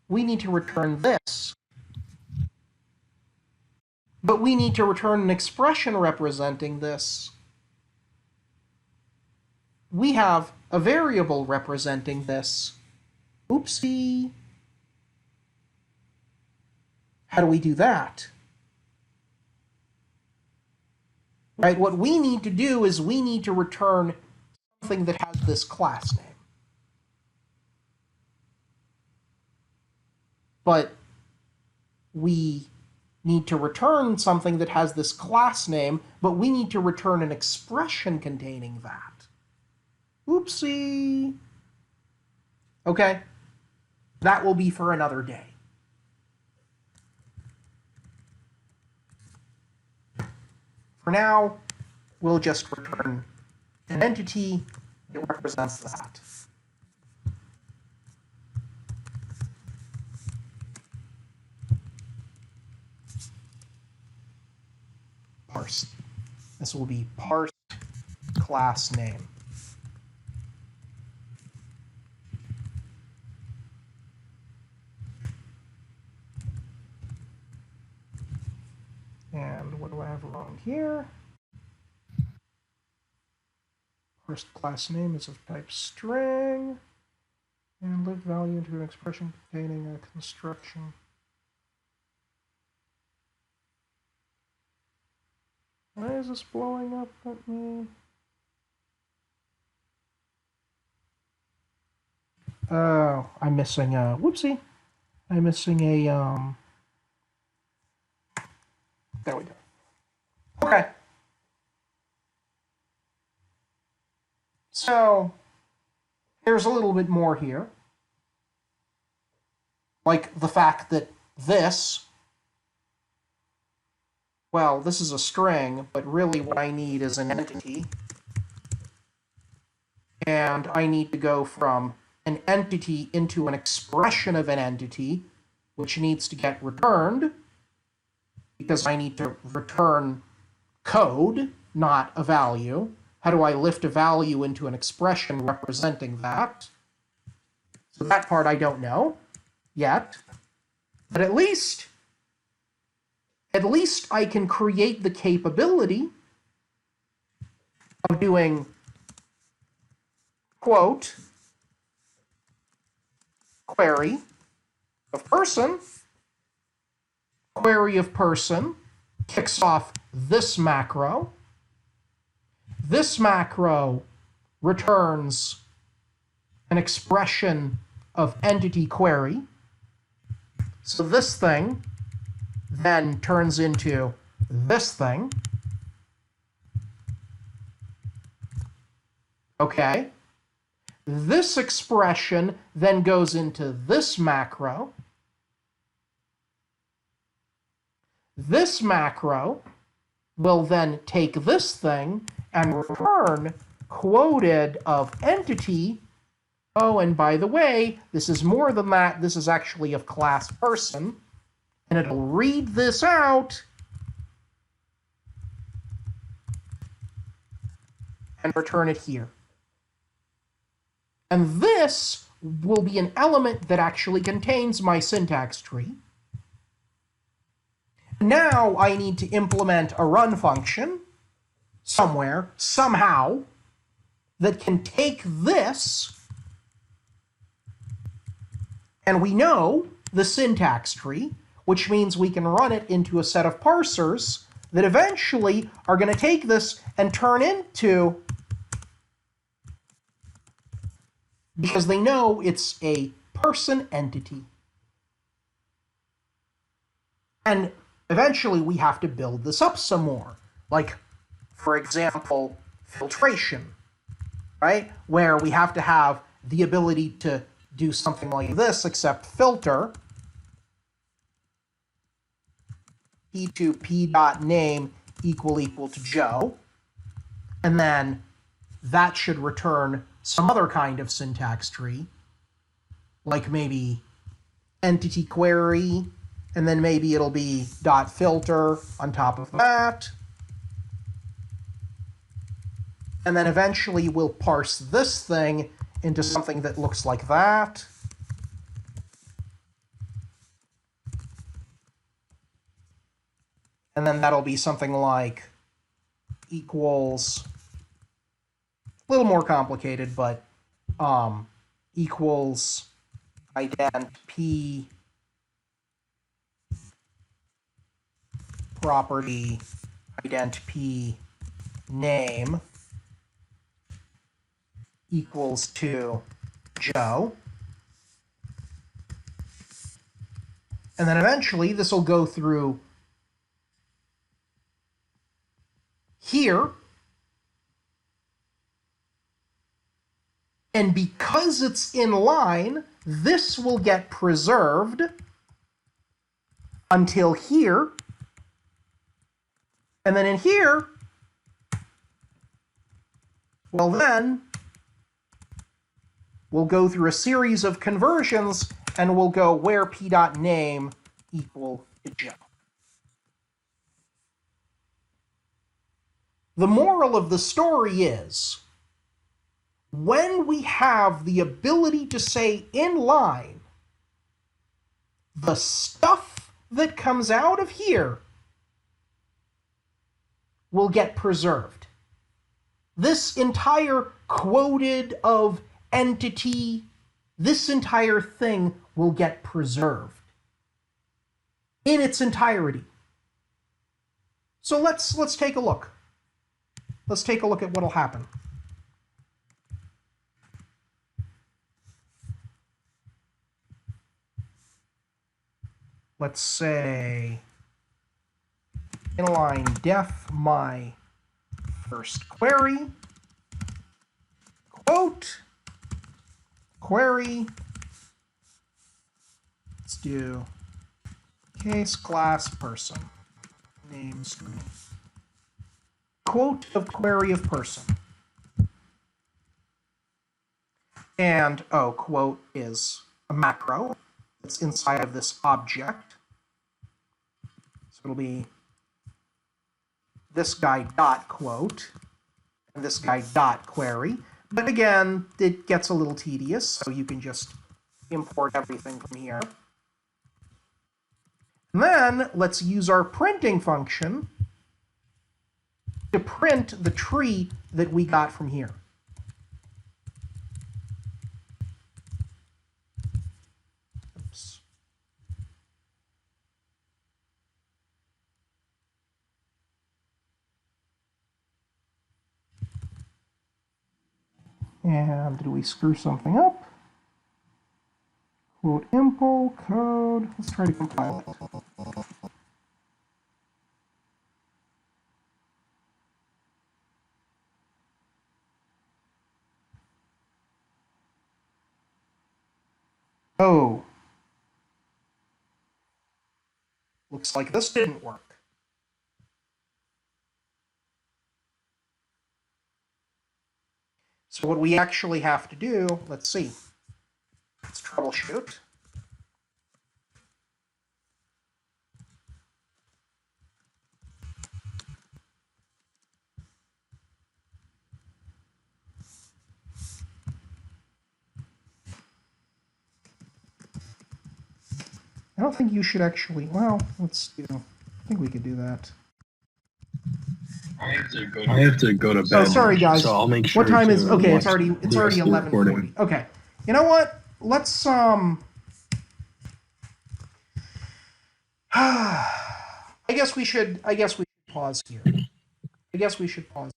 We need to return this. But we need to return an expression representing this. We have a variable representing this. Oopsie. How do we do that? Right, what we need to do is we need to return something that has this class name. But we need to return something that has this class name, but we need to return an expression containing that. Oopsie. Okay, that will be for another day. For now, we'll just return an entity that represents that. Parse. This will be parse class name. And what do I have wrong here? First class name is of type string, and lift value into an expression containing a construction. Why is this blowing up at me? Oh, I'm missing a, whoopsie. I'm missing a, there we go. Okay. So, there's a little bit more here. Like the fact that this, well, this is a string, but really what I need is an entity. And I need to go from an entity into an expression of an entity, which needs to get returned, because I need to return code, not a value. How do I lift a value into an expression representing that? So that part I don't know yet. But at least I can create the capability of doing quote query of person. Query of person kicks off this macro. This macro returns an expression of entity query. So this thing then turns into this thing. Okay. This expression then goes into this macro. This macro will then take this thing and return quoted of entity. Oh, and by the way, this is more than that. This is actually of class person. And it'll read this out and return it here. And this will be an element that actually contains my syntax tree. Now I need to implement a run function somewhere, somehow, that can take this, and we know the syntax tree, which means we can run it into a set of parsers that eventually are going to take this and turn into, because they know it's a person entity. And eventually we have to build this up some more. Like, for example, filtration, right? Where we have to have the ability to do something like this, except filter p2p.name equal to Joe, and then that should return some other kind of syntax tree, like maybe entity query, and then maybe it'll be dot filter on top of that. And then eventually we'll parse this thing into something that looks like that. And then that'll be something like equals, a little more complicated, but equals ident p property ident p name equals to Joe. And then eventually this will go through here. And because it's in line, this will get preserved until here. And then in here, well then, we'll go through a series of conversions and we'll go where p.name equal to Joe. The moral of the story is, when we have the ability to say in line, the stuff that comes out of here will get preserved. This entire quoted of entity, this entire thing will get preserved in its entirety. So let's take a look. Let's take a look at what'll happen. Let's say inline def my first query, quote, query, let's do case class person, name string, quote of query of person. And, oh, quote is a macro that's inside of this object. So it'll be this guy dot quote and this guy dot query. But again, it gets a little tedious, so you can just import everything from here. And then let's use our printing function to print the tree that we got from here. Oops. And did we screw something up? Quote impl code. Let's try to compile it. Oh. Looks like this didn't work. So what we actually have to do, let's see. Let's troubleshoot. I don't think you should actually, well, let's do, I think we could do that. I have to go to bed. Oh, sorry guys. So I'll make sure. What time is, okay, it's already the 11:40. Okay. You know what? Let's I guess we should pause here. I guess we should pause.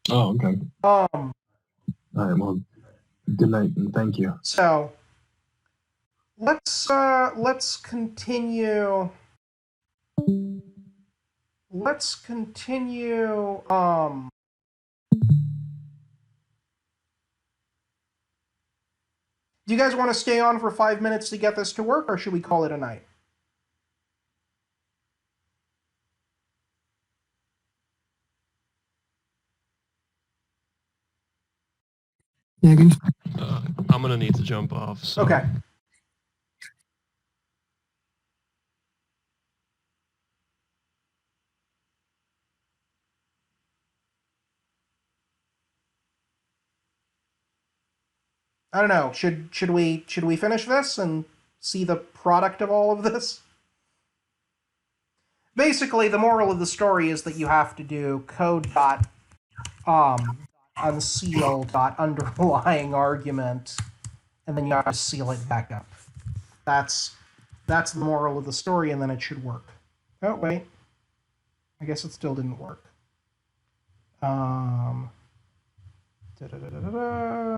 Oh, okay. All right, well, good night and thank you. So let's continue. Let's continue. Do you guys want to stay on for 5 minutes to get this to work, or should we call it a night? Yeah, I can. I'm gonna need to jump off. So. Okay. I don't know. Should we finish this and see the product of all of this? Basically, the moral of the story is that you have to do code dot unseal dot underlying argument, and then you have to seal it back up. That's the moral of the story, and then it should work. Oh wait, I guess it still didn't work. Da-da-da-da-da.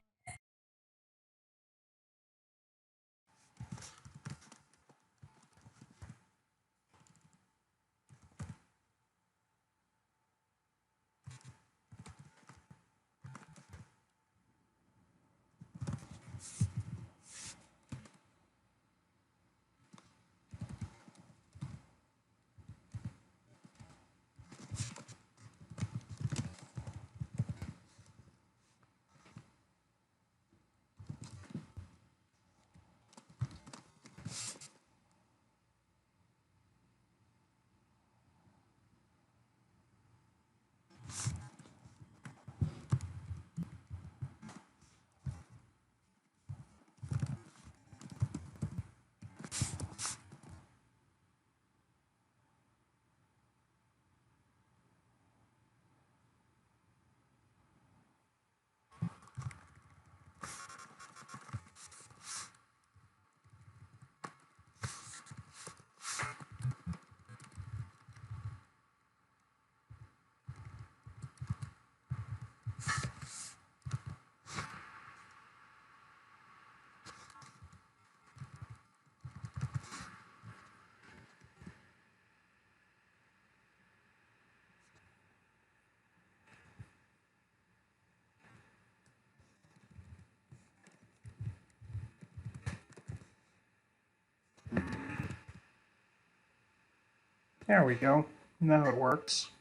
There we go. Now it works.